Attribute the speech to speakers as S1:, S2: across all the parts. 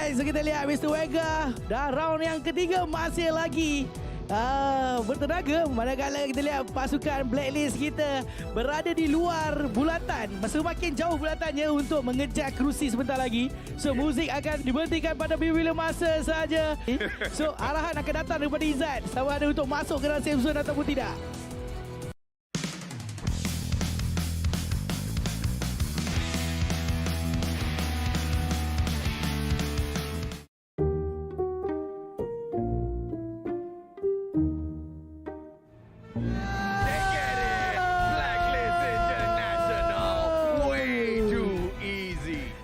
S1: Alright, so kita lihat Mr. Wega. Dah round yang ketiga masih lagi bertenaga. Manakala kita lihat pasukan Blacklist kita berada di luar bulatan. Semakin jauh bulatannya untuk mengejar kerusi sebentar lagi. So muzik akan diberhentikan pada bila masa saja. So arahan akan datang daripada Izzat sama ada untuk masuk ke dalam safe zone ataupun tidak.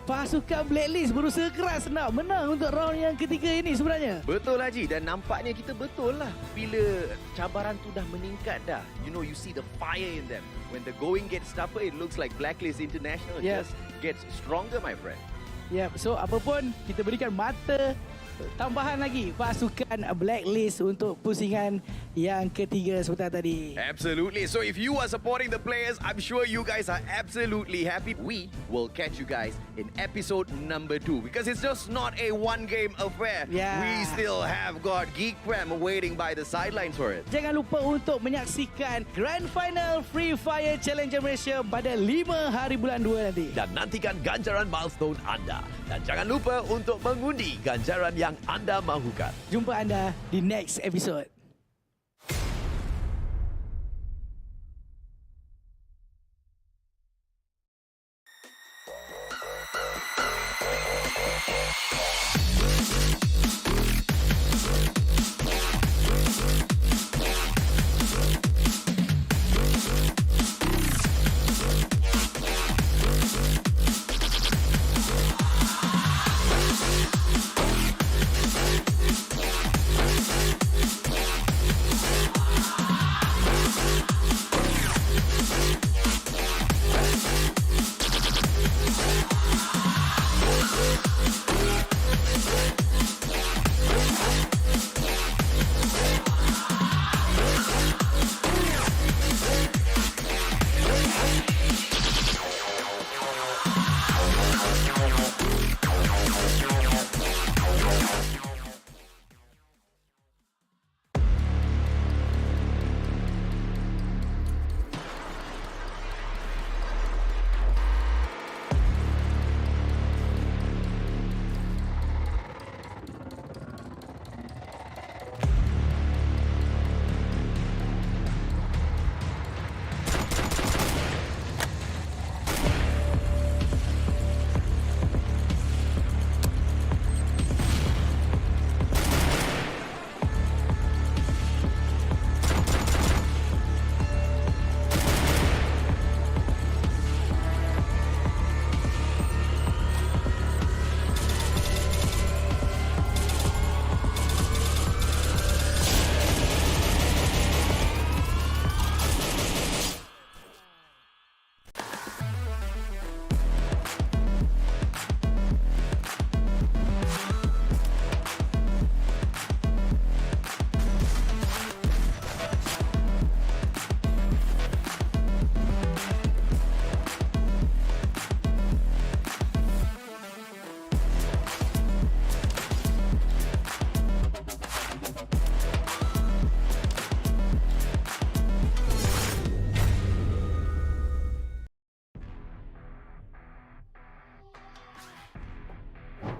S1: Pasukan Blacklist berusaha keras nak menang untuk round yang ketiga ini sebenarnya.
S2: Betul Haji, dan nampaknya kita betul lah. Bila cabaran tu dah meningkat dah, you see the fire in them. When the going gets tougher, it looks like Blacklist International just gets stronger, my friend.
S1: Yep, so apapun kita berikan mata tambahan lagi pasukan Blacklist untuk pusingan yang ketiga sebentar tadi.
S2: Absolutely. So if you are supporting the players, I'm sure you guys are absolutely happy. We will catch you guys in episode number 2 because it's just not a one-game affair.
S1: Yeah.
S2: We still have got Geek Prem waiting by the sidelines for it.
S1: Jangan lupa untuk menyaksikan Grand Final Free Fire Challengers Malaysia pada 5 hari bulan 2 nanti.
S3: Dan nantikan ganjaran milestone anda. Dan jangan lupa untuk mengundi ganjaran yang anda mahukan.
S1: Jumpa anda di next episode.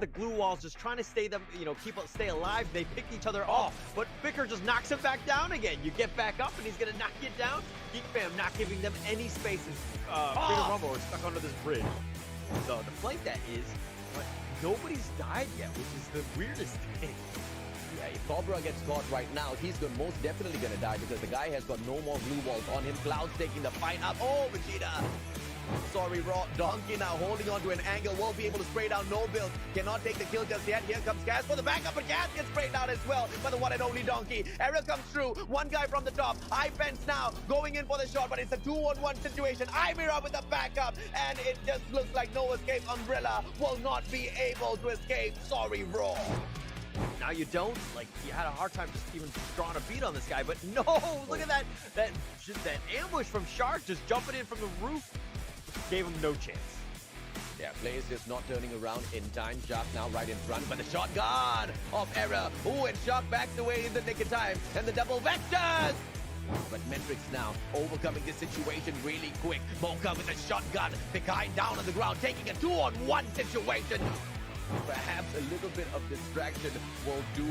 S4: The glue walls just trying to stay stay alive. They pick each other off, but Bicker just knocks him back down again. You get back up and he's gonna knock you down. Geek Fam not giving them any spaces. Big Rumble is stuck under this bridge. So the flank that is, but nobody's died yet, which is the weirdest thing.
S3: Yeah, if Cobra gets caught right now, he's most definitely gonna die because the guy has got no more glue walls on him. Cloud's taking the fight up. Oh, Vegeta! Sorry, Raw. Donkey now holding on to an angle. Won't be able to spray down no build. Cannot take the kill just yet. Here comes Gas for the backup, but Gas gets sprayed down as well by the one and only Donkey. Ariel comes through. One guy from the top. High fence now going in for the shot, but it's a 2-on-1 situation. Imira with the backup, and it just looks like no escape. Umbrella will not be able to escape. Sorry, Raw.
S4: Now you don't. Like, you had a hard time just even drawing a beat on this guy, but no, look at that ambush from Shark just jumping in from the roof. Gave him no chance.
S3: Yeah, plays just not turning around in time. Shark now right in front, but the shotgun of error. Ooh, and Shark backed away in the nick of time. And the double vectors! But Metrix now overcoming this situation really quick. Mocha with a shotgun. Pikai down on the ground, taking a 2-on-1 situation. Perhaps a little bit of distraction will do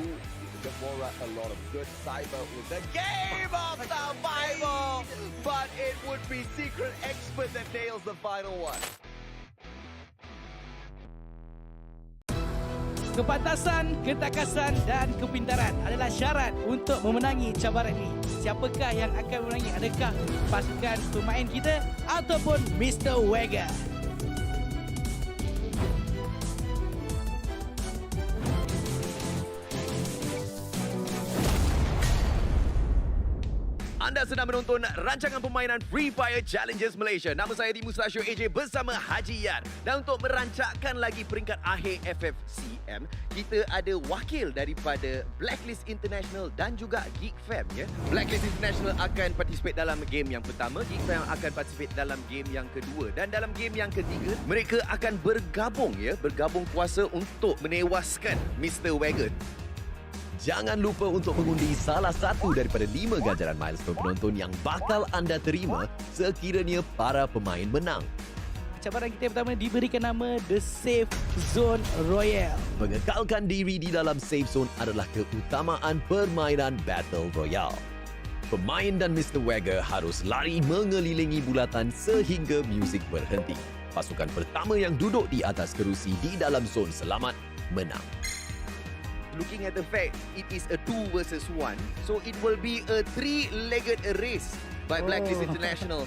S3: Gamora a lot of good. Cyber with the game of survival. But it would be Secret Expert that nails the final one.
S1: Kepantasan, ketakasan dan kepintaran adalah syarat untuk memenangi cabaran ini. Siapakah yang akan memenangi? Adakah pasukan pemain kita ataupun Mr. Wega?
S2: Anda sedang menonton rancangan permainan Free Fire Challengers Malaysia. Nama saya Mustachio AJ bersama Haji Yan. Dan untuk merancakkan lagi peringkat akhir FFCM, kita ada wakil daripada Blacklist International dan juga Geek Fam. Ya. Blacklist International akan participate dalam game yang pertama, Geek Fam akan participate dalam game yang kedua. Dan dalam game yang ketiga, mereka akan bergabung kuasa untuk menewaskan Mr. Wagon.
S3: Jangan lupa untuk mengundi salah satu daripada 5 ganjaran milestone penonton yang bakal anda terima sekiranya para pemain menang.
S1: Cabaran kita yang pertama diberikan nama The Safe Zone Royale.
S3: Mengekalkan diri di dalam safe zone adalah keutamaan permainan Battle Royale. Pemain dan Mr. Wagger harus lari mengelilingi bulatan sehingga muzik berhenti. Pasukan pertama yang duduk di atas kerusi di dalam zon selamat menang.
S2: Looking at the fact, it is a 2 versus 1. So it will be a 3-legged race by Blacklist International.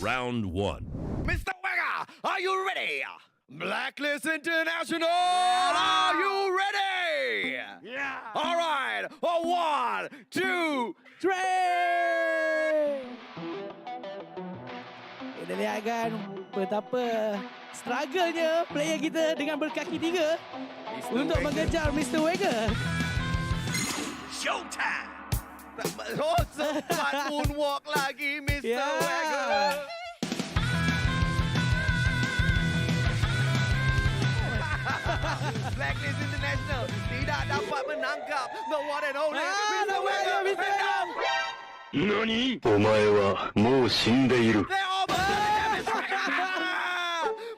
S5: Round 1.
S2: Mr. Wagger, are you ready? Blacklist International, are you ready?
S1: Yeah.
S2: All right. 1, 2,
S1: 3. Kita lihat kan betapa struggle-nya player kita dengan berkaki 3 untuk mengejar Mr. Wagger.
S2: Showtime! Oh, sempat moonwalk lagi, Mr. Wagger. Blacklist International tidak dapat menangkap the one and only Mr. Wagger.
S5: NANI? お前はもう死んでいる。
S2: They almost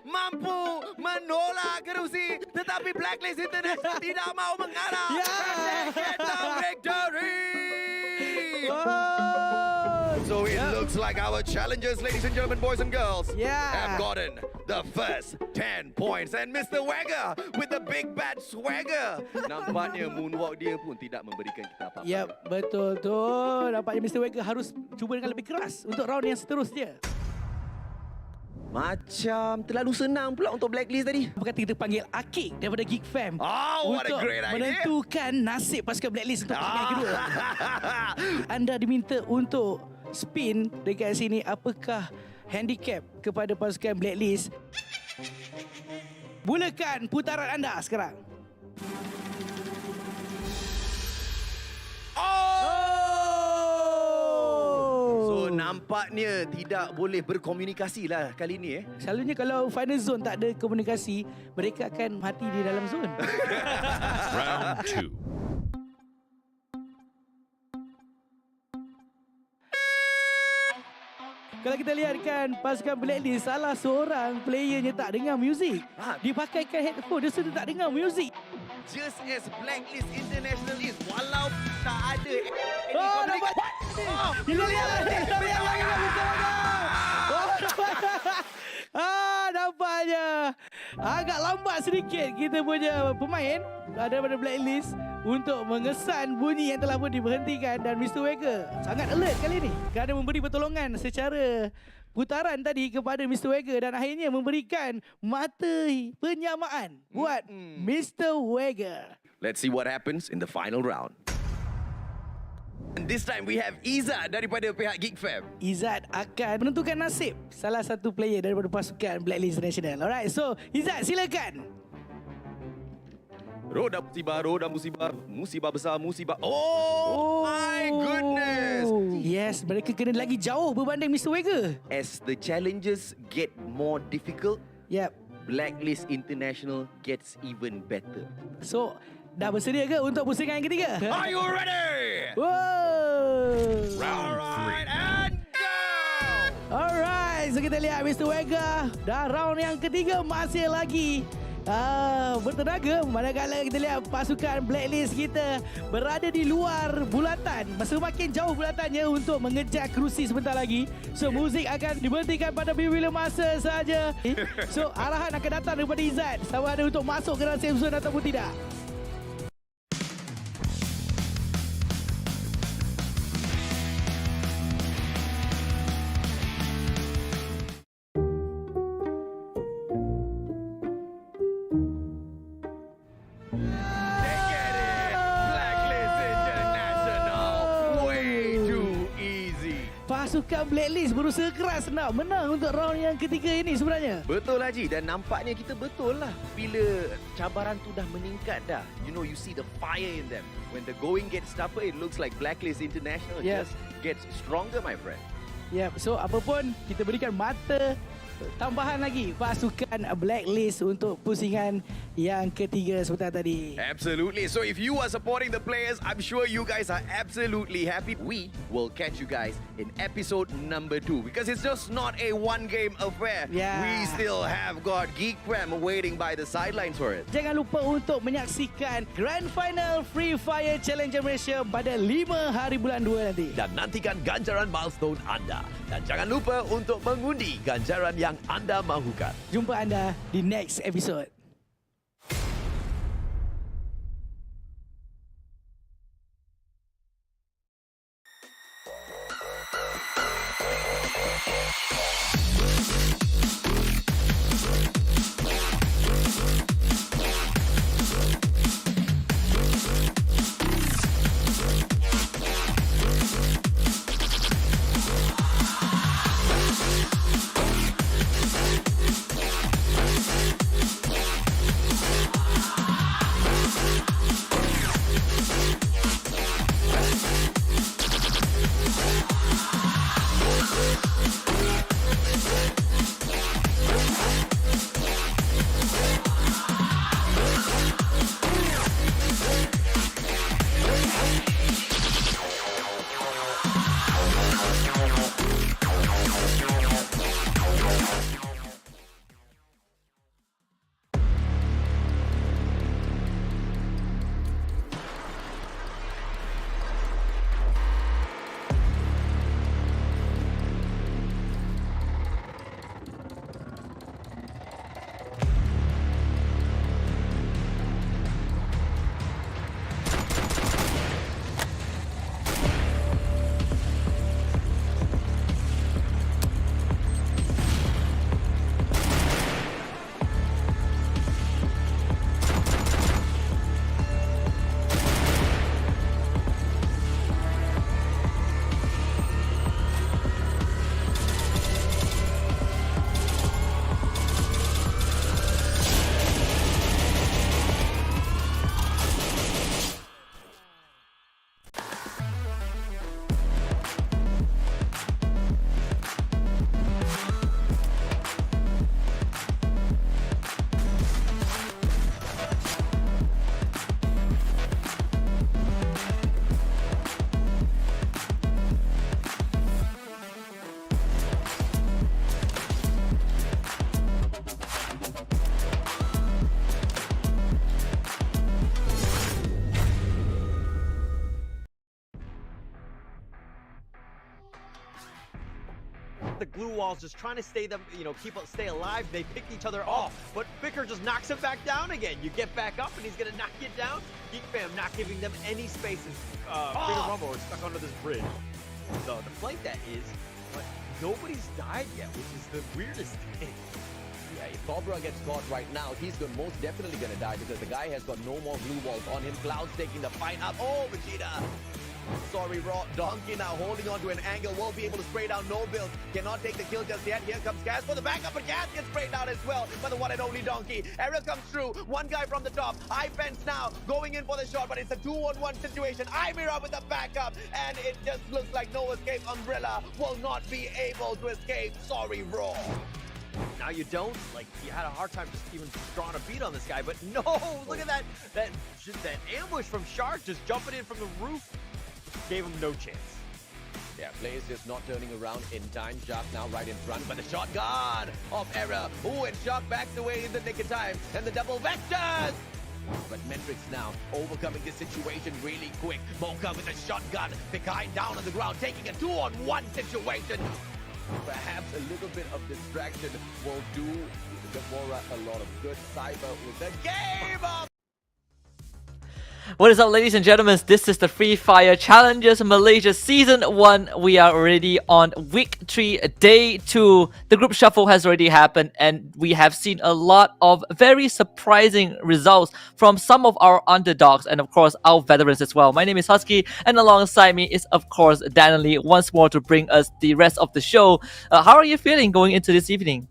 S2: mampu menolak kerusi, tetapi Blacklist International tidak mau mengalah. They get the victory. So it looks like our challengers, ladies and gentlemen, boys and girls, have gotten the first 10 points. And Mr. Wagger with the big bad swagger. Nampaknya moonwalk dia pun tidak memberikan kita apa-apa.
S1: Ya, betul tu. Nampaknya Mr. Wagger harus cuba dengan lebih keras untuk round yang seterusnya.
S2: Macam terlalu senang pula untuk Blacklist tadi.
S1: Apa kata kita panggil Akik daripada Geek Fam
S2: Oh, what a
S1: untuk
S2: great idea.
S1: menentukan nasib pasukan Blacklist untuk game yang kedua. Anda diminta untuk spin dekat sini apakah handicap kepada pasukan Blacklist. Mulakan putaran anda sekarang.
S2: So nampaknya tidak boleh berkomunikasi lah kali ni.
S1: Selalunya kalau final zone tak ada komunikasi, mereka akan mati di dalam zone.
S5: Round 2.
S1: Kalau kita lihatkan pasukan Blacklist, salah seorang playernya tak dengar muzik. Dipakaikan headphone, dia sudah tak dengar muzik.
S2: Just as Blacklist International is, walau tak ada
S1: Nampak. Kita lihat. Nampaknya agak lambat sedikit kita punya pemain daripada Blacklist untuk mengesan bunyi yang telah pun diberhentikan. Dan Mr. Wagger sangat alert kali ini kerana memberi pertolongan secara putaran tadi kepada Mr. Wagger dan akhirnya memberikan mata penyamaan buat Mr. Wagger.
S2: Let's see what happens in the final round. And this time we have Izzat daripada pihak Geek Fam.
S1: Izzat akan menentukan nasib salah satu player daripada pasukan Blacklist National. Alright, so Izzat silakan.
S2: Roda musibah, musibah besar, musibah. Oh my goodness.
S1: Yes, mereka kena lagi jauh berbanding Mr. Wagger.
S2: As the challenges get more difficult,
S1: Yep.
S2: Blacklist International gets even better.
S1: So, dah bersedia ke untuk pusingan yang ketiga?
S2: Are you ready?
S1: Wow.
S2: Alright, and go!
S1: Alright, so kita lihat Mr. Wega. Dah round yang ketiga masih lagi bertenaga, manakala kita lihat pasukan Blacklist kita berada di luar bulatan, semakin jauh bulatannya untuk mengejar kerusi sebentar lagi. So muzik akan diberhentikan pada bila masa saja. So arahan akan datang daripada Izzat sama ada untuk masuk ke dalam safe zone ataupun tidak. Pasukan Blacklist berusaha keras nak menang untuk round yang ketiga ini sebenarnya.
S2: Betul Haji, dan nampaknya kita betul lah. Bila cabaran tu dah meningkat dah, you know, you see the fire in them. When the going gets tougher, it looks like Blacklist International just gets stronger, my friend.
S1: So apa pun kita berikan mata tambahan lagi pasukan Blacklist untuk pusingan yang ketiga sebentar tadi.
S2: Absolutely. So if you are supporting the players, I'm sure you guys are absolutely happy. We will catch you guys in episode number 2 because it's just not a one-game affair.
S1: Yeah.
S2: We still have got Geek Prem waiting by the sidelines for it.
S1: Jangan lupa untuk menyaksikan Grand Final Free Fire Challengers Malaysia pada 5 hari bulan 2 nanti.
S3: Dan nantikan ganjaran milestone anda. Dan jangan lupa untuk mengundi ganjaran yang anda mahukan.
S1: Jumpa anda di next episode.
S4: The glue walls just trying to stay stay alive. They pick each other off, but Vicker just knocks him back down again. You get back up and he's gonna knock you down. Geek Fam not giving them any spaces. Freedom Rumble is stuck under this bridge. So the flank that is, but nobody's died yet, which is the weirdest thing.
S3: Yeah, if Cobra gets caught right now, he's most definitely gonna die because the guy has got no more glue walls on him. Cloud's taking the fight up. Oh, Vegeta! Sorry, Raw. Donkey now holding on to an angle. Won't be able to spray down. No build. Cannot take the kill just yet. Here comes Gas for the backup, but Gas gets sprayed down as well by the one and only Donkey. Arrow comes through. One guy from the top. High fence now going in for the shot, but it's a 2-on-1 situation. Imira with the backup, and it just looks like no escape. Umbrella will not be able to escape. Sorry, Raw.
S4: Now you don't. Like, you had a hard time just even drawing a beat on this guy, but no, look at that ambush from Shark just jumping in from the roof. Gave him no chance.
S3: Yeah, Blaze just not turning around in time. Shark now right in front, but the shotgun of error. Ooh, and Shark backs away in the nick of time. And the double vectors! But Metrix now overcoming this situation really quick. Mocha with a shotgun, behind down on the ground, taking a 2-on-1 situation. Perhaps a little bit of distraction will do Gamora a lot of good. Cyber with the game of...
S6: What is up, ladies and gentlemen? This is the Free Fire Challengers Malaysia Season 1. We are already on week 3, day 2. The group shuffle has already happened, and we have seen a lot of very surprising results from some of our underdogs and, of course, our veterans as well. My name is Husky, and alongside me is, of course, Danley once more to bring us the rest of the show. How are you feeling going into this evening?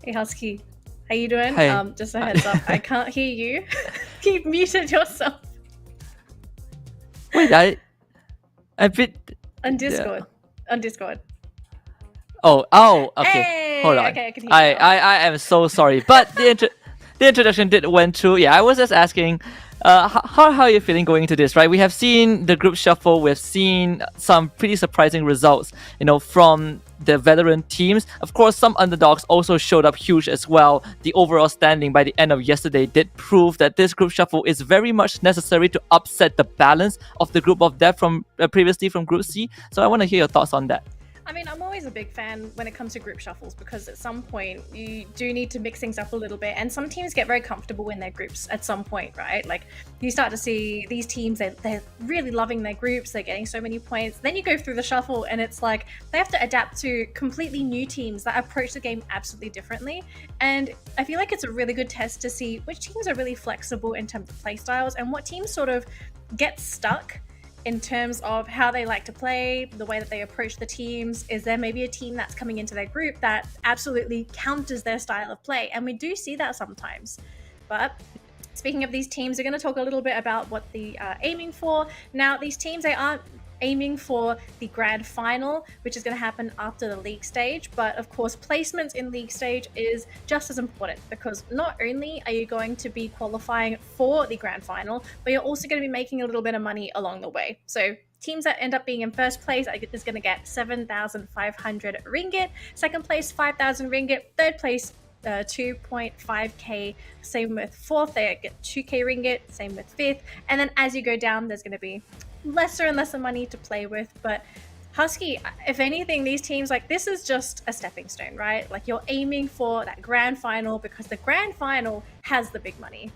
S7: Hey Husky, how you doing?
S6: Hey.
S7: Just a heads up, I can't hear you. You've muted yourself
S6: Wait, I bit...
S7: on Discord. On Discord.
S6: Oh, okay.
S7: Hey!
S6: Hold on.
S7: Okay, I can hear you now.
S6: I am so sorry, but the introduction did went through. Yeah, I was just asking, how are you feeling going into this, right? We have seen the group shuffle. We've seen some pretty surprising results, from the veteran teams. Of course, some underdogs also showed up huge as well. The overall standing by the end of yesterday did prove that this group shuffle is very much necessary to upset the balance of the group of death from previously from Group C. So I want to hear your thoughts on that.
S7: I mean, I'm always a big fan when it comes to group shuffles because at some point you do need to mix things up a little bit, and some teams get very comfortable in their groups at some point, right? Like you start to see these teams, they're really loving their groups, they're getting so many points. Then you go through the shuffle and it's like they have to adapt to completely new teams that approach the game absolutely differently. And I feel like it's a really good test to see which teams are really flexible in terms of playstyles and what teams sort of get stuck in terms of how they like to play, the way that they approach the teams. Is there maybe a team that's coming into their group that absolutely counters their style of play? And we do see that sometimes. But speaking of these teams, we're going to talk a little bit about what they are aiming for. Now, these teams, they aren't aiming for the grand final, which is going to happen after the league stage. But of course, placements in league stage is just as important because not only are you going to be qualifying for the grand final, but you're also going to be making a little bit of money along the way. So teams that end up being in first place is going to get 7,500 ringgit, second place 5,000 ringgit, third place 2.5k, same with fourth, they get 2k ringgit, same with fifth, and then as you go down there's going to be lesser and lesser money to play with. But Husky, if anything, these teams, like, this is just a stepping stone, right? Like, you're aiming for that grand final because the grand final has the big money.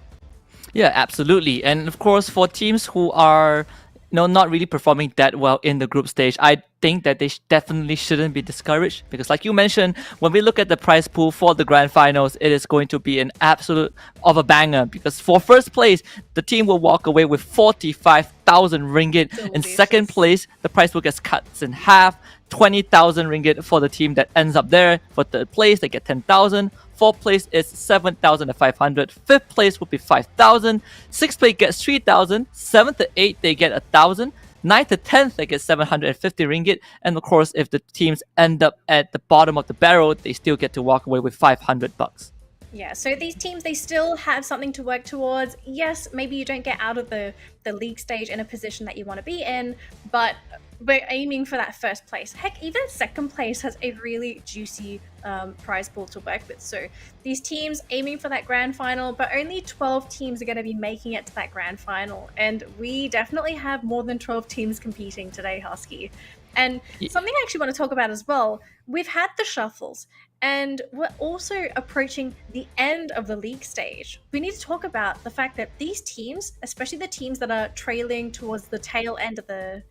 S6: Yeah, absolutely. And of course, for teams who are not really performing that well in the group stage, I think that they definitely shouldn't be discouraged because, like you mentioned, when we look at the prize pool for the grand finals, it is going to be an absolute of a banger because for first place, the team will walk away with 45,000 ringgit.
S7: Delicious.
S6: In second place, the prize pool gets cut in half, 20,000 ringgit for the team that ends up there. For third place, they get 10,000. Fourth place is 7,500. Fifth place will be 5,000. Sixth place gets 3,000. Seventh to eighth, they get 1,000. 9th to 10th, they get 750 ringgit. And of course, if the teams end up at the bottom of the barrel, they still get to walk away with 500 bucks.
S7: Yeah, so these teams, they still have something to work towards. Yes, maybe you don't get out of the league stage in a position that you want to be in, but we're aiming for that first place. Heck, even second place has a really juicy prize pool to work with. So these teams aiming for that grand final, but only 12 teams are going to be making it to that grand final. And we definitely have more than 12 teams competing today, Husky. And something I actually want to talk about as well, we've had the shuffles and we're also approaching the end of the league stage. We need to talk about the fact that these teams, especially the teams that are trailing towards the tail end of the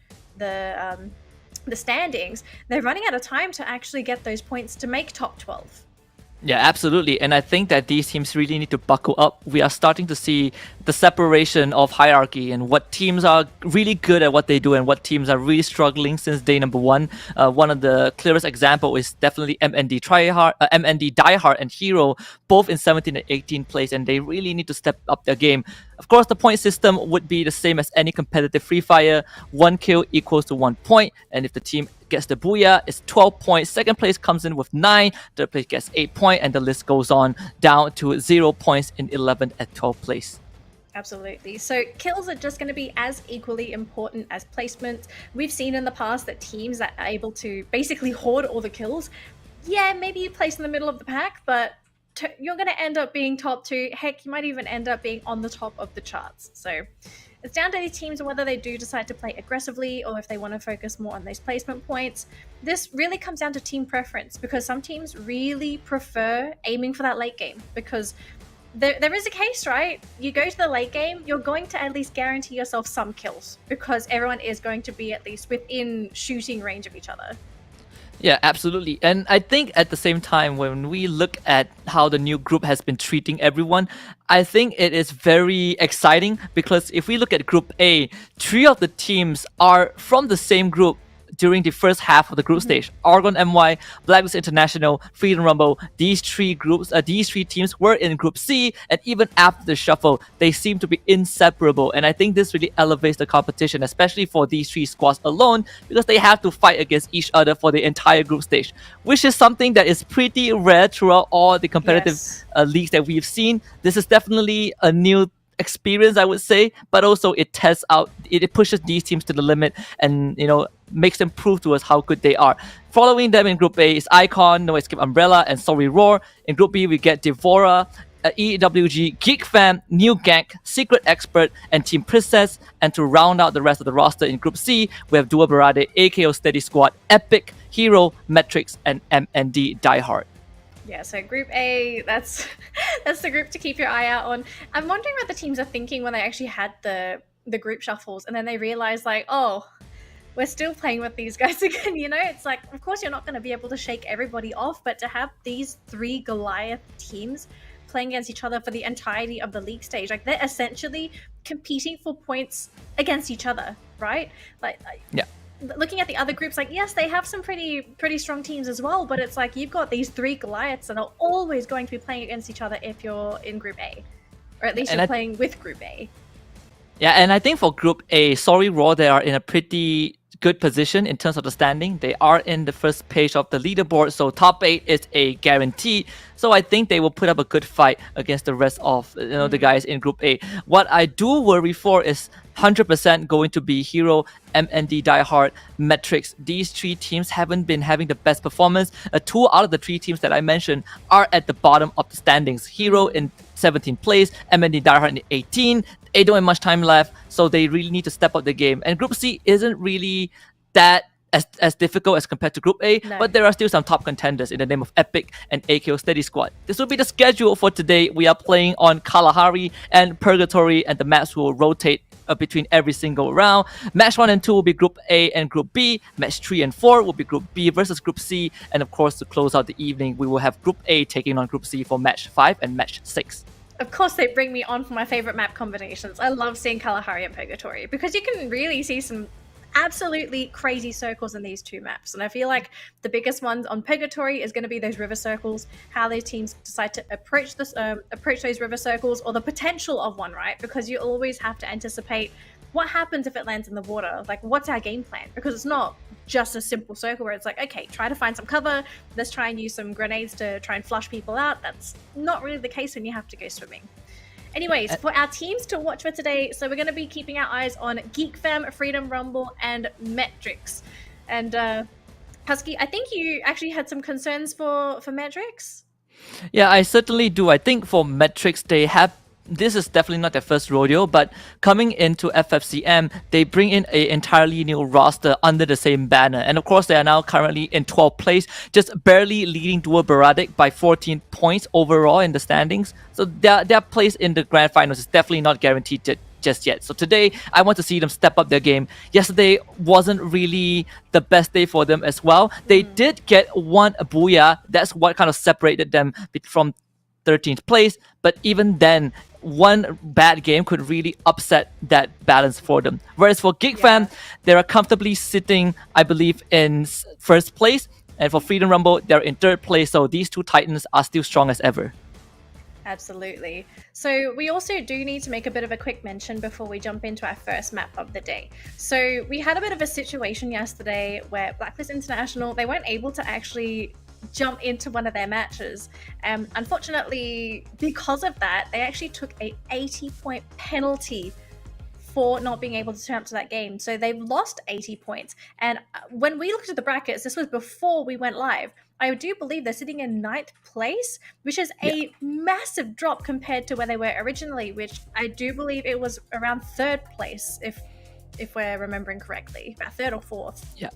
S7: standings, they're running out of time to actually get those points to make top 12.
S6: Yeah, absolutely. And I think that these teams really need to buckle up. We are starting to see the separation of hierarchy and what teams are really good at what they do and what teams are really struggling since day number one. One of the clearest example is definitely MND Diehard and Hero, both in 17 and 18 place, and they really need to step up their game. Of course, the point system would be the same as any competitive Free Fire. 1 kill equals to 1 point, and if the team gets the booyah. It's 12 points. Second place comes in with 9. Third place gets 8 points, and the list goes on down to 0 points in 11th at 12th place.
S7: Absolutely. So kills are just going to be as equally important as placements. We've seen in the past that teams that are able to basically hoard all the kills, yeah, maybe you place in the middle of the pack, but you're going to end up being top 2. Heck, you might even end up being on the top of the charts. So it's down to these teams whether they do decide to play aggressively or if they want to focus more on those placement points. This really comes down to team preference, because some teams really prefer aiming for that late game, because there is a case, right? You go to the late game, you're going to at least guarantee yourself some kills, because everyone is going to be at least within shooting range of each other.
S6: Yeah, absolutely. And I think at the same time, when we look at how the new group has been treating everyone, I think it is very exciting, because if we look at Group A, 3 of the teams are from the same group during the first half of the group stage. Argon MY, Blacklist International, Freedom Rumble, these 3 teams were in Group C, and even after the shuffle, they seem to be inseparable. And I think this really elevates the competition, especially for these 3 squads alone, because they have to fight against each other for the entire group stage, which is something that is pretty rare throughout all the competitive leagues that we've seen. This is definitely a new experience, I would say, but also it tests out, it pushes these teams to the limit, and makes them prove to us how good they are. Following them in Group A is Icon, No Escape Umbrella, and Sorry Roar. In Group B we get Devora, EWG, Geek Fam, New Gank, Secret Expert, and Team Princess. And to round out the rest of the roster in Group C, we have Duo Barade, AKO Steady Squad, Epic, Hero, Metrics, and MND Diehard.
S7: Yeah, so Group A, that's the group to keep your eye out on. I'm wondering what the teams are thinking when they actually had the group shuffles, and then they realize, like, oh, we're still playing with these guys again. It's like, of course you're not going to be able to shake everybody off, but to have these 3 Goliath teams playing against each other for the entirety of the league stage, like, they're essentially competing for points against each other, right? Yeah. Looking at the other groups, like, yes, they have some pretty strong teams as well, but it's like you've got these 3 Goliaths that are always going to be playing against each other if you're in Group A, or at least you're playing with Group A.
S6: Yeah, and I think for Group A, Sorry Raw, they are in a pretty good position in terms of the standing. They are in the first page of the leaderboard, so top 8 is a guarantee. So I think they will put up a good fight against the rest of the guys in Group A. What I do worry for is 100% going to be Hero, MND Diehard, Metrics. These 3 teams haven't been having the best performance. 2 out of the 3 teams that I mentioned are at the bottom of the standings. Hero in 17th place, MND Diehard in 18th. They don't have much time left, so they really need to step up the game. And Group C isn't really that as difficult as compared to Group A, but there are still some top contenders in the name of Epic and AKO Steady Squad. This will be the schedule for today. We are playing on Kalahari and Purgatory, and the maps will rotate between every single round. Match 1 and 2 will be Group A and Group B. Match 3 and 4 will be Group B versus Group C. And of course, to close out the evening, we will have Group A taking on Group C for Match 5 and Match 6.
S7: Of course, they bring me on for my favorite map combinations. I love seeing Kalahari and Purgatory, because you can really see some absolutely crazy circles in these 2 maps. And I feel like the biggest ones on Purgatory is going to be those river circles, how those teams decide to approach those river circles, or the potential of one, right? Because you always have to anticipate what happens if it lands in the water. Like, what's our game plan? Because it's not just a simple circle where it's like, okay, try to find some cover, let's try and use some grenades to try and flush people out. That's not really the case when you have to go swimming. Anyways, for our teams to watch for today, so we're going to be keeping our eyes on Geek Fam, Freedom Rumble, and Metrics. And Husky, I think you actually had some concerns for Metrics?
S6: Yeah, I certainly do. I think for Metrics, this is definitely not their first rodeo, but coming into FFCM, they bring in an entirely new roster under the same banner. And of course, they are now currently in 12th place, just barely leading Duo Baradic by 14 points overall in the standings. So their place in the grand finals is definitely not guaranteed just yet. So today, I want to see them step up their game. Yesterday wasn't really the best day for them as well. They did get 1 booyah. That's what kind of separated them from 13th place. But even then, 1 bad game could really upset that balance for them. Whereas for Geek Fam, they are comfortably sitting, I believe, in first place. And for Freedom Rumble, they're in 3rd place. So these 2 titans are still strong as ever.
S7: Absolutely. So we also do need to make a bit of a quick mention before we jump into our first map of the day. So we had a bit of a situation yesterday where Blacklist International, they weren't able to actually jump into one of their matches. Unfortunately, because of that, they actually took a 80-point penalty for not being able to turn up to that game. So they've lost 80 points. And when we looked at the brackets, this was before we went live, I do believe they're sitting in 9th place, which is a massive drop compared to where they were originally, which I do believe it was around 3rd place, if we're remembering correctly, about 3rd or 4th.
S6: Yeah.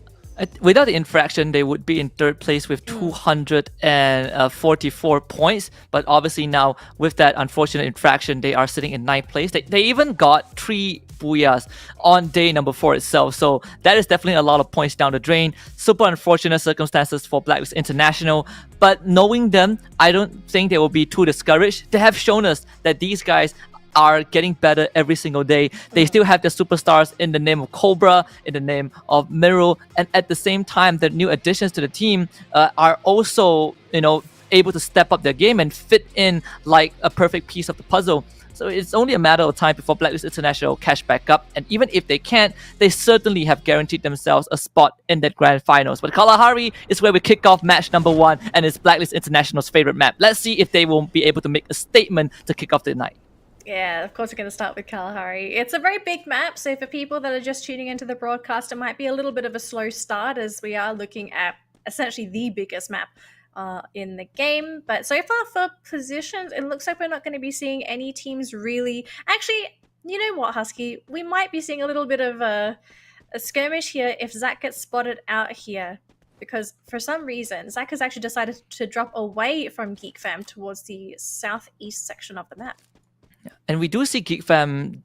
S6: Without the infraction, they would be in 3rd place with 244 points. But obviously now, with that unfortunate infraction, they are sitting in 9th place. They even got 3 booyahs on day number 4 itself. So that is definitely a lot of points down the drain. Super unfortunate circumstances for Blacklist International. But knowing them, I don't think they will be too discouraged. They have shown us that these guys are getting better every single day. They still have their superstars in the name of Cobra, in the name of Miro, and at the same time, the new additions to the team are also, able to step up their game and fit in like a perfect piece of the puzzle. So it's only a matter of time before Blacklist International catch back up. And even if they can't, they certainly have guaranteed themselves a spot in that grand finals. But Kalahari is where we kick off match number 1, and it's Blacklist International's favorite map. Let's see if they will be able to make a statement to kick off the night.
S7: Yeah, of course we're going to start with Kalahari. It's a very big map, so for people that are just tuning into the broadcast, it might be a little bit of a slow start as we are looking at essentially the biggest map in the game. But so far for positions, it looks like we're not going to be seeing any teams really... Actually, you know what, Husky? We might be seeing a little bit of a skirmish here if Zach gets spotted out here. Because for some reason, Zach has actually decided to drop away from Geek Fam towards the southeast section of the map.
S6: And we do see Geek Fam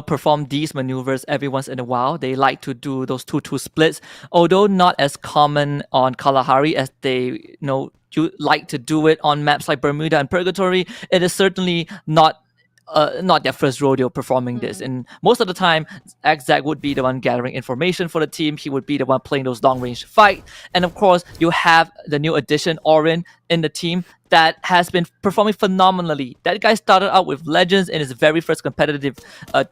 S6: perform these maneuvers every once in a while. They like to do those 2-2 splits, although not as common on Kalahari as they like to do it on maps like Bermuda and Purgatory. It is certainly not their first rodeo performing this. And most of the time, Zach would be the one gathering information for the team. He would be the one playing those long-range fight. And of course, you have the new addition, Orin, in the team that has been performing phenomenally. That guy started out with Legends in his very first competitive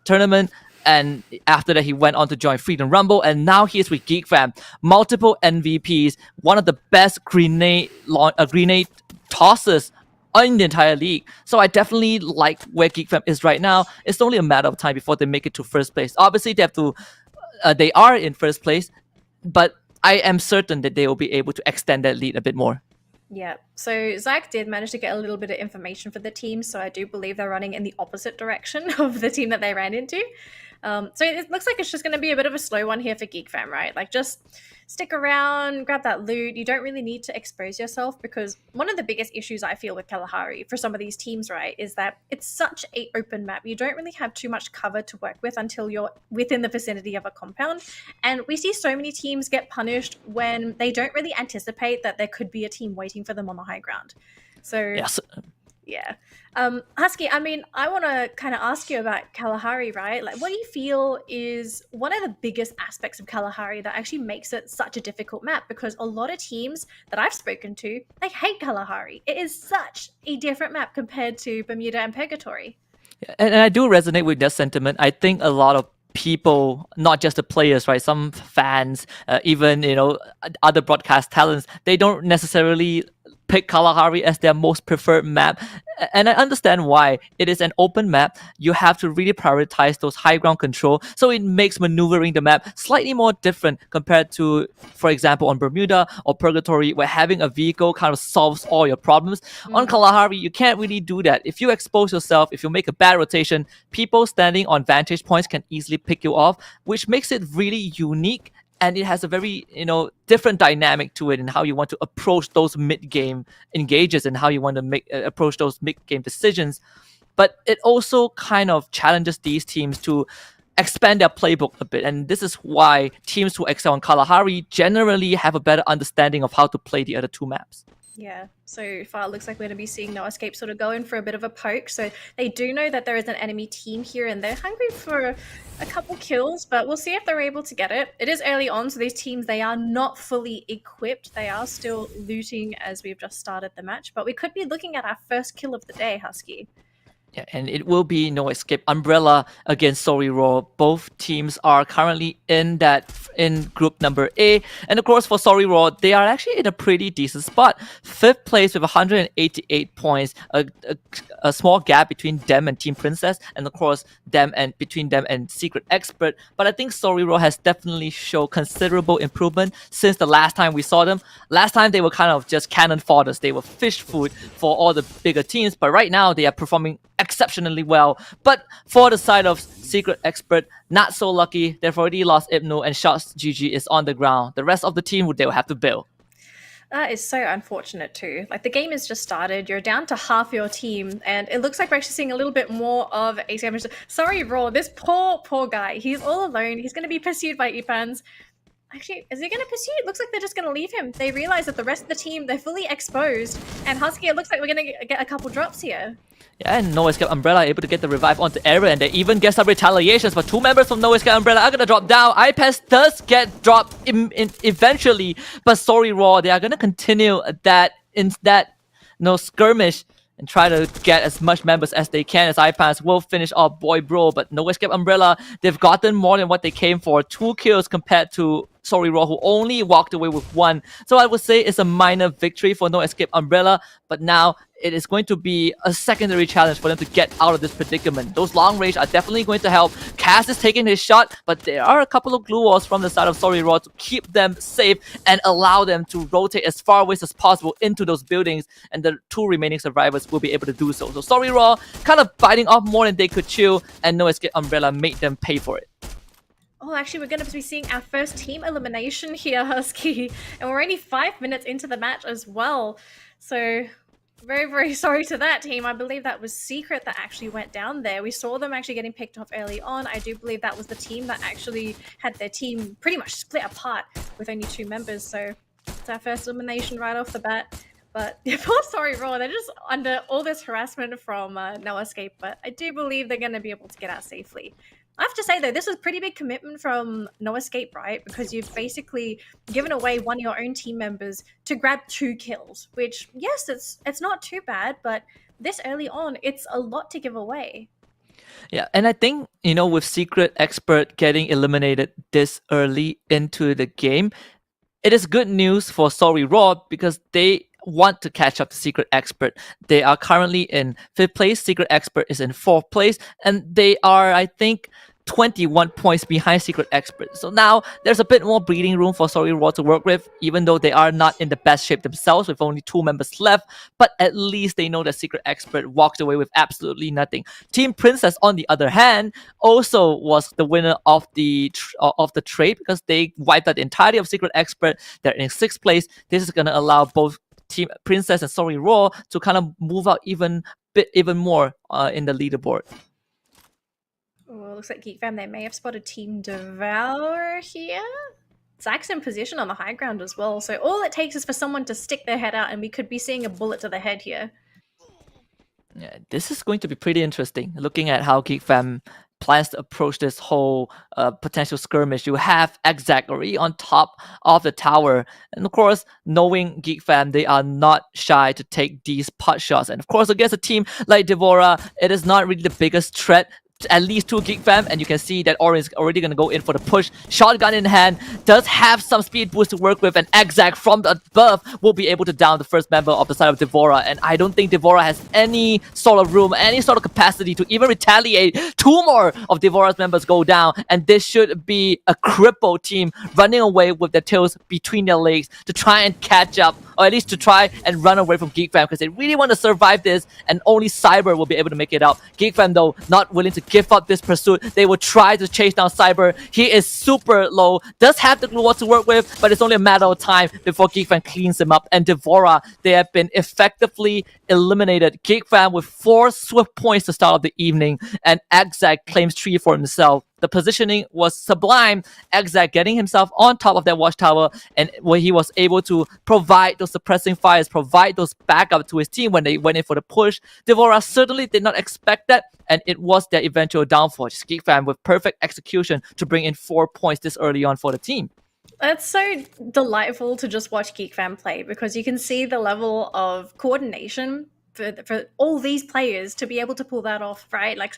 S6: tournament. And after that, he went on to join Freedom Rumble. And now he is with Geek Fam. Multiple MVPs. One of the best grenade tossers in the entire league. So I definitely like where Geek Fam is right now. It's only a matter of time before they make it to first place. Obviously, they are in first place, but I am certain that they will be able to extend that lead a bit more.
S7: Yeah, so Zach did manage to get a little bit of information for the team, so I do believe they're running in the opposite direction of the team that they ran into. So it looks like it's just going to be a bit of a slow one here for Geek Fam, right? Like, just stick around, grab that loot. You don't really need to expose yourself, because one of the biggest issues I feel with Kalahari for some of these teams, right, is that it's such an open map. You don't really have too much cover to work with until you're within the vicinity of a compound. And we see so many teams get punished when they don't really anticipate that there could be a team waiting for them on the high ground. So...
S6: Yes.
S7: Yeah. Husky, I mean, I want to kind of ask you about Kalahari, right? Like, what do you feel is one of the biggest aspects of Kalahari that actually makes it such a difficult map? Because a lot of teams that I've spoken to, they hate Kalahari. It is such a different map compared to Bermuda and Purgatory.
S6: And I do resonate with that sentiment. I think a lot of people, not just the players, right? Some fans, even, other broadcast talents, they don't necessarily pick Kalahari as their most preferred map. And I understand why. It is an open map. You have to really prioritize those high ground control. So it makes maneuvering the map slightly more different compared to, for example, on Bermuda or Purgatory, where having a vehicle kind of solves all your problems. On Kalahari, you can't really do that. If you expose yourself, if you make a bad rotation, people standing on vantage points can easily pick you off, which makes it really unique. And it has a very, different dynamic to it, and how you want to approach those mid-game engages and how you want to approach those mid-game decisions. But it also kind of challenges these teams to expand their playbook a bit. And this is why teams who excel in Kalahari generally have a better understanding of how to play the other two maps.
S7: Yeah, so far it looks like we're going to be seeing No Escape sort of go in for a bit of a poke. So they do know that there is an enemy team here and they're hungry for a couple kills, but we'll see if they're able to get it. It is early on, so these teams, they are not fully equipped. They are still looting as we've just started the match, but we could be looking at our first kill of the day, Husky.
S6: Yeah, and it will be No Escape Umbrella against Sorry Raw. Both teams are currently in group number A. And of course, for Sorry Raw, they are actually in a pretty decent spot. 5th place with 188 points. A small gap between them and Team Princess, and of course, between them and Secret Expert. But I think Sorry Raw has definitely shown considerable improvement since the last time we saw them. Last time they were kind of just cannon fodders. They were fish food for all the bigger teams. But right now, they are performing exceptionally well. But for the side of Secret Expert, not so lucky. They've already lost Ibnu and Shots GG is on the ground. The rest of the team, they will have to build.
S7: That is so unfortunate too. Like, the game has just started, you're down to half your team, and it looks like we're actually seeing a little bit more of ACM. Sorry, Raw, this poor guy, he's all alone. He's going to be pursued by Ipans. Actually, is he going to pursue? It looks like they're just going to leave him. They realize that the rest of the team, they're fully exposed, and Husky, it looks like we're going to get a couple drops here.
S6: Yeah, and No Escape Umbrella able to get the revive onto Aaron, and they even get some retaliations, but 2 members from No Escape Umbrella are gonna drop down. iPass does get dropped eventually, but Sorry Raw, they are gonna continue that skirmish and try to get as much members as they can, as iPass will finish off Boy Bro. But No Escape Umbrella, they've gotten more than what they came for. 2 kills compared to Sorry Raw, who only walked away with 1. So I would say it's a minor victory for No Escape Umbrella, but now it is going to be a secondary challenge for them to get out of this predicament. Those long range are definitely going to help. Cass is taking his shot, but there are a couple of glue walls from the side of Sorry Raw to keep them safe and allow them to rotate as far away as possible into those buildings, and the 2 remaining survivors will be able to do so. So Sorry Raw kind of biting off more than they could chew, and No Escape Umbrella made them pay for it.
S7: Oh, actually, we're going to be seeing our first team elimination here, Husky. And we're only 5 minutes into the match as well. So, very, very sorry to that team. I believe that was Secret that actually went down there. We saw them actually getting picked off early on. I do believe that was the team that actually had their team pretty much split apart with only 2 members. So, it's our first elimination right off the bat. But yeah, poor Sorry Raw, they're just under all this harassment from No Escape. But I do believe they're going to be able to get out safely. I have to say, though, this is a pretty big commitment from No Escape, right? Because you've basically given away one of your own team members to grab 2 kills, which, yes, it's not too bad, but this early on, it's a lot to give away.
S6: Yeah, and I think, with Secret Expert getting eliminated this early into the game, it is good news for Sorry Raw because they want to catch up to Secret Expert. They are currently in 5th place. Secret Expert is in 4th place, and they are, I think, 21 points behind Secret Expert. So now there's a bit more breathing room for Sorry Raw to work with, even though they are not in the best shape themselves with only 2 members left. But at least they know that Secret Expert walked away with absolutely nothing. Team Princess, on the other hand, also was the winner of the trade because they wiped out the entirety of Secret Expert. They're in 6th place. This is going to allow both Team Princess and Sorry Raw to kind of move out even more in the leaderboard.
S7: Oh, looks like Geek Fam, they may have spotted Team Devour here. Zach's in position on the high ground as well, so all it takes is for someone to stick their head out and we could be seeing a bullet to the head here.
S6: Yeah, this is going to be pretty interesting, looking at how Geek Fam plans to approach this whole potential skirmish. You have Exact already on top of the tower, and of course, knowing Geek Fam, they are not shy to take these pot shots. And of course, against a team like Devora, it is not really the biggest threat, at least to Geek Fam, and you can see that Orin is already going to go in for the push. Shotgun in hand, does have some speed boost to work with, and Exact from above will be able to down the first member of the side of Devora. And I don't think Devora has any sort of room, any sort of capacity to even retaliate. 2 more of Devora's members go down, and this should be a crippled team running away with their tails between their legs to try and catch up, or at least to try and run away from Geek Fam, because they really want to survive this, and only Cyber will be able to make it out. Geek Fam, though, not willing to give up this pursuit. They will try to chase down Cyber. He is super low, does have the glue wall to work with, but it's only a matter of time before Geek Fam cleans him up. And Devora, they have been effectively eliminated. Geek Fam with 4 swift points to start off the evening, and Exact claims 3 for himself. The positioning was sublime. Exact getting himself on top of that watchtower, and where he was able to provide those suppressing fires, provide those backup to his team when they went in for the push. Devora certainly did not expect that, and it was their eventual downfall. Just Geek Fam with perfect execution to bring in 4 points this early on for the team.
S7: It's so delightful to just watch Geek Fam play because you can see the level of coordination for all these players to be able to pull that off, right? Like,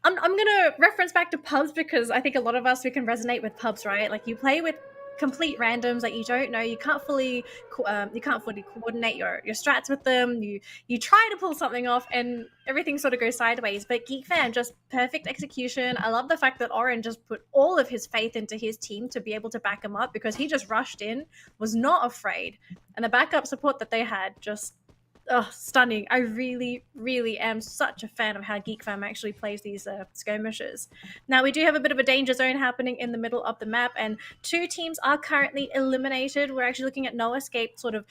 S7: I'm gonna reference back to pubs because I think a lot of us, we can resonate with pubs, right? Like, you play with complete randoms that you don't know. You can't fully coordinate your strats with them. You try to pull something off and everything sort of goes sideways. But Geek Fam, just perfect execution. I love the fact that Oren just put all of his faith into his team to be able to back him up because he just rushed in, was not afraid, and the backup support that they had just stunning. I really, really am such a fan of how Geek Fam actually plays these skirmishes. Now, we do have a bit of a danger zone happening in the middle of the map, and 2 teams are currently eliminated. We're actually looking at No Escape sort of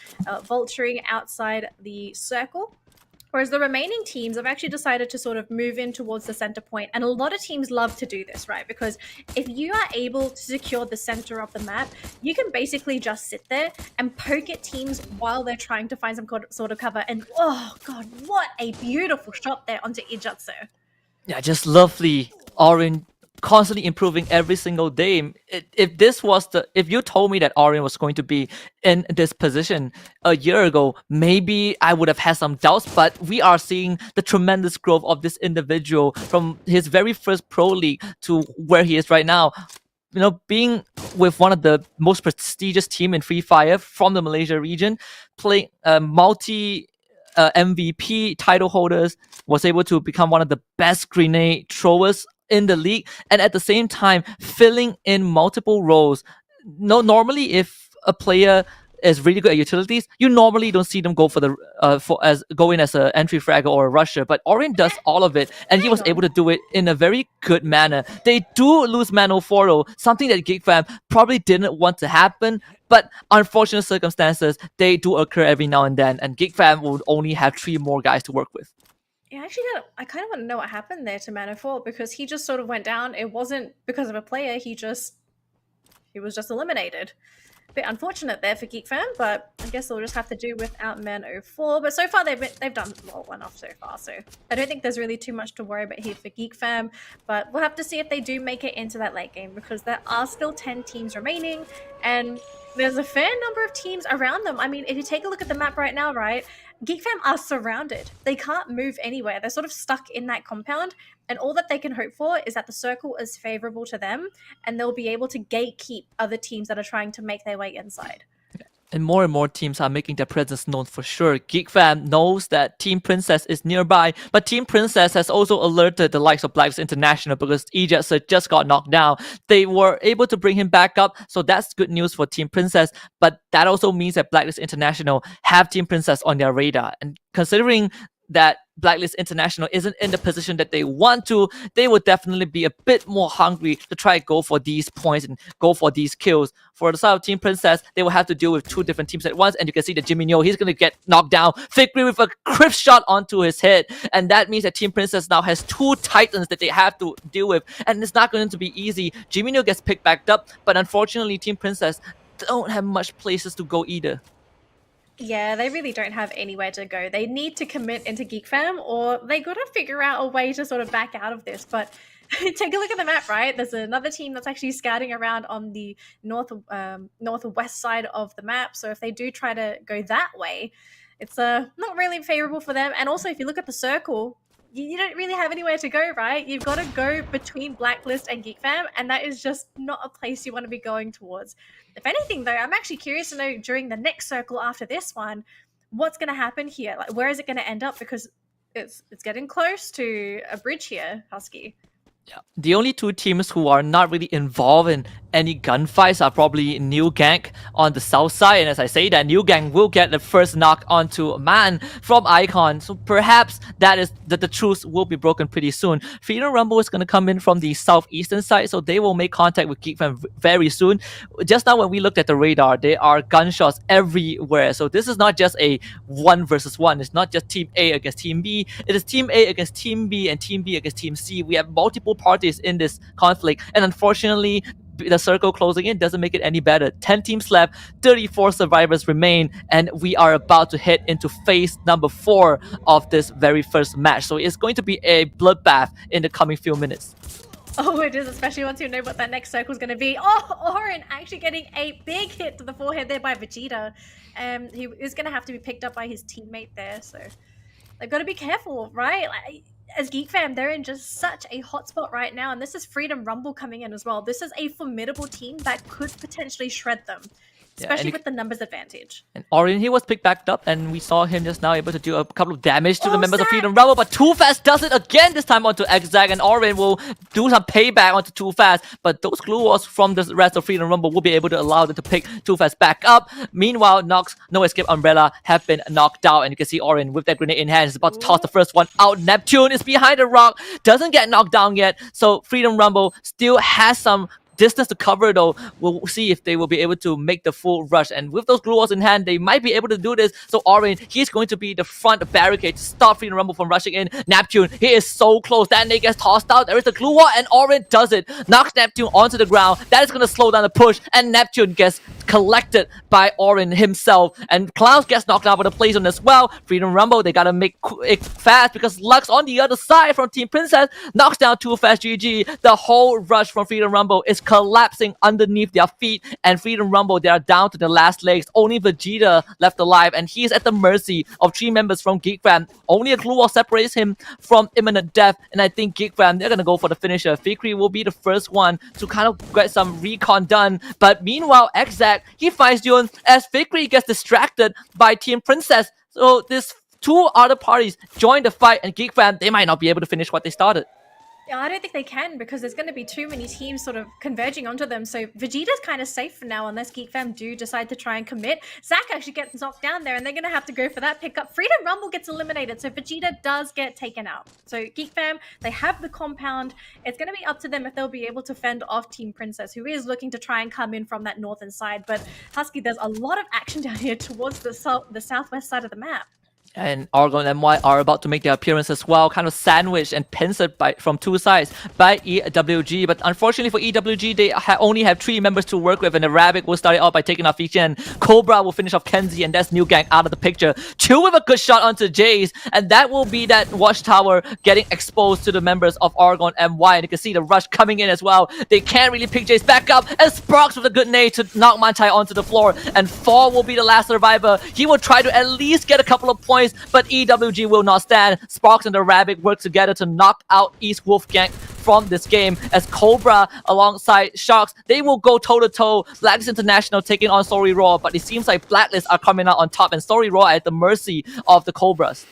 S7: vulturing outside the circle. Whereas the remaining teams have actually decided to sort of move in towards the center point. And a lot of teams love to do this, right? Because if you are able to secure the center of the map, you can basically just sit there and poke at teams while they're trying to find some sort of cover. And oh God, what a beautiful shot there onto Ijutsu.
S6: Yeah, just lovely. Orin constantly improving every single day. If you told me that Orin was going to be in this position a year ago, maybe I would have had some doubts, but we are seeing the tremendous growth of this individual from his very first pro league to where he is right now. You know, being with one of the most prestigious team in Free Fire from the Malaysia region, playing multi MVP title holders, was able to become one of the best grenade throwers in the league, and at the same time filling in multiple roles. Normally if a player is really good at utilities, you normally don't see them go for go in as an entry fragger or a rusher, but Orin does all of it, and he was able to do it in a very good manner. They do lose Mano 4, something that Geek Fam probably didn't want to happen, but unfortunate circumstances, they do occur every now and then, and Geek Fam would only have 3 more guys to work with.
S7: Yeah, actually, I kind of want to know what happened there to Mano 4 because he just sort of went down. It wasn't because of a player. He was just eliminated. Bit unfortunate there for Geek Fam, but I guess they'll just have to do without Mano 4. But so far they've done well enough so far, so I don't think there's really too much to worry about here for Geek Fam. But we'll have to see if they do make it into that late game because there are still 10 teams remaining, and there's a fair number of teams around them. I mean, if you take a look at the map right now, right, Geek Fam are surrounded. They can't move anywhere. They're sort of stuck in that compound, and all that they can hope for is that the circle is favorable to them, and they'll be able to gatekeep other teams that are trying to make their way inside.
S6: And more teams are making their presence known for sure. Geek Fam knows that Team Princess is nearby, but Team Princess has also alerted the likes of Blacklist International because Ejutsu just got knocked down. They were able to bring him back up, so that's good news for Team Princess, but that also means that Blacklist International have Team Princess on their radar. And considering that Blacklist International isn't in the position that they want to, they will definitely be a bit more hungry to try to go for these points and go for these kills. For the side of Team Princess, they will have to deal with 2 different teams at once, and you can see that Jimmy Neo, he's going to get knocked down. Fikri with a crisp shot onto his head, and that means that Team Princess now has 2 Titans that they have to deal with, and it's not going to be easy. Jimmy Neo gets picked back up, but unfortunately Team Princess don't have much places to go either.
S7: Yeah, they really don't have anywhere to go. They need to commit into Geek Fam, or they got to figure out a way to sort of back out of this. But take a look at the map, right? There's another team that's actually scouting around on the northwest side of the map. So if they do try to go that way, it's not really favorable for them. And also, if you look at the circle, you don't really have anywhere to go, right? You've got to go between Blacklist and Geek Fam, and that is just not a place you want to be going towards. If anything, though, I'm actually curious to know during the next circle after this one, what's going to happen here? Like, where is it going to end up? Because it's getting close to a bridge here, Husky.
S6: Yeah. The only 2 teams who are not really involved in any gunfights are probably New Gang on the south side, and as I say that, New Gang will get the first knock onto Man from Icon, so perhaps that is that the truce will be broken pretty soon. Freedom Rumble is going to come in from the southeastern side, so they will make contact with Geek Fam very soon. Just now when we looked at the radar, there are gunshots everywhere, so this is not just a 1 versus 1. It's not just Team A against Team B, it is Team A against Team B and Team B against Team C. We have multiple parties in this conflict. And unfortunately, the circle closing in doesn't make it any better. 10 teams left, 34 survivors remain, and we are about to head into phase number 4 of this very first match. So it's going to be a bloodbath in the coming few minutes.
S7: Oh, it is, especially once you know what that next circle is going to be. Oh, Orin actually getting a big hit to the forehead there by Vegeta. He is going to have to be picked up by his teammate there, so they've got to be careful, right? Like, as Geek Fam, they're in just such a hot spot right now, and this is Freedom Rumble coming in as well. This is a formidable team that could potentially shred them, especially with the numbers advantage.
S6: And Orion, he was picked back up, and we saw him just now able to do a couple of damage to the members of Freedom Rumble, but Too Fast does it again, this time onto Exag, and Orion will do some payback onto Too Fast, but those glue walls from the rest of Freedom Rumble will be able to allow them to pick Too Fast back up. Meanwhile, Nox, No Escape Umbrella have been knocked out, and you can see Orion with that grenade in hand is about to toss the first one out. Neptune is behind the rock, doesn't get knocked down yet, so Freedom Rumble still has some distance to cover though. We'll see if they will be able to make the full rush, and with those glue walls in hand they might be able to do this. So Orin, he's going to be the front barricade to stop Freedom Rumble from rushing in. Neptune, he is so close, that nade gets tossed out, there is the glue wall, and Orin does it, knocks Neptune onto the ground. That is going to slow down the push, and Neptune gets collected by Orin himself, and Clouds gets knocked out of the play zone as well. Freedom Rumble, they gotta make it fast because Lux on the other side from Team Princess knocks down Too Fast. GG. The whole rush from Freedom Rumble is collapsing underneath their feet, and Freedom Rumble, they are down to the last legs. Only Vegeta left alive, and he is at the mercy of 3 members from Geek Fam. Only a glue wall separates him from imminent death, and I think Geek Fam, they're gonna go for the finisher. Fikri will be the first one to kind of get some recon done, but meanwhile Exact, he finds Yun as Fikri gets distracted by Team Princess. So these 2 other parties join the fight, and Geek Fam, they might not be able to finish what they started.
S7: Yeah, I don't think they can because there's going to be too many teams sort of converging onto them. So Vegeta's kind of safe for now unless Geek Fam do decide to try and commit. Zack actually gets knocked down there and they're going to have to go for that pickup. Freedom Rumble gets eliminated, so Vegeta does get taken out. So Geek Fam, they have the compound. It's going to be up to them if they'll be able to fend off Team Princess, who is looking to try and come in from that northern side. But Husky, there's a lot of action down here towards the southwest side of the map.
S6: And Argon and MY are about to make their appearance as well, kind of sandwiched and pincered from 2 sides by EWG. But unfortunately for EWG, they only have 3 members to work with, and the Rabbit will start it out by taking off Fichen. Cobra will finish off Kenzie, and that's New Gang out of the picture. Chill with a good shot onto Jace, and that will be that watchtower getting exposed to the members of Argon and MY. And you can see the rush coming in as well. They can't really pick Jace back up, and Sparks with a good nade to knock Mantai onto the floor. And Fall will be the last survivor. He will try to at least get a couple of points, but EWG will not stand. Sparks and the Rabbit work together to knock out East Wolfgang from this game, as Cobra alongside Sharks, they will go toe-to-toe. Blacklist International taking on Sorry Raw, but it seems like Blacklist are coming out on top, and Sorry Raw at the mercy of the Cobras.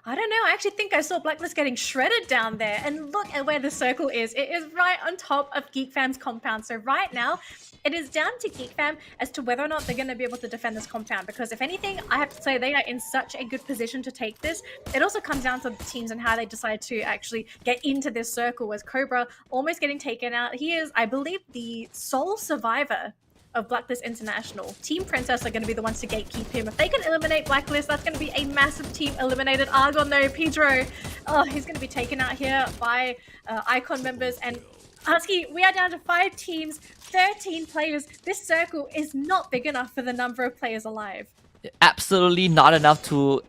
S7: I don't know. I actually think I saw Blacklist getting shredded down there. And look at where the circle is. It is right on top of Geek Fam's compound. So right now, it is down to Geek Fam as to whether or not they're going to be able to defend this compound. Because if anything, I have to say they are in such a good position to take this. It also comes down to the teams and how they decide to actually get into this circle. As Cobra almost getting taken out. He is, I believe, the sole survivor of Blacklist International. Team Princess are going to be the ones to gatekeep him. If they can eliminate Blacklist, that's going to be a massive team eliminated. Argon though, Pedro, oh, he's going to be taken out here by Icon members. And Husky, we are down to 5 teams, 13 players. This circle is not big enough for the number of players alive.
S6: Absolutely not enough to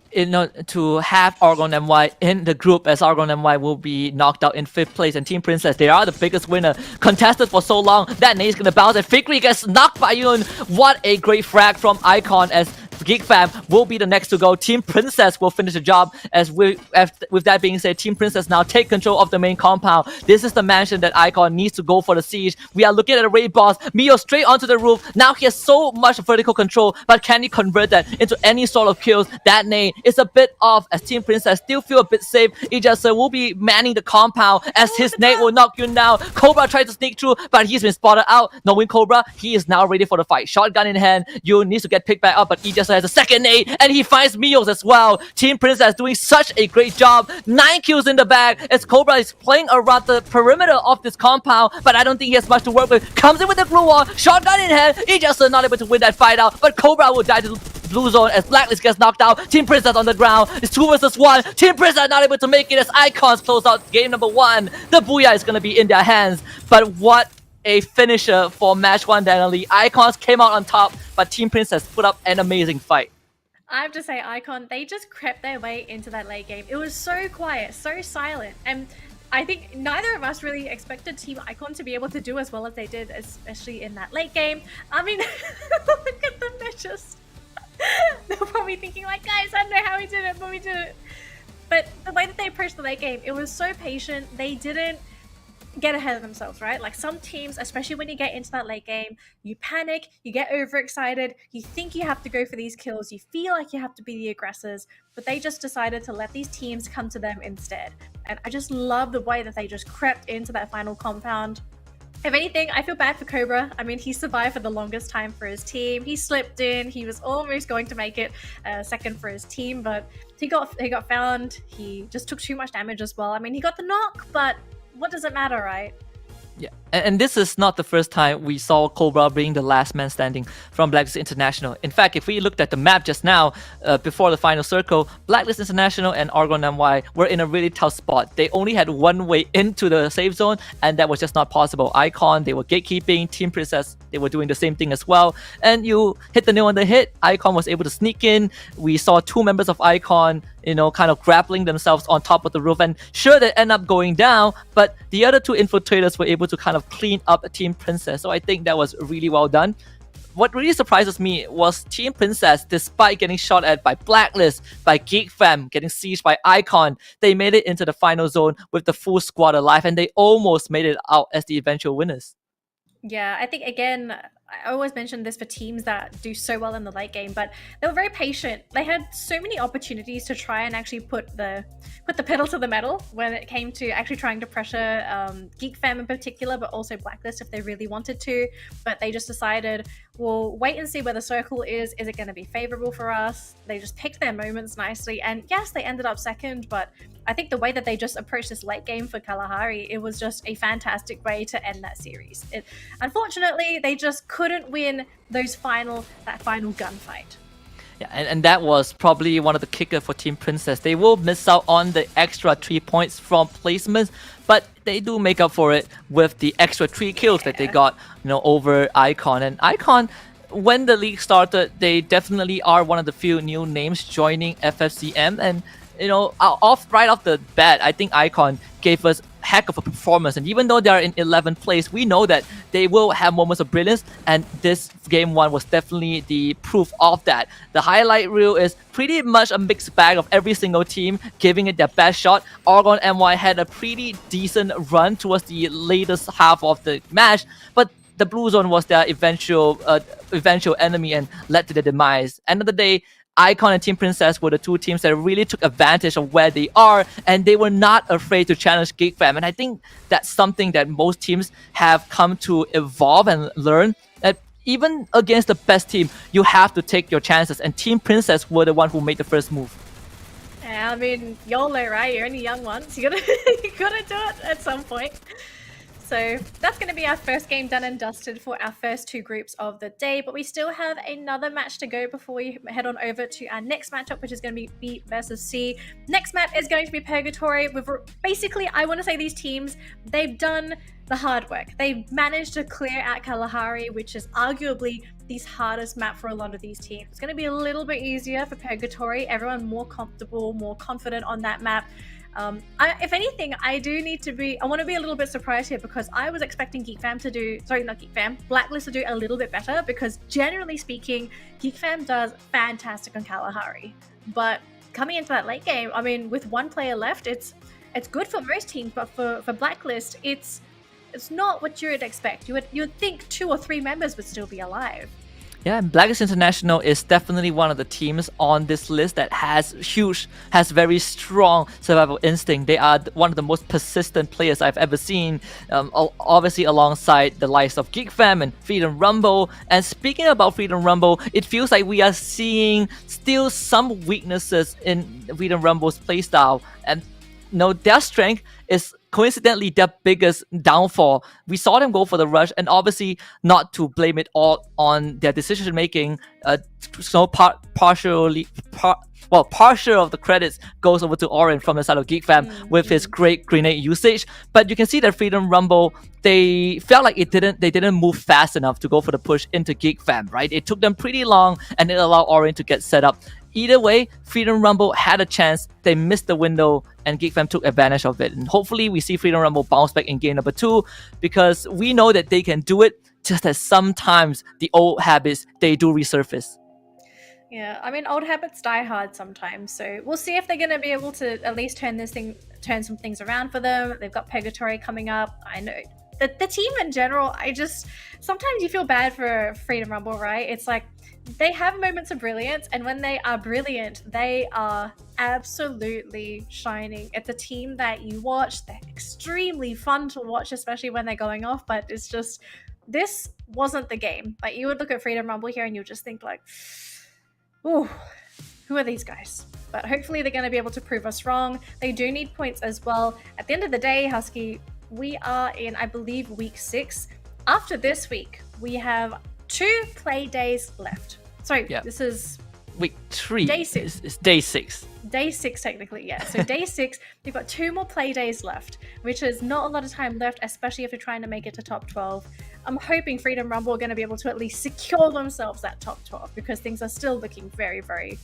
S6: have Argon MY in the group, as Argon MY will be knocked out in 5th place, and Team Princess, they are the biggest winner, contested for so long. That nade is gonna bounce, and Fikri gets knocked by Yun. What a great frag from Icon, as Geek Fam will be the next to go. Team Princess will finish the job, as with that being said, Team Princess now take control of the main compound. This is the mansion that Icon needs to go for the siege. We are looking at a raid boss, Mio straight onto the roof. Now he has so much vertical control, but can he convert that into any sort of kills? That nade is a bit off, as Team Princess still feel a bit safe. Ijasa will be manning the compound, as his nade will knock you down. Cobra tries to sneak through, but he's been spotted out. Knowing Cobra, he is now ready for the fight. Shotgun in hand, you needs to get picked back up, but Ijasa has a second nade, and he finds Mios as well. Team Princess doing such a great job. 9 kills in the bag, as Cobra is playing around the perimeter of this compound, but I don't think he has much to work with. Comes in with the glue wall, shotgun in hand. Ijasa not able to win that fight out, but Cobra will die to blue zone as Blacklist gets knocked out. Team Princess on the ground. It's 2 versus 1. Team Princess not able to make it as Icons close out game number 1. The Booyah is going to be in their hands. But what a finisher for match 1, Daniel. Icons came out on top, but Team Princess put up an amazing fight.
S7: I have to say, Icon, they just crept their way into that late game. It was so quiet, so silent, and I think neither of us really expected Team Icon to be able to do as well as they did, especially in that late game. I mean, look at them, they're just... They're probably thinking like, guys, I don't know how we did it, but we did it. But the way that they approached the late game, it was so patient. They didn't get ahead of themselves, right? Like some teams, especially when you get into that late game, you panic, you get overexcited, you think you have to go for these kills, you feel like you have to be the aggressors, but they just decided to let these teams come to them instead. And I just love the way that they just crept into that final compound. If anything, I feel bad for Cobra. I mean, he survived for the longest time for his team. He slipped in. He was almost going to make it second for his team, but he got found. He just took too much damage as well. I mean, he got the knock, but what does it matter, right?
S6: Yeah, and this is not the first time we saw Cobra being the last man standing from Blacklist International. In fact, if we looked at the map just now, before the final circle, Blacklist International and Argon MY were in a really tough spot. They only had one way into the safe zone, and that was just not possible. Icon, they were gatekeeping. Team Princess, they were doing the same thing as well. And you hit the nail on the head. Icon was able to sneak in. We saw 2 members of Icon, kind of grappling themselves on top of the roof, and sure, they end up going down, but the other 2 infiltrators were able to kind of clean up Team Princess, so I think that was really well done. What really surprises me was Team Princess, despite getting shot at by Blacklist, by Geek Fam, getting sieged by Icon, they made it into the final zone with the full squad alive, and they almost made it out as the eventual winners.
S7: Yeah, I think, again, I always mention this for teams that do so well in the late game, but they were very patient. They had so many opportunities to try and actually put the pedal to the metal when it came to actually trying to pressure Geek Fam in particular, but also Blacklist if they really wanted to. But they just decided, we'll wait and see where the circle is. Is it going to be favorable for us? They just picked their moments nicely. And yes, they ended up second, but I think the way that they just approached this late game for Kalahari, it was just a fantastic way to end that series. Unfortunately, they just couldn't win that final gunfight.
S6: Yeah, and that was probably one of the kicker for Team Princess. They will miss out on the extra 3 points from placements, but they do make up for it with the extra 3 kills that they got, over Icon. And Icon, when the league started, they definitely are one of the few new names joining FFCM, and right off the bat, I think Icon gave us heck of a performance. And even though they are in 11th place, we know that they will have moments of brilliance, and this game 1 was definitely the proof of that. The highlight reel is pretty much a mixed bag of every single team giving it their best shot. Argon MY had a pretty decent run towards the latest half of the match, but the blue zone was their eventual enemy and led to their demise. End of the day, Icon and Team Princess were the 2 teams that really took advantage of where they are, and they were not afraid to challenge Geek Fam. And I think that's something that most teams have come to evolve and learn, that even against the best team, you have to take your chances. And Team Princess were the one who made the first move.
S7: Yeah, I mean, YOLO, right? You're only young once. You gotta do it at some point. So that's going to be our first game done and dusted for our first 2 groups of the day, but we still have another match to go before we head on over to our next matchup, which is going to be B versus C. Next map is going to be Purgatory. Basically, I want to say these teams, they've done the hard work. They've managed to clear out Kalahari, which is arguably the hardest map for a lot of these teams. It's going to be a little bit easier for Purgatory. Everyone more comfortable, more confident on that map. If anything, I want to be a little bit surprised here, because I was expecting Blacklist to do a little bit better, because generally speaking, Geek Fam does fantastic on Kalahari. But coming into that late game, I mean, with 1 player left, it's good for most teams, but for Blacklist, it's not what you would expect. You would think 2 or 3 members would still be alive.
S6: Yeah, and Blacklist International is definitely one of the teams on this list that has very strong survival instinct. They are one of the most persistent players I've ever seen, obviously alongside the likes of Geek Fam and Freedom Rumble. And speaking about Freedom Rumble, it feels like we are seeing still some weaknesses in Freedom Rumble's playstyle. And their strength is coincidentally their biggest downfall. We saw them go for the rush, and obviously not to blame it all on their decision making. So partial of the credits goes over to Oren from the side of Geek Fam with his great grenade usage. But you can see that Freedom Rumble, they felt like they didn't move fast enough to go for the push into Geek Fam, right? It took them pretty long, and it allowed Oren to get set up. Either way, Freedom Rumble had a chance. They missed the window, and Geek Fam took advantage of it. And hopefully, we see Freedom Rumble bounce back in game number 2, because we know that they can do it. Just as sometimes the old habits, they do resurface.
S7: Yeah, I mean, old habits die hard sometimes. So we'll see if they're going to be able to at least turn some things around for them. They've got Purgatory coming up. I know the team in general. Sometimes you feel bad for Freedom Rumble, right? It's like they have moments of brilliance, and when they are brilliant, they are absolutely shining. It's a team that you watch. They're extremely fun to watch, especially when they're going off. But it's just, this wasn't the game. Like, you would look at Freedom Rumble here and you would just think like, ooh, who are these guys? But hopefully they're going to be able to prove us wrong. They do need points as well. At the end of the day, Husky, we are in, I believe, week 6. After this week, we have 2 play days left. Sorry, this is
S6: week 3.
S7: Day 6.
S6: It's day 6.
S7: Day 6, technically, yeah. So day 6, we've got 2 more play days left, which is not a lot of time left, especially if you're trying to make it to top 12. I'm hoping Freedom Rumble are going to be able to at least secure themselves that top 12, because things are still looking very, very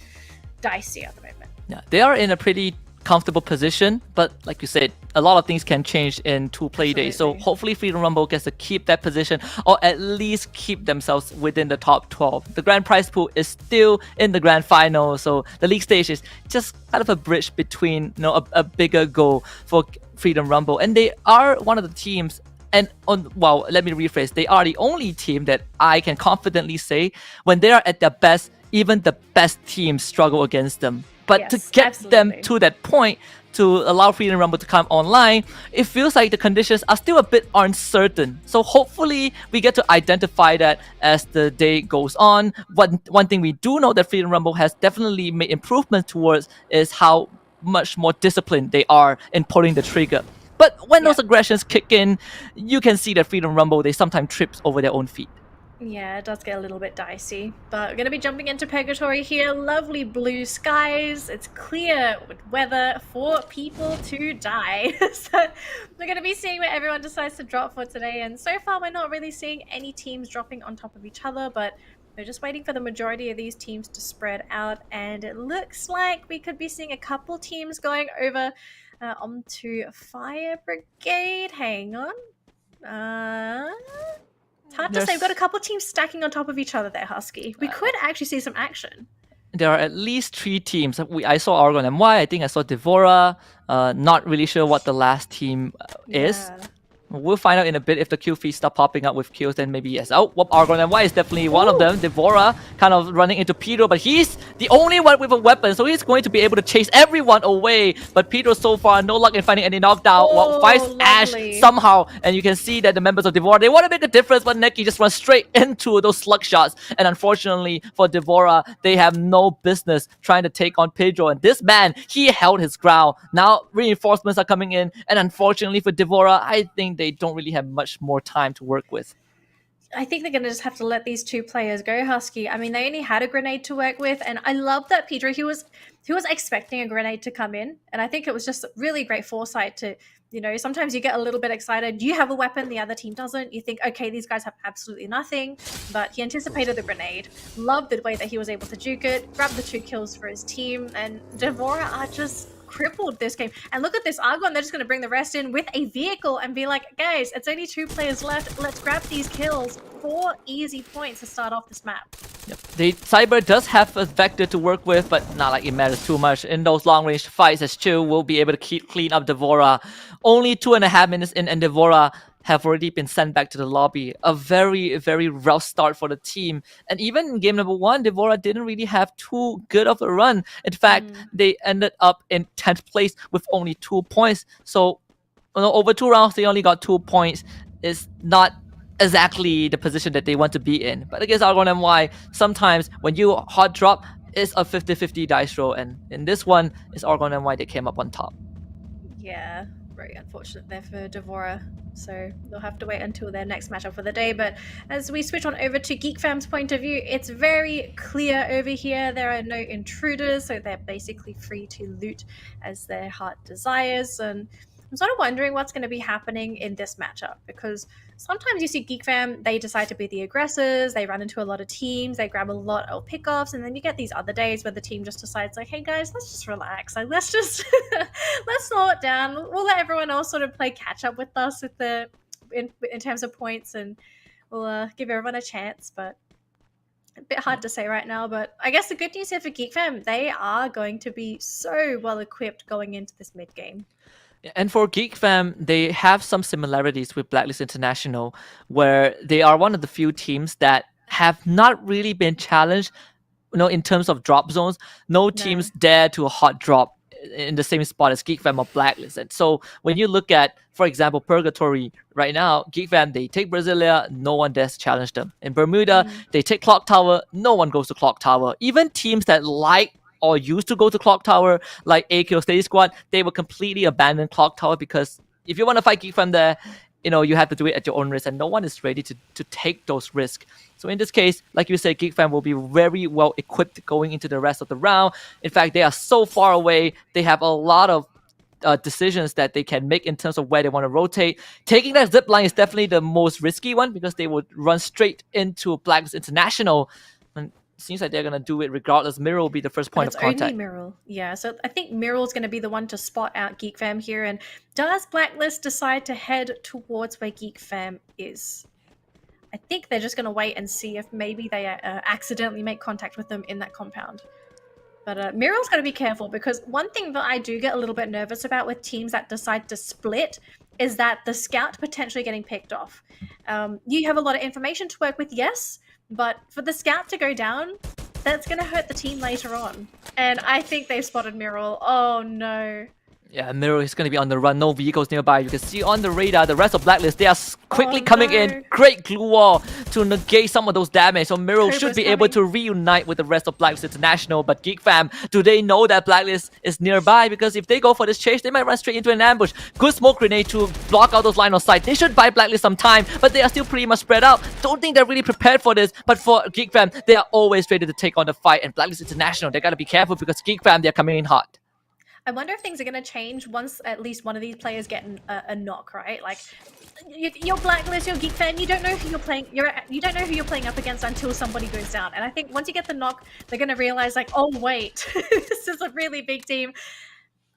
S7: dicey at the moment.
S6: Yeah, they are in a pretty comfortable position, but like you said, a lot of things can change in 2 play days. So hopefully Freedom Rumble gets to keep that position, or at least keep themselves within the top 12. The grand prize pool is still in the grand final, so the league stage is just kind of a bridge between, a bigger goal for Freedom Rumble. And they are one of the teams, and let me rephrase, they are the only team that I can confidently say, when they are at their best, even the best teams struggle against them. But to get them to that point, to allow Freedom Rumble to come online, it feels like the conditions are still a bit uncertain. So hopefully we get to identify that as the day goes on. One thing we do know that Freedom Rumble has definitely made improvements towards is how much more disciplined they are in pulling the trigger. But when those aggressions kick in, you can see that Freedom Rumble, they sometimes trips over their own feet.
S7: Yeah, it does get a little bit dicey, but we're going to be jumping into Purgatory here. Lovely blue skies. It's clear weather for people to die. So we're going to be seeing where everyone decides to drop for today. And so far, we're not really seeing any teams dropping on top of each other, but we're just waiting for the majority of these teams to spread out. And it looks like we could be seeing a couple teams going over onto Fire Brigade. Hang on. It's hard to say. We've got a couple teams stacking on top of each other there, Husky. We could actually see some action.
S6: There are at least 3 teams. I saw Argon MY. I think I saw Devora. Not really sure what the last team is. We'll find out in a bit. If the kill feeds start popping up with kills, then maybe yes. Oh, Argon MY is definitely one of them. Devora kind of running into Pedro, but he's the only one with a weapon, so he's going to be able to chase everyone away. But Pedro so far, no luck in finding any knockdown. Finds Ash somehow, and you can see that the members of Devora, they want to make a difference, but Neki just runs straight into those slug shots. And unfortunately for Devora, they have no business trying to take on Pedro. And this man, he held his ground. Now reinforcements are coming in, and unfortunately for Devora, I think they don't really have much more time to work with.
S7: I think they're going to just have to let these 2 players go, Husky. I mean, they only had a grenade to work with, and I love that Pedro, he was expecting a grenade to come in, and I think it was just really great foresight to, sometimes you get a little bit excited. You have a weapon, the other team doesn't. You think, okay, these guys have absolutely nothing, but he anticipated the grenade. Loved the way that he was able to juke it, grab the 2 kills for his team, and Devora are just crippled this game. And look at this Argon, they're just going to bring the rest in with a vehicle and be like, guys, it's only 2 players left, let's grab these kills. 4 easy points to start off this map.
S6: Yep. The Cyber does have a vector to work with, but not like it matters too much. In those long-range fights, as Chill will be able to clean up Devora. Only 2.5 minutes in, and Devora have already been sent back to the lobby. A very, very rough start for the team. And even in game number 1, Devora didn't really have too good of a run. In fact, they ended up in 10th place with only 2 points. So, over 2 rounds, they only got 2 points. It's not exactly the position that they want to be in. But against Argon MY, sometimes when you hot drop, it's a 50-50 dice roll. And in this one, it's Argon MY that came up on top.
S7: Yeah, very unfortunate there for Devora. So they'll have to wait until their next matchup for the day. But as we switch on over to Geek Fam's point of view, it's very clear over here. There are no intruders, so they're basically free to loot as their heart desires. And I'm sort of wondering what's going to be happening in this matchup, because sometimes you see Geek Fam, they decide to be the aggressors, they run into a lot of teams, they grab a lot of pickoffs, and then you get these other days where the team just decides like, hey guys, let's just relax. Like, let's just let's slow it down. We'll let everyone else sort of play catch up with us with the in terms of points, and we'll give everyone a chance. But a bit hard to say right now. But I guess the good news here for Geek Fam, they are going to be so well equipped going into this mid game.
S6: And for Geek Fam, they have some similarities with Blacklist International, where they are one of the few teams that have not really been challenged, in terms of drop zones. No teams dare to hot drop in the same spot as Geek Fam or Blacklist. And so when you look at, for example, Purgatory right now, Geek Fam, they take Brasilia, no one dares to challenge them. In Bermuda, they take Clock Tower, no one goes to Clock Tower. Even teams that or used to go to Clock Tower, like AKO Steady Squad, they will completely abandon Clock Tower, because if you want to fight Geek Fam there, you have to do it at your own risk, and no one is ready to take those risks. So in this case, like you said, Geek Fam will be very well equipped going into the rest of the round. In fact, they are so far away. They have a lot of decisions that they can make in terms of where they want to rotate. Taking that zip line is definitely the most risky one, because they would run straight into Blacklist International. And seems like they're going to do it regardless. Mirror will be the first point of contact.
S7: Only Mirror. Yeah, so I think Mirror's going to be the one to spot out Geek Fam here. And does Blacklist decide to head towards where Geek Fam is? I think they're just going to wait and see if maybe they accidentally make contact with them in that compound. But Mirror's got to be careful, because one thing that I do get a little bit nervous about with teams that decide to split is that the scout potentially getting picked off. You have a lot of information to work with, yes, but for the scout to go down, that's going to hurt the team later on. And I think they've spotted Mirror. Oh no.
S6: Yeah, Mirror is going to be on the run. No vehicles nearby. You can see on the radar, the rest of Blacklist, they are quickly coming in. Great glue wall to negate some of those damage. So Mirror should be able to reunite with the rest of Blacklist International. But Geek Fam, do they know that Blacklist is nearby? Because if they go for this chase, they might run straight into an ambush. Good smoke grenade to block out those line of sight. They should buy Blacklist some time, but they are still pretty much spread out. Don't think they're really prepared for this. But for Geek Fam, they are always ready to take on the fight. And Blacklist International, they got to be careful, because Geek Fam, they're coming in hot.
S7: I wonder if things are going to change once at least one of these players get a knock, right? Like, you're Blacklist, you're Geek Fan, you don't know who you're playing. You don't know who you're playing up against until somebody goes down. And I think once you get the knock, they're going to realize, like, oh wait, this is a really big team.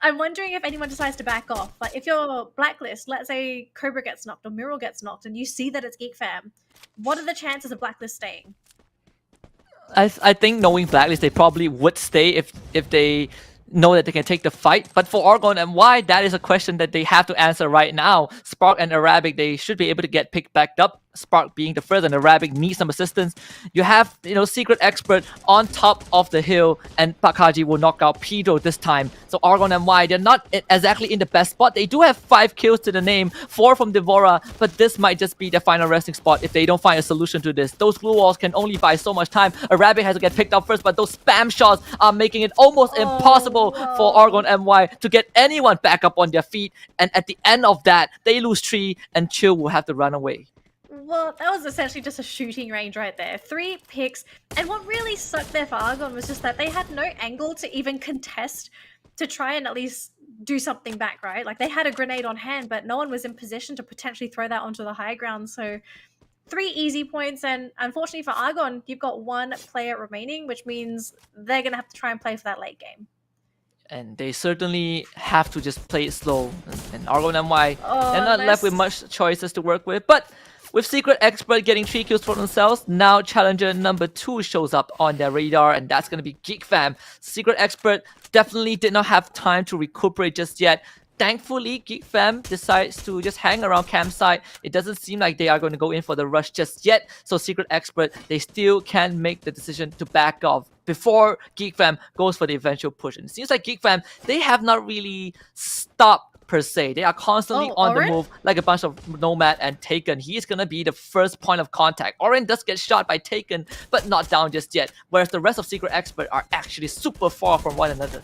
S7: I'm wondering if anyone decides to back off. Like, if you're Blacklist, let's say Cobra gets knocked or Mural gets knocked, and you see that it's Geek Fam, what are the chances of Blacklist staying?
S6: I think, knowing Blacklist, they probably would stay if they know that they can take the fight. But for Argon and why, that is a question that they have to answer right now. Spark and Arabic, they should be able to get picked back up. Spark being the first, and Arabic needs some assistance. You have, Secret Expert on top of the hill, and Pakaji will knock out Pedro this time. So Argon and Y, they're not exactly in the best spot. They do have 5 kills to the name, 4 from Devora, but this might just be their final resting spot if they don't find a solution to this. Those glue walls can only buy so much time. Arabic has to get picked up first, but those spam shots are making it almost impossible for Argon and Y to get anyone back up on their feet. And at the end of that, they lose 3, and Chill will have to run away.
S7: Well, that was essentially just a shooting range right there. 3 picks. And what really sucked there for Argon was just that they had no angle to even contest to try and at least do something back, right? Like, they had a grenade on hand, but no one was in position to potentially throw that onto the high ground. So 3 easy points. And unfortunately for Argon, you've got 1 player remaining, which means they're going to have to try and play for that late game.
S6: And they certainly have to just play it slow. And Argon and Y, they're not left with much choices to work with. But with Secret Expert getting 3 kills for themselves, now Challenger number 2 shows up on their radar, and that's going to be Geek Fam. Secret Expert definitely did not have time to recuperate just yet. Thankfully, Geek Fam decides to just hang around campsite. It doesn't seem like they are going to go in for the rush just yet. So Secret Expert, they still can make the decision to back off before Geek Fam goes for the eventual push. And it seems like Geek Fam, they have not really stopped per se. They are constantly on the move, like a bunch of Nomad and Taken. He is going to be the first point of contact. Oren does get shot by Taken, but not down just yet. Whereas the rest of Secret Expert are actually super far from one another.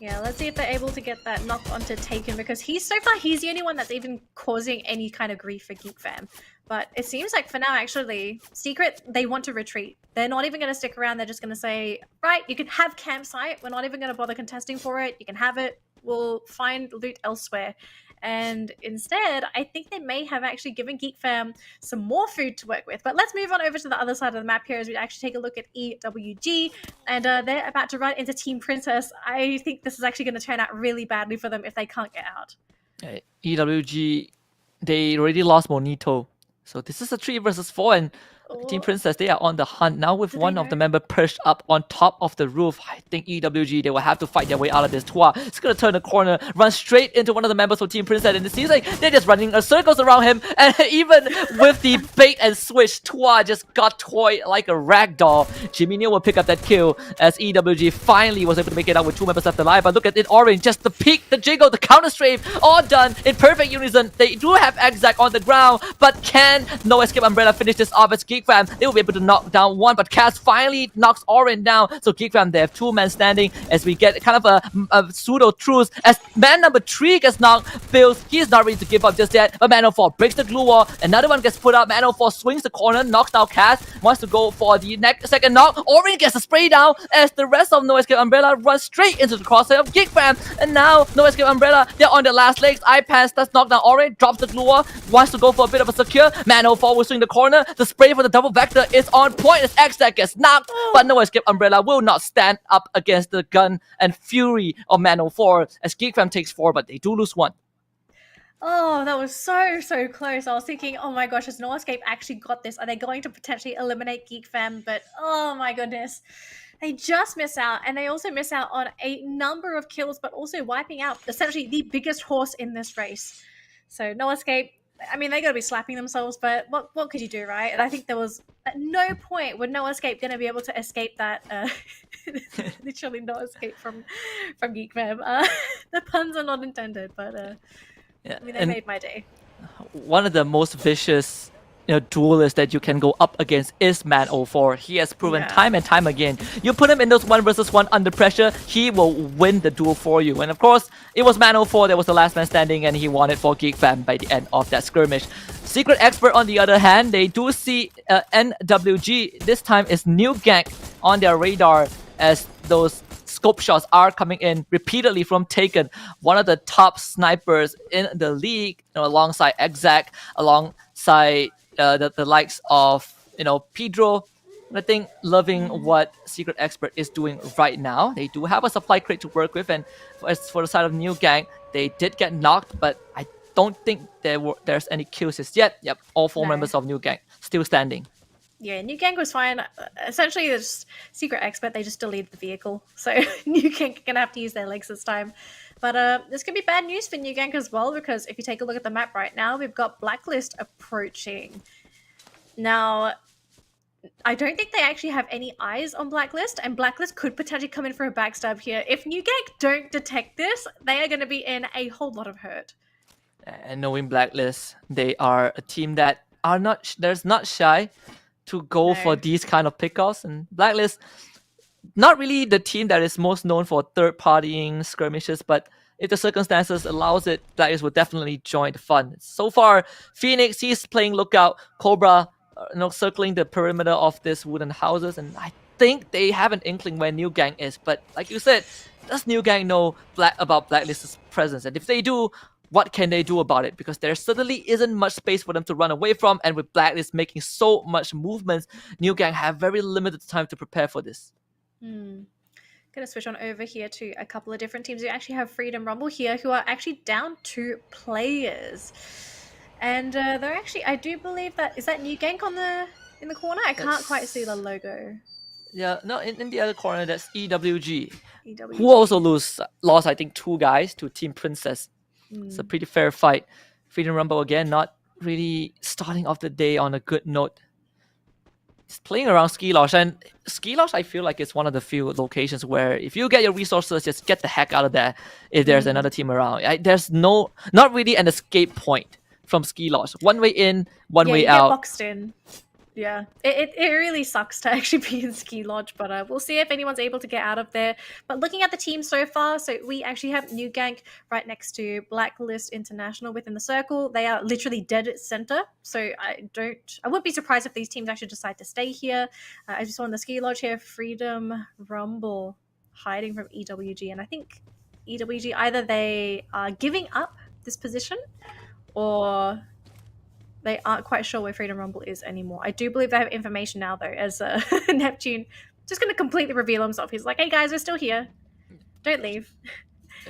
S7: Yeah, let's see if they're able to get that knock onto Taken, because he's the only one that's even causing any kind of grief for Geek Fam. But it seems like for now, actually, Secret, they want to retreat. They're not even going to stick around. They're just going to say, right, you can have campsite. We're not even going to bother contesting for it. You can have it. We'll find loot elsewhere. And instead, I think they may have actually given Geek Fam some more food to work with. But let's move on over to the other side of the map here as we actually take a look at EWG. And they're about to run into Team Princess. I think this is actually going to turn out really badly for them if they can't get out.
S6: EWG, they already lost Monito. So this is a 3 versus 4, and Team Princess, they are on the hunt now with one of the members perched up on top of the roof. I think EWG, they will have to fight their way out of this. Tua is going to turn the corner, run straight into one of the members of Team Princess, and it seems like they're just running circles around him, and even with the bait and switch, Tua just got toyed like a rag doll. Jimmy Neal will pick up that kill as EWG finally was able to make it out with 2 members left alive. But look at it, Orange, just the peek, the jiggle, the counter strafe, all done in perfect unison. They do have Exact on the ground, but can No Escape Umbrella finish this off as Geek Fam? They will be able to knock down one, but Cass finally knocks Orange down. So Geek Fam, they have 2 men standing as we get kind of a pseudo truce as man number 3 gets knocked. Feels he's not ready to give up just yet, but Man04 breaks the glue wall. Another one gets put up. Man04 swings the corner, knocks down Cass, wants to go for the second knock. Orange gets a spray down as the rest of No Escape Umbrella runs straight into the crosshair of Geek Fam. And now No Escape Umbrella, they're on their last legs. iPass does knock down Orange, drops the glue wall, wants to go for a bit of a secure. Man04 will swing the corner. The spray for the double vector is on point as X-Stack gets knocked, but No Escape Umbrella will not stand up against the gun and fury of Man04 as Geek Fam takes 4, but they do lose 1.
S7: Oh, that was so close. I was thinking, oh my gosh, has No Escape actually got this? Are they going to potentially eliminate Geek Fam? But oh my goodness, they just miss out. And they also miss out on a number of kills, but also wiping out essentially the biggest horse in this race. So No Escape, I mean, they got to be slapping themselves, but what could you do, right? And I think there was at no point would No Escape going to be able to escape that. Literally no escape from Geek Fam. The puns are not intended, but
S6: yeah,
S7: I mean, they made my day.
S6: One of the most vicious duelists that you can go up against is Man04. He has proven time and time again. You put him in those 1 versus 1 under pressure, he will win the duel for you. And of course, it was Man04 that was the last man standing, and he won it for Geek Fam by the end of that skirmish. Secret Expert, on the other hand, they do see NWG. This time is New Gank on their radar as those scope shots are coming in repeatedly from Taken, one of the top snipers in the league, alongside Exact, alongside the likes of Pedro. I think loving what Secret Expert is doing right now. They do have a supply crate to work with, and as for the side of New Gang, they did get knocked, but I don't think there's any kills just yet. Yep, all 4 members of New Gang still standing.
S7: Yeah, New Gang was fine. Essentially, it's Secret Expert, they just deleted the vehicle. So New Gang are going to have to use their legs this time. But this could be bad news for New Gang as well, because if you take a look at the map right now, we've got Blacklist approaching. Now, I don't think they actually have any eyes on Blacklist, and Blacklist could potentially come in for a backstab here. If New Gang don't detect this, they are going to be in a whole lot of hurt.
S6: And knowing Blacklist, they are a team that are not shy to go for these kind of pickoffs. And Blacklist, not really the team that is most known for third-partying skirmishes, but if the circumstances allows it, Blacklist will definitely join the fun. So far, Phoenix, he's playing lookout. Cobra, circling the perimeter of these wooden houses, and I think they have an inkling where New Gang is. But like you said, does New Gang know about Blacklist's presence? And if they do, what can they do about it? Because there certainly isn't much space for them to run away from, and with Blacklist making so much movements, New Gang have very limited time to prepare for this.
S7: Gonna switch on over here to a couple of different teams. We actually have Freedom Rumble here, who are actually down 2 players. And they're actually, I do believe that, is that New Gang in the corner? I can't quite see the logo.
S6: Yeah, no, in the other corner, that's EWG. Who also lost, I think, 2 guys to Team Princess. It's a pretty fair fight. Freedom Rumble again, not really starting off the day on a good note. It's playing around Ski Lodge, and Ski Lodge, I feel like it's one of the few locations where if you get your resources, just get the heck out of there if there's another team around. There's not really an escape point from Ski Lodge. One way in, one way
S7: you
S6: out.
S7: Get boxed in. Yeah, it really sucks to actually be in Ski Lodge, but we'll see if anyone's able to get out of there. But looking at the team so far, so we actually have New Gang right next to Blacklist International within the circle. They are literally dead center, so I wouldn't be surprised if these teams actually decide to stay here. I just saw in the Ski Lodge here, Freedom Rumble hiding from EWG, and I think EWG either they are giving up this position or they aren't quite sure where Freedom Rumble is anymore. I do believe they have information now, though, as Neptune just going to completely reveal himself. He's like, hey, guys, we're still here. Don't leave.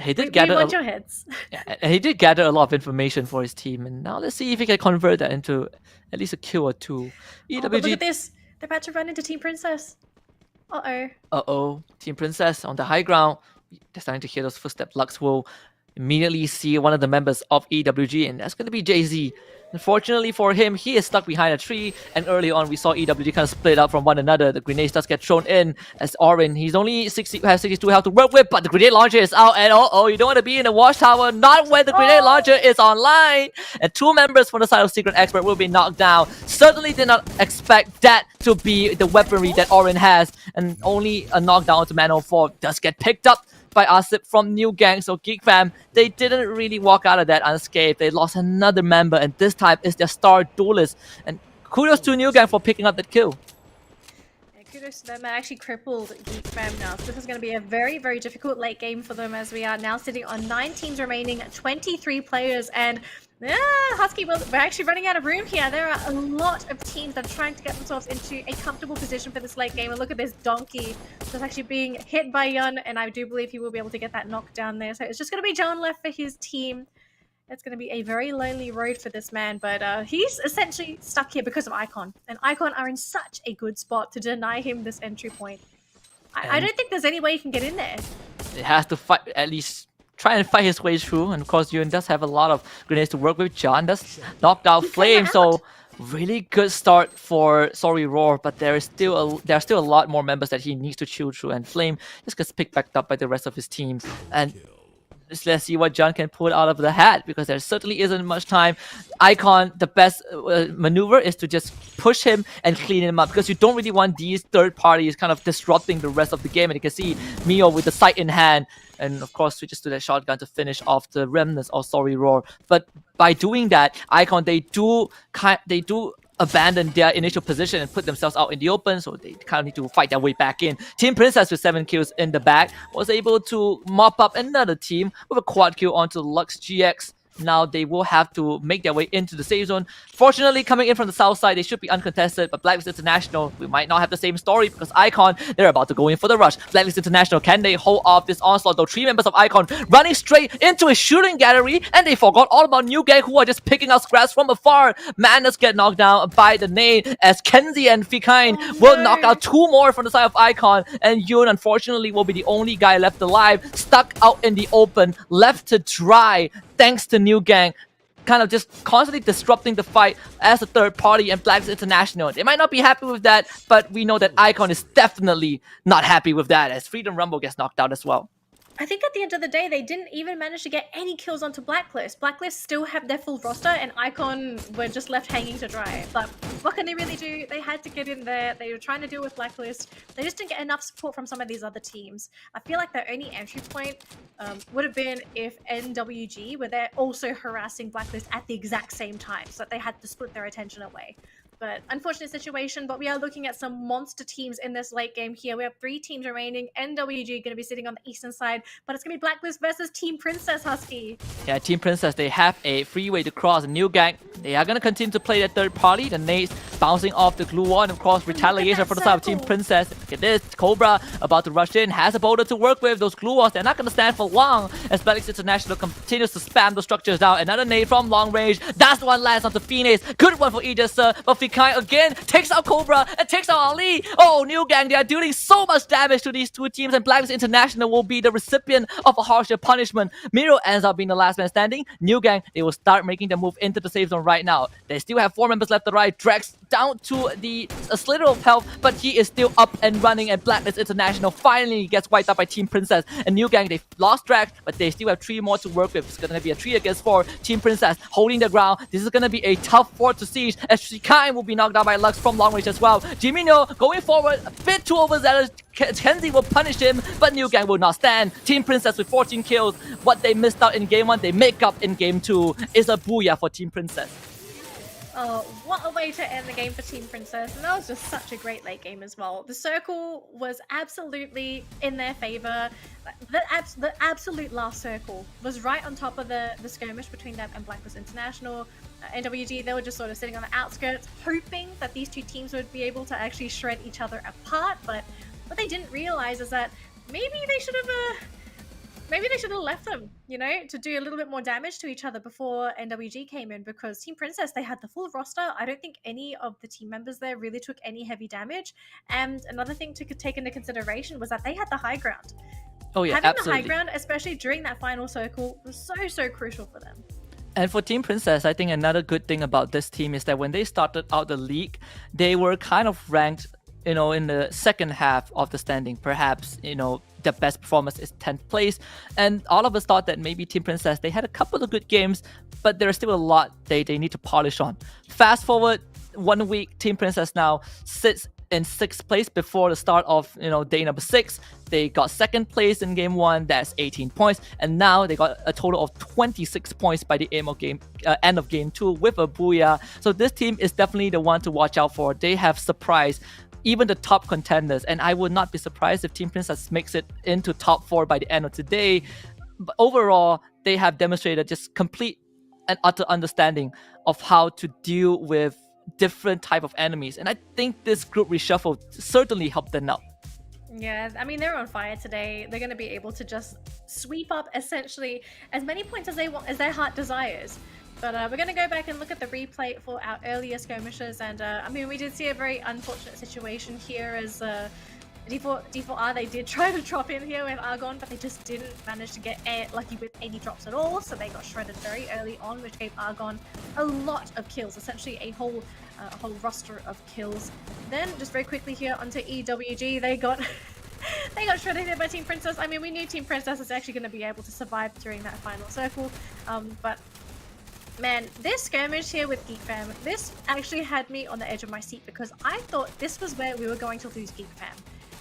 S6: He did
S7: We
S6: gather
S7: want your heads.
S6: Yeah, and he did gather a lot of information for his team, and now let's see if he can convert that into at least a kill or two.
S7: Oh, but look at this. They're about to run into Team Princess. Uh-oh.
S6: Uh-oh, Team Princess on the high ground. They're starting to hear those footsteps. Lux will immediately see one of the members of EWG, and that's going to be Jay-Z. Unfortunately for him, he is stuck behind a tree, and early on we saw EWG kind of split up from one another. The grenades does get thrown in as Orin. He's only 60, has 62 health to work with, but the grenade launcher is out, and oh, you don't want to be in the watchtower, not when the grenade launcher is online. And two members from the side of Secret Expert will be knocked down. Certainly did not expect that to be the weaponry that Orin has, and only a knockdown to Man 04 does get picked up by Asip from New Gang. So Geek Fam, they didn't really walk out of that unscathed. They lost another member, and this time it's their star duelist. And kudos to New Gang for picking up that kill.
S7: Yeah, kudos to them. That actually crippled Geek Fam now. So this is going to be a very, very difficult late game for them, as we are now sitting on 9 teams remaining, 23 players, and Husky, we're actually running out of room here. There are a lot of teams that are trying to get themselves into a comfortable position for this late game. And look at this Donkey that's actually being hit by Yun, and I do believe he will be able to get that knockdown there. So it's just going to be John left for his team. It's going to be a very lonely road for this man, but he's essentially stuck here because of Icon. And Icon are in such a good spot to deny him this entry point. I don't think there's any way he can get in there.
S6: It has to fight, at least try and fight his way through. And of course, Yun does have a lot of grenades to work with. John does knock out Flame, so really good start for Sorry Roar, but there are still a lot more members that he needs to chew through, and Flame just gets picked back up by the rest of his team. And let's see what John can pull out of the hat, because there certainly isn't much time. Icon, the best maneuver is to just push him and clean him up, because you don't really want these third parties kind of disrupting the rest of the game. And you can see Mio with the sight in hand, and of course switches to that shotgun to finish off the remnants of Sorry Roar. But by doing that, Icon, they do abandon their initial position and put themselves out in the open, so they kind of need to fight their way back in. Team Princess with 7 kills in the bag was able to mop up another team with a quad kill onto Lux GX. Now they will have to make their way into the safe zone. Fortunately, coming in from the south side, they should be uncontested, but Blacklist International, we might not have the same story, because Icon, they're about to go in for the rush. Blacklist International, can they hold off this onslaught, though? 3 members of Icon running straight into a shooting gallery, and they forgot all about New Gang, who are just picking out scraps from afar. Madness get knocked down by the nade, as Kenzie and Fikain will knock out 2 more from the side of Icon, and Yun, unfortunately, will be the only guy left alive, stuck out in the open, left to dry, thanks to New Gang, kind of just constantly disrupting the fight as a third party, and Blacks International. They might not be happy with that, but we know that Icon is definitely not happy with that, as Freedom Rumble gets knocked out as well.
S7: I think at the end of the day, they didn't even manage to get any kills onto Blacklist. Blacklist still have their full roster, and Icon were just left hanging to dry. But what can they really do? They had to get in there. They were trying to deal with Blacklist. They just didn't get enough support from some of these other teams. I feel like their only entry point would have been if NWG were there also harassing Blacklist at the exact same time, so that they had to split their attention away. But unfortunate situation, but we are looking at some monster teams in this late game here. We have 3 teams remaining. NWG going to be sitting on the eastern side, but it's going to be Blacklist versus Team Princess, Husky.
S6: Yeah, Team Princess, they have a freeway to cross. New Gang, they are going to continue to play their third party. The nades bouncing off the glue wall, and of course retaliation for the side of Team Princess. Look at this, Cobra about to rush in, has a boulder to work with. Those glue walls, they're not going to stand for long, as Blacklist International continues to spam those structures down. Another nade from long range, that's the one lands onto Phoenix. Good one for Aegis, but Fikai again takes out Cobra and takes out Ali. Oh, New Gang, they are doing so much damage to these 2 teams, and Blacklist International will be the recipient of a harsher punishment. Miro ends up being the last man standing. New Gang, they will start making their move into the safe zone right right now. They still have 4 members left to right. Drex down to a slither of health, but he is still up and running, and Blacklist International finally gets wiped out by Team Princess. And New Gang, they lost Drax, but they still have 3 more to work with. It's going to be a 3 against 4. Team Princess holding the ground. This is going to be a tough fort to siege, as Shikai will be knocked down by Lux from long range as well. Jimino going forward, a bit too overzealous. Kenzie will punish him, but New Gang will not stand. Team Princess with 14 kills. What they missed out in game 1, they make up in game 2. Is a booyah for Team Princess.
S7: Oh, what a way to end the game for Team Princess. And that was just such a great late game as well. The circle was absolutely in their favor. The absolute last circle was right on top of the skirmish between them and Blacklist International. NWG, they were just sort of sitting on the outskirts, hoping that these 2 teams would be able to actually shred each other apart. But what they didn't realize is that maybe they should have left them, you know, to do a little bit more damage to each other before NWG came in, because Team Princess, they had the full roster. I don't think any of the team members there really took any heavy damage. And another thing to take into consideration was that they had the high ground.
S6: Oh yeah,
S7: Having
S6: absolutely.
S7: the high ground, especially during that final circle, was so crucial for them.
S6: And for Team Princess, I think another good thing about this team is that when they started out the league, they were kind of ranked, you know, in the second half of the standing. Perhaps, you know, the best performance is 10th place. And all of us thought that maybe Team Princess, they had a couple of good games, but there's still a lot they need to polish on. Fast forward 1 week, Team Princess now sits in 6th place before the start of, you know, day number 6. They got 2nd place in game 1, that's 18 points, and now they got a total of 26 points by the end of game 2 with a booyah. So this team is definitely the one to watch out for. They have surprised even the top contenders, and I would not be surprised if Team Princess makes it into top 4 by the end of today. But overall, they have demonstrated just complete and utter understanding of how to deal with different type of enemies, and I think this group reshuffle certainly helped them out.
S7: Yeah, I mean, they're on fire today. They're going to be able to just sweep up essentially as many points as they want, as their heart desires. But we're going to go back and look at the replay for our earlier skirmishes. And I mean, we did see a very unfortunate situation here as D4R, they did try to drop in here with Argon, but they just didn't manage to get lucky with any drops at all. So they got shredded very early on, which gave Argon a lot of kills, essentially a whole roster of kills. Then just very quickly here onto EWG, they got they got shredded here by Team Princess. I mean, we knew Team Princess is actually going to be able to survive during that final circle, but man, this skirmish here with Geek Fam, this actually had me on the edge of my seat, because I thought this was where we were going to lose Geek Fam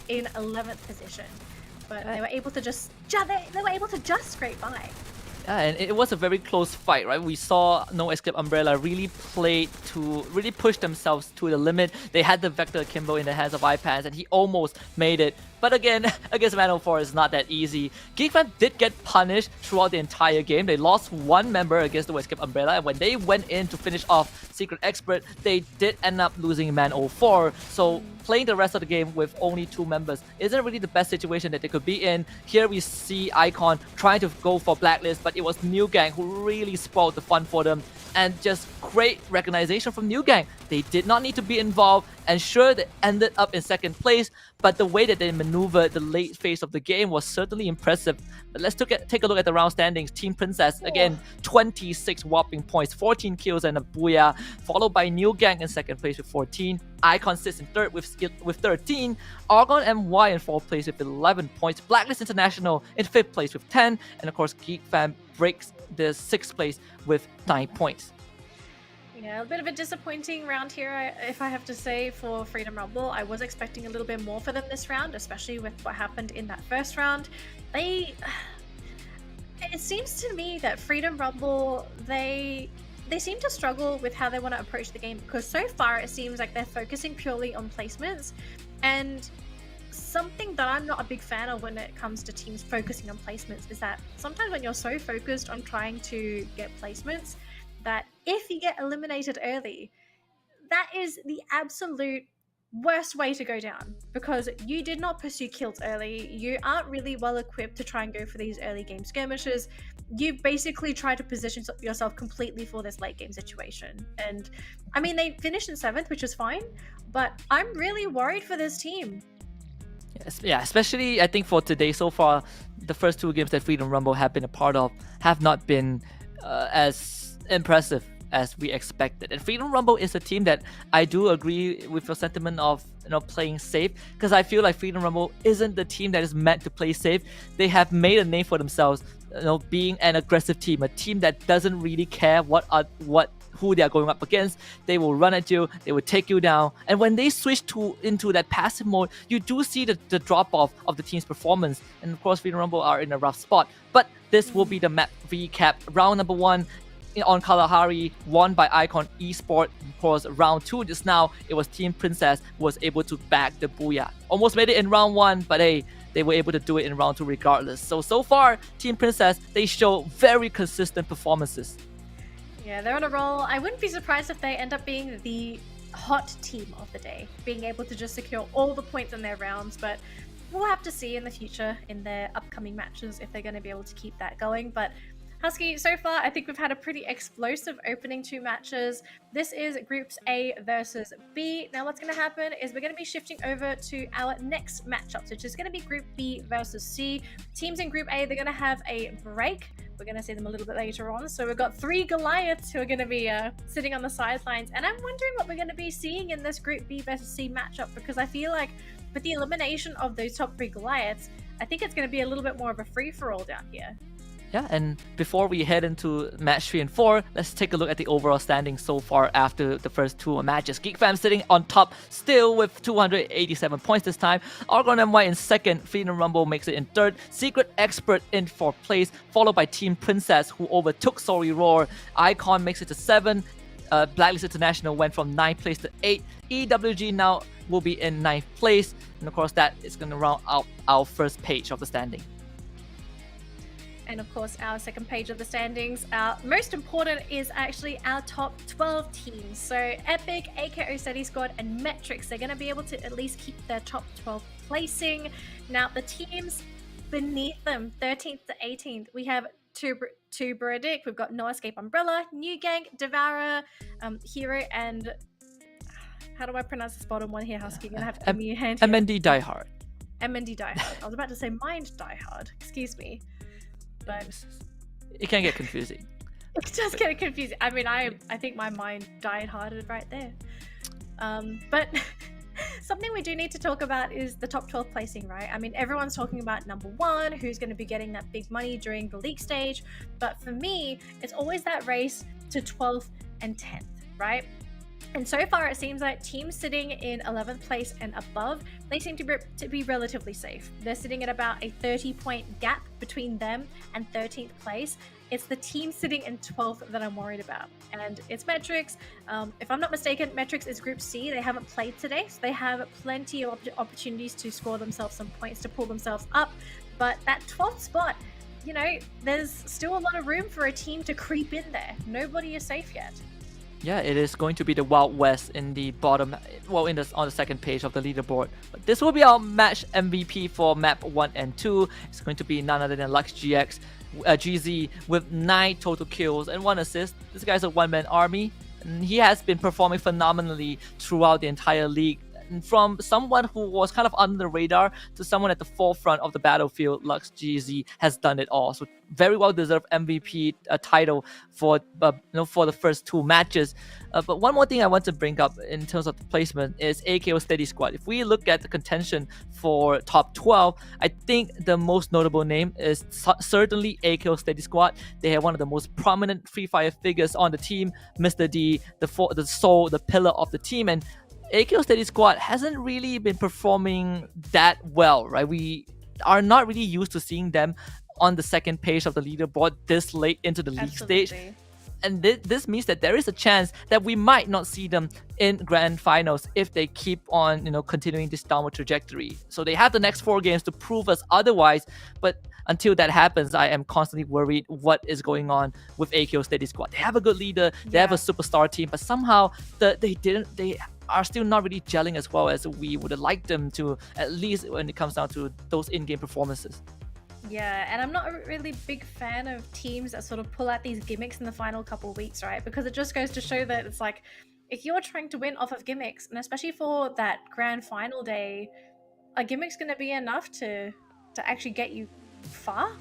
S7: in 11th position, but they were able to just scrape by.
S6: Yeah, and it was a very close fight, right? We saw No Escape Umbrella really push themselves to the limit. They had the Vector Akimbo in the hands of iPads, and he almost made it. But again, against Man 04, it's not that easy. Geekfam did get punished throughout the entire game. They lost 1 member against the Escape Umbrella, and when they went in to finish off Secret Expert, they did end up losing Man 04. So playing the rest of the game with only 2 members isn't really the best situation that they could be in. Here we see Icon trying to go for Blacklist, but it was New Gang who really spoiled the fun for them. And just great recognition from New Gang. They did not need to be involved, and sure, they ended up in 2nd place, but the way that they maneuvered the late phase of the game was certainly impressive. But let's take a look at the round standings. Team Princess, again, 26 whopping points, 14 kills and a booyah, followed by New Gang in 2nd place with 14. Icon sits in 3rd with 13. Argon MY in 4th place with 11 points. Blacklist International in 5th place with 10. And of course, Geek Fam breaks the 6th place with 9 points.
S7: Yeah, a bit of a disappointing round here, if I have to say, for Freedom Rumble. I was expecting a little bit more for them this round, especially with what happened in that first round. It seems to me that Freedom Rumble, they seem to struggle with how they want to approach the game, because so far it seems like they're focusing purely on placements, and something that I'm not a big fan of when it comes to teams focusing on placements is that sometimes when you're so focused on trying to get placements, that if you get eliminated early, that is the absolute worst way to go down, because you did not pursue kills early. You aren't really well equipped to try and go for these early game skirmishes. You basically try to position yourself completely for this late game situation. And I mean, they finished in 7th, which is fine, but I'm really worried for this team.
S6: Yes, yeah, especially I think for today so far, the first 2 games that Freedom Rumble have been a part of have not been as impressive as we expected. And Freedom Rumble is a team that I do agree with your sentiment of playing safe, because I feel like Freedom Rumble isn't the team that is meant to play safe. They have made a name for themselves, being an aggressive team, a team that doesn't really care who they are going up against. They will run at you, they will take you down. And when they switch into that passive mode, you do see the drop-off of the team's performance. And of course, Freedom Rumble are in a rough spot. But this will be the map recap. Round number 1 on Kalahari, won by Icon Esport. Of course, round 2 just now, it was Team Princess who was able to bag the booyah. Almost made it in round 1, but hey, they were able to do it in round 2 regardless. So far, Team Princess, they show very consistent performances.
S7: Yeah, they're on a roll. I wouldn't be surprised if they end up being the hot team of the day, being able to just secure all the points in their rounds, but we'll have to see in the future in their upcoming matches if they're going to be able to keep that going. But Husky, so far, I think we've had a pretty explosive opening 2 matches. This is Groups A versus B. Now, what's going to happen is we're going to be shifting over to our next matchups, which is going to be Group B versus C. Teams in Group A, they're going to have a break. We're going to see them a little bit later on. So we've got 3 Goliaths who are going to be sitting on the sidelines. And I'm wondering what we're going to be seeing in this Group B versus C matchup, because I feel like with the elimination of those top 3 Goliaths, I think it's going to be a little bit more of a free-for-all down here.
S6: Yeah, and before we head into match 3 and 4, let's take a look at the overall standings so far after the first 2 matches. Geek Fam sitting on top still with 287 points this time. Argon MY in second, Freedom Rumble makes it in third, Secret Expert in 4th place, followed by Team Princess who overtook Sorry Roar. Icon makes it to 7, Blacklist International went from 9th place to 8. EWG now will be in 9th place, and of course that is going to round out our first page of the standing.
S7: And of course, our second page of the standings, our most important is actually our top 12 teams. So Epic, AKO Steady Squad, and Metrics, they're going to be able to at least keep their top 12 placing. Now, the teams beneath them, 13th to 18th, we have Tuberadic, we've got No Escape Umbrella, New Gang, Devourer, Hero, and how do I pronounce this bottom one here, Husky? You're going to have to give me a hand here.
S6: MND Die Hard.
S7: MND Die Hard. I was about to say Mind Die Hard. Excuse me. But
S6: it can get confusing.
S7: It does get confusing. I mean, I think my mind died hearted right there. But something we do need to talk about is the top 12 placing, right? I mean, everyone's talking about number 1, who's going to be getting that big money during the league stage. But for me, it's always that race to 12th and 10th, right? And so far, it seems like teams sitting in 11th place and above, they seem to be relatively safe. They're sitting at about a 30-point gap between them and 13th place. It's the team sitting in 12th that I'm worried about. And it's Metrics. If I'm not mistaken, Metrics is Group C. They haven't played today, so they have plenty of opportunities to score themselves some points to pull themselves up. But that 12th spot, there's still a lot of room for a team to creep in there. Nobody is safe yet.
S6: Yeah, it is going to be the Wild West in the bottom, on the second page of the leaderboard. But this will be our match MVP for map 1 and 2. It's going to be none other than Lux GZ with 9 total kills and 1 assist. This guy's a one-man army, and he has been performing phenomenally throughout the entire league. And from someone who was kind of under the radar to someone at the forefront of the battlefield, Lux GZ has done it all. So very well deserved MVP title for the first 2 matches. But one more thing I want to bring up in terms of the placement is AKO Steady Squad. If we look at the contention for top 12, I think the most notable name is certainly AKO Steady Squad. They have one of the most prominent Free Fire figures on the team, Mr. D, the soul, the pillar of the team, and AKO Steady Squad hasn't really been performing that well, right? We are not really used to seeing them on the second page of the leaderboard this late into the league stage. And this means that there is a chance that we might not see them in grand finals if they keep on, continuing this downward trajectory. So they have the next 4 games to prove us otherwise. But until that happens, I am constantly worried what is going on with AKO Steady Squad. They have a good leader, they have a superstar team, but somehow they are still not really gelling as well as we would have liked them to, at least when it comes down to those in-game performances.
S7: Yeah, and I'm not a really big fan of teams that sort of pull out these gimmicks in the final couple of weeks, right? Because it just goes to show that it's like, if you're trying to win off of gimmicks, and especially for that grand final day, a gimmick's going to be enough to actually get you far.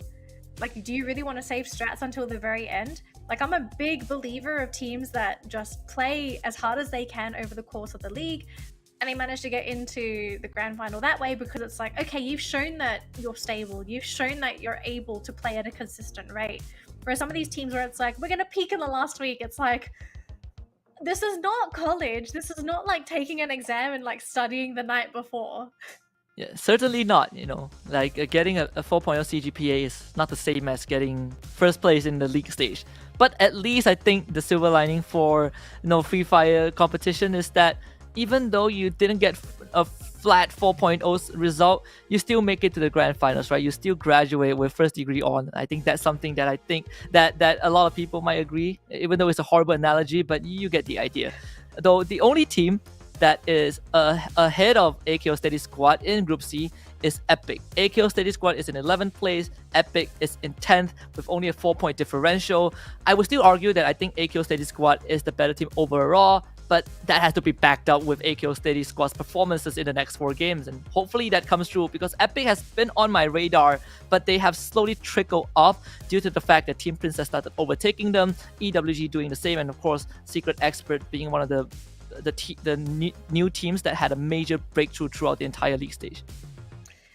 S7: Like, do you really want to save strats until the very end? Like, I'm a big believer of teams that just play as hard as they can over the course of the league, and they manage to get into the grand final that way, because it's like, okay, you've shown that you're stable, you've shown that you're able to play at a consistent rate. Whereas some of these teams where it's like, we're gonna peak in the last week, it's like, this is not college, this is not like taking an exam and like studying the night before.
S6: Yeah, certainly not. Like getting a 4.0 CGPA is not the same as getting first place in the league stage. But at least I think the silver lining for Free Fire competition is that even though you didn't get a flat 4.0 result, you still make it to the grand finals, right? You still graduate with first degree on. I think that's something that I think that a lot of people might agree, even though it's a horrible analogy, but you get the idea. Though the only team that is ahead of AKO Steady Squad in Group C is Epic. AKO Steady Squad is in 11th place, Epic is in 10th with only a 4-point differential. I would still argue that I think AKO Steady Squad is the better team overall, but that has to be backed up with AKO Steady Squad's performances in the next 4 games, and hopefully that comes true, because Epic has been on my radar, but they have slowly trickled off due to the fact that Team Princess started overtaking them, EWG doing the same, and of course Secret Expert being one of the new teams that had a major breakthrough throughout the entire league stage.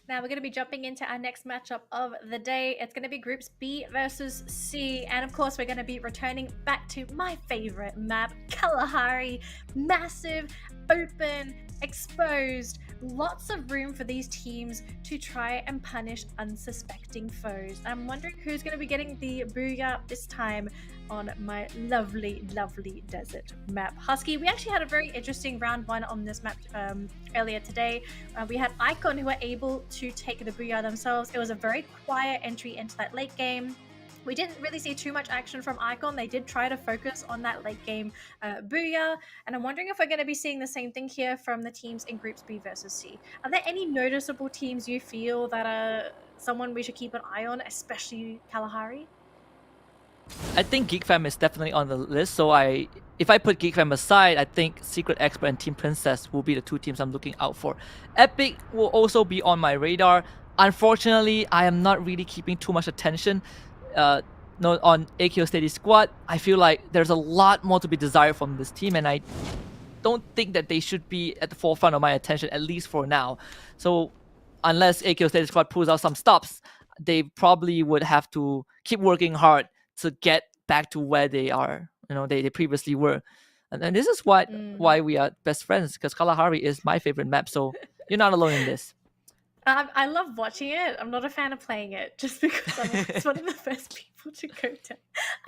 S7: Now we're going to be jumping into our next matchup of the day. It's going to be Groups B versus C. And of course, we're going to be returning back to my favorite map, Kalahari. Massive, open, exposed. Lots of room for these teams to try and punish unsuspecting foes. I'm wondering who's going to be getting the booyah this time on my lovely, lovely desert map. Husky, we actually had a very interesting round 1 on this map earlier today. We had Icon who were able to take the booyah themselves. It was a very quiet entry into that late game. We didn't really see too much action from Icon. They did try to focus on that late game booyah. And I'm wondering if we're going to be seeing the same thing here from the teams in Groups B versus C. Are there any noticeable teams you feel that are someone we should keep an eye on, especially Kalahari?
S6: I think Geek Fam is definitely on the list. So if I put Geek Fam aside, I think Secret Expert and Team Princess will be the 2 teams I'm looking out for. Epic will also be on my radar. Unfortunately, I am not really keeping too much attention on AKO Steady Squad. I feel like there's a lot more to be desired from this team, and I don't think that they should be at the forefront of my attention, at least for now. So unless AKO Steady Squad pulls out some stops, they probably would have to keep working hard to get back to where they are, they previously were. And this is why we are best friends, because Kalahari is my favorite map, so you're not alone in this.
S7: I love watching it. I'm not a fan of playing it, just because it's one of the first people to go down.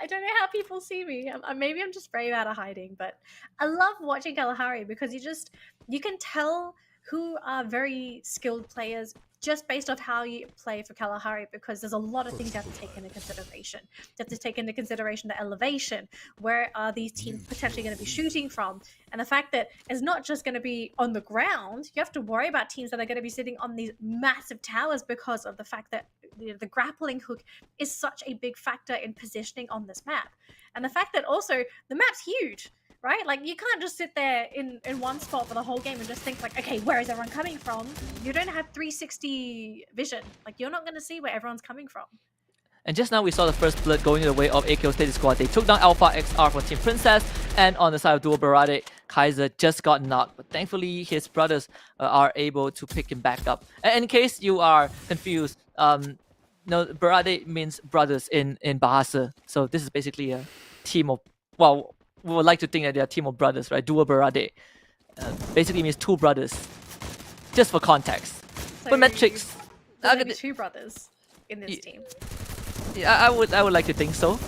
S7: I don't know how people see me. Maybe I'm just brave out of hiding, but I love watching Kalahari because you can tell who are very skilled players just based off how you play for Kalahari, because there's a lot of things you have to take into consideration. You have to take into consideration the elevation. Where are these teams potentially going to be shooting from? And the fact that it's not just going to be on the ground. You have to worry about teams that are going to be sitting on these massive towers because of the fact that the grappling hook is such a big factor in positioning on this map. And the fact that also the map's huge. Right? Like, you can't just sit there in one spot for the whole game and just think like, okay, where is everyone coming from? You don't have 360 vision. Like, you're not going to see where everyone's coming from.
S6: And just now we saw the first blood going the way of AKO Steady Squad. They took down Alpha XR from Team Princess, and on the side of Duo Barade, Kaiser just got knocked. But thankfully, his brothers are able to pick him back up. And in case you are confused, Barade means brothers in Bahasa. So this is basically a team of, well, we would like to think that they are a team of brothers, right? Duo Barade. Basically means 2 brothers. Just for context.
S7: So
S6: but metrics...
S7: There's going to be 2 brothers in this team.
S6: Yeah, I would like to think so.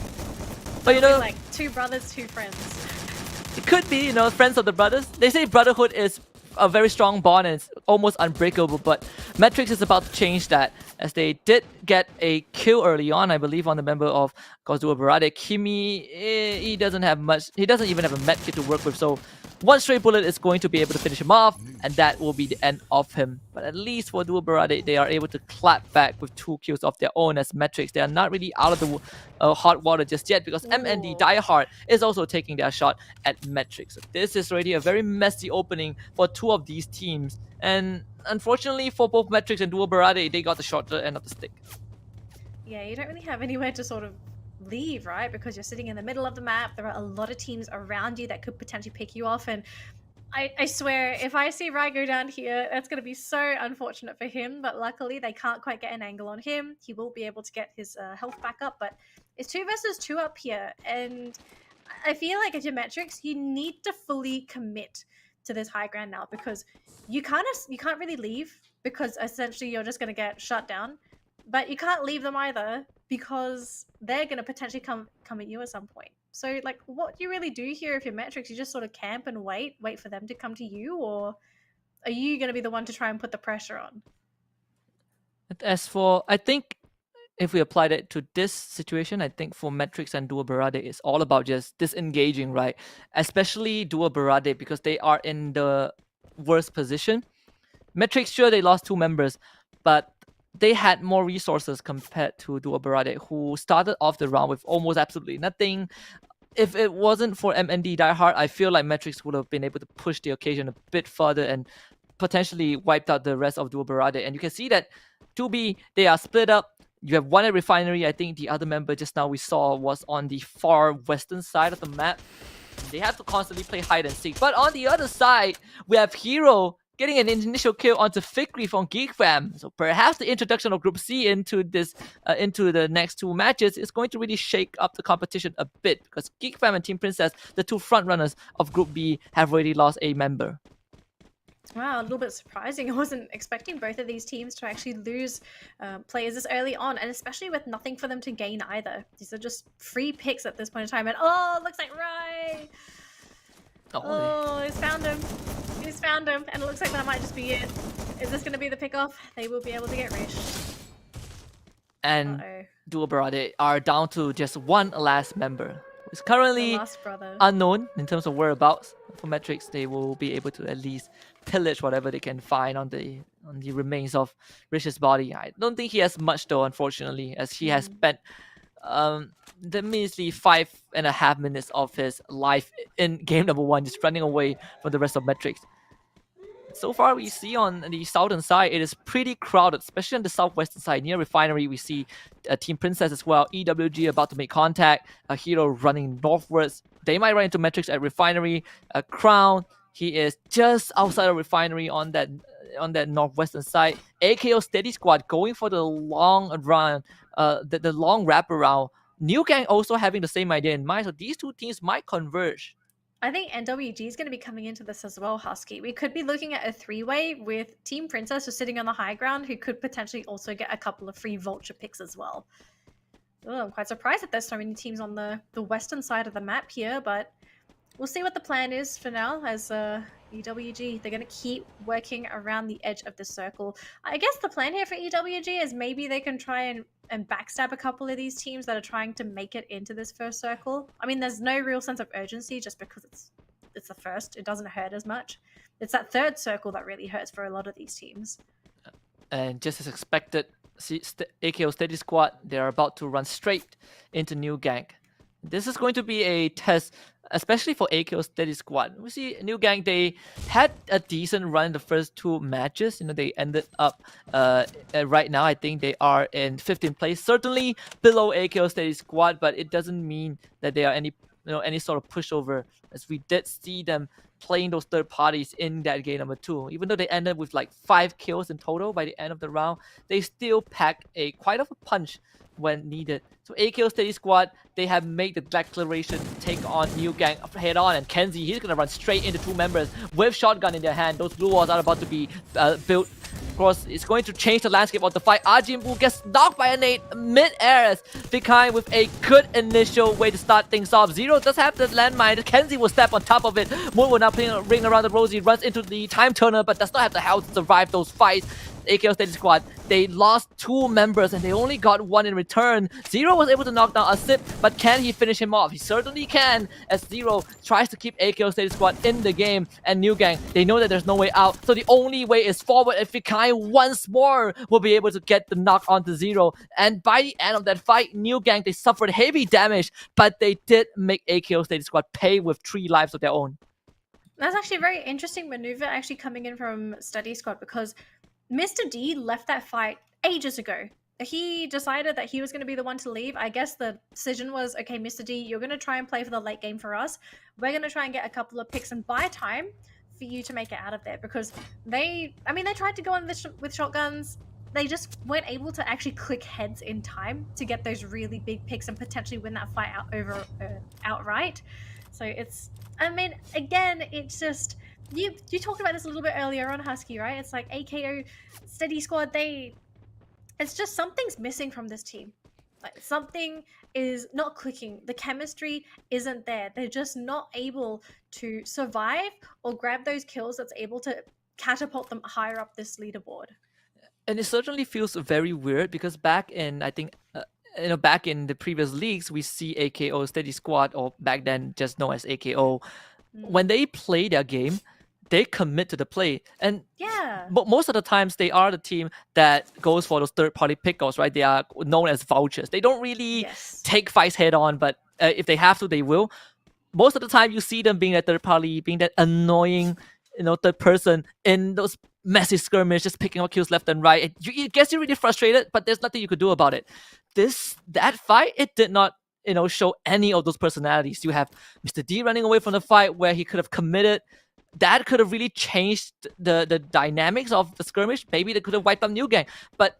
S6: But
S7: like 2 brothers, 2 friends.
S6: It could be, friends of the brothers. They say brotherhood is a very strong bond and it's almost unbreakable, but Metrics is about to change that, as they did get a kill early on, I believe, on the member of Duo Barade. Kimi, he doesn't have much. He doesn't even have a med kit to work with, so one straight bullet is going to be able to finish him off, and that will be the end of him. But at least for Duo Barade, they are able to clap back with 2 kills of their own as Metrics. They are not really out of the hot water just yet, because MND Diehard is also taking their shot at Metrics. So this is already a very messy opening for 2 of these teams. And unfortunately for both Metrics and Duo Barade, they got the shorter end of the stick.
S7: Yeah, you don't really have anywhere to sort of leave, right? Because you're sitting in the middle of the map. There are a lot of teams around you that could potentially pick you off. And I swear, if I see Rai go down here, that's going to be so unfortunate for him. But luckily, they can't quite get an angle on him. He will be able to get his health back up. But it's 2 versus 2 up here. And I feel like as your metrics, you need to fully commit to this high ground now, because you can't really leave, because essentially you're just going to get shut down. But you can't leave them either, because they're going to potentially come at you at some point. So, like, what do you really do here if your metrics? You just sort of camp and wait for them to come to you, or are you going to be the one to try and put the pressure on?
S6: As for, I think if we apply that to this situation, I think for Metrics and Duo Barade, it's all about just disengaging, right? Especially Duo Barade, because they are in the worst position. Metrics, sure, they lost 2 members, but they had more resources compared to Duo Barade, who started off the round with almost absolutely nothing. If it wasn't for MND Diehard, I feel like Metrics would have been able to push the occasion a bit further and potentially wiped out the rest of Duo Barade. And you can see that 2B, they are split up. You have one at Refinery. I think the other member just now we saw was on the far western side of the map. They have to constantly play hide and seek. But on the other side, we have Hero getting an initial kill onto Fikri from Geek Fam. So perhaps the introduction of Group C into this, into the next 2 matches is going to really shake up the competition a bit, because Geek Fam and Team Princess, the 2 frontrunners of Group B, have already lost a member.
S7: Wow, a little bit surprising. I wasn't expecting both of these teams to actually lose players this early on, and especially with nothing for them to gain either. These are just free picks at this point in time. And oh, looks like Rai! Oh, he's found him. He's found him, and it looks like that might just be it. Is this going to be the pick-off? They will be able to get Rish.
S6: And Duo Barade are down to just 1 last member. It's currently unknown in terms of whereabouts. For Metrics, they will be able to at least pillage whatever they can find on the remains of Rish's body. I don't think he has much though, unfortunately, as he has spent the measly 5.5 minutes of his life in game number 1 just running away from the rest of Metrics. So far, we see on the southern side, it is pretty crowded, especially on the southwestern side. Near Refinery, we see Team Princess as well. EWG about to make contact. A Hero running northwards. They might run into Metrics at Refinery. Crown, he is just outside of Refinery on that northwestern side. AKO Steady Squad going for the long run, the long wraparound. New Gang also having the same idea in mind, so these 2 teams might converge.
S7: I think NWG is going to be coming into this as well, Husky. We could be looking at a 3-way with Team Princess who's sitting on the high ground, who could potentially also get a couple of free Vulture picks as well. Oh, I'm quite surprised that there's so many teams on the western side of the map here, but we'll see what the plan is for now as EWG. They're going to keep working around the edge of the circle. I guess the plan here for EWG is maybe they can try and backstab a couple of these teams that are trying to make it into this first circle. I mean, there's no real sense of urgency just because it's the first. It doesn't hurt as much. It's that third circle that really hurts for a lot of these teams.
S6: And just as expected, AKO Steady Squad, they're about to run straight into New Gang. This is going to be a test, especially for AKO Steady Squad. We see New Gang, they had a decent run in the first 2 matches. They ended up, right now, I think they are in 15th place. Certainly below AKO Steady Squad, but it doesn't mean that they are any sort of pushover, as we did see them playing those third parties in that game number 2. Even though they ended with like 5 kills in total by the end of the round, they still packed quite of a punch when needed. So AKO Steady Squad, they have made the declaration to take on New Gang head on, and Kenzie, he's gonna run straight into 2 members with shotgun in their hand. Those blue walls are about to be built. Of course, it's going to change the landscape of the fight. Ajimbu gets knocked by a nade mid-air as Vikai with a good initial way to start things off. Zero does have the landmine. Kenzie will step on top of it. Moon will now playing a ring around the Rosie, runs into the time turner, but does not have the health to survive those fights. AKO Steady Squad, they lost 2 members and they only got 1 in return. Zero was able to knock down a sip, but can he finish him off? He certainly can, as Zero tries to keep AKO Steady Squad in the game. And New Gang, they know that there's no way out, so the only way is forward, and Fikai once more will be able to get the knock onto Zero. And by the end of that fight, New Gang, they suffered heavy damage, but they did make AKO Steady Squad pay with 3 lives of their own.
S7: That's actually a very interesting maneuver actually coming in from Steady Squad, because Mr. D left that fight ages ago. he decided that he was going to be the one to leave. I guess the decision was, okay, Mr. D, you're going to try and play for the late game for us. We're going to try and get a couple of picks and buy time for you to make it out of there, because they tried to go on this with shotguns. They just weren't able to actually click heads in time to get those really big picks and potentially win that fight outright. So it's, again, it's just, you talked about this a little bit earlier on, Husky, right? It's like AKO Steady Squad, it's just something's missing from this team. Like, something is not clicking. The chemistry isn't there. They're just not able to survive or grab those kills that's able to catapult them higher up this leaderboard.
S6: And it certainly feels very weird because back in, I think, back in the previous leagues, we see AKO Steady Squad, or back then just known as AKO. When they play their game, they commit to the play. And
S7: yeah,
S6: most of the times, they are the team that goes for those third-party pickups, right? They are known as vultures. They don't really take fights head-on, but if they have to, they will. Most of the time, you see them being that third party, being that annoying, third person in those messy skirmish, just picking up kills left and right. It gets you really frustrated, but there's nothing you could do about it. That fight, it did not, show any of those personalities. You have Mr. D running away from the fight where he could have committed. That could have really changed the dynamics of the skirmish. Maybe they could have wiped out New Gang, but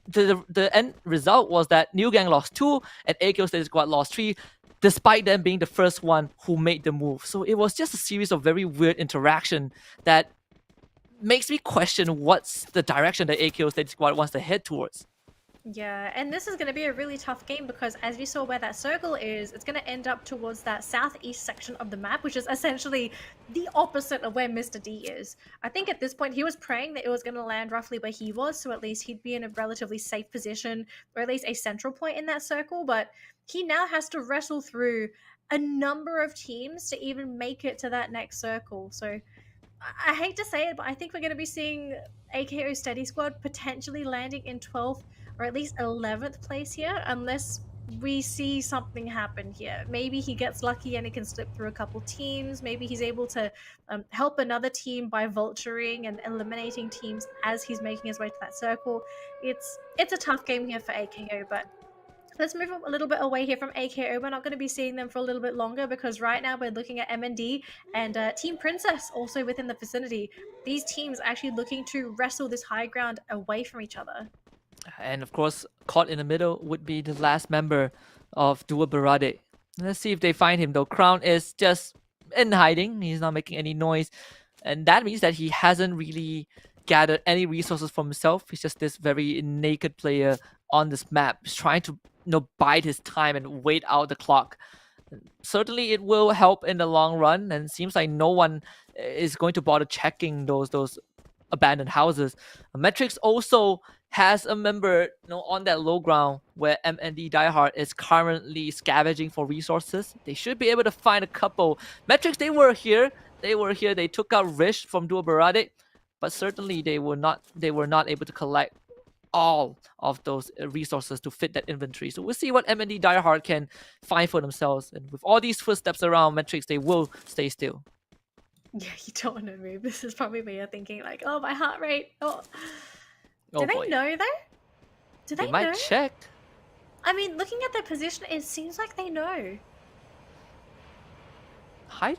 S6: the end result was that New Gang lost 2 and AKO Steady Squad lost 3. Despite them being the first one who made the move. So it was just a series of very weird interaction that makes me question what's the direction that AKO Steady Squad wants to head towards.
S7: Yeah, and this is going to be a really tough game because as you saw where that circle is, it's going to end up towards that southeast section of the map, which is essentially the opposite of where Mr. D is. I think at this point he was praying that it was going to land roughly where he was, so at least he'd be in a relatively safe position, or at least a central point in that circle, but he now has to wrestle through a number of teams to even make it to that next circle. So I hate to say it, but I think we're going to be seeing AKO Steady Squad potentially landing in 12th or at least 11th place here, unless we see something happen here. Maybe he gets lucky and he can slip through a couple teams. Maybe he's able to help another team by vulturing and eliminating teams as he's making his way to that circle. It's a tough game here for AKO, but let's move a little bit away here from AKO. We're not going to be seeing them for a little bit longer because right now we're looking at MND and Team Princess also within the vicinity. These teams are actually looking to wrestle this high ground away from each other.
S6: And of course, caught in the middle would be the last member of Duo Barade. Let's see if they find him though. Crown is just in hiding. He's not making any noise. And that means that he hasn't really gathered any resources for himself. He's just this very naked player on this map. He's trying to bide his time and wait out the clock. Certainly it will help in the long run, and it seems like no one is going to bother checking those abandoned houses. Metrics also has a member on that low ground where MND Diehard is currently scavenging for resources. They should be able to find a couple. Metrics, they were here. They took out Rish from Duo Barade, but certainly they were not able to collect all of those resources to fit that inventory. So we'll see what MND Diehard can find for themselves. And with all these footsteps around Metrics, they will stay still.
S7: Yeah, you don't want to move. This is probably where you're thinking like, oh, my heart rate. Oh.
S6: Oh,
S7: Do they
S6: boy.
S7: know though? Do they
S6: might
S7: know?
S6: check.
S7: I mean, looking at their position, it seems like they know.
S6: I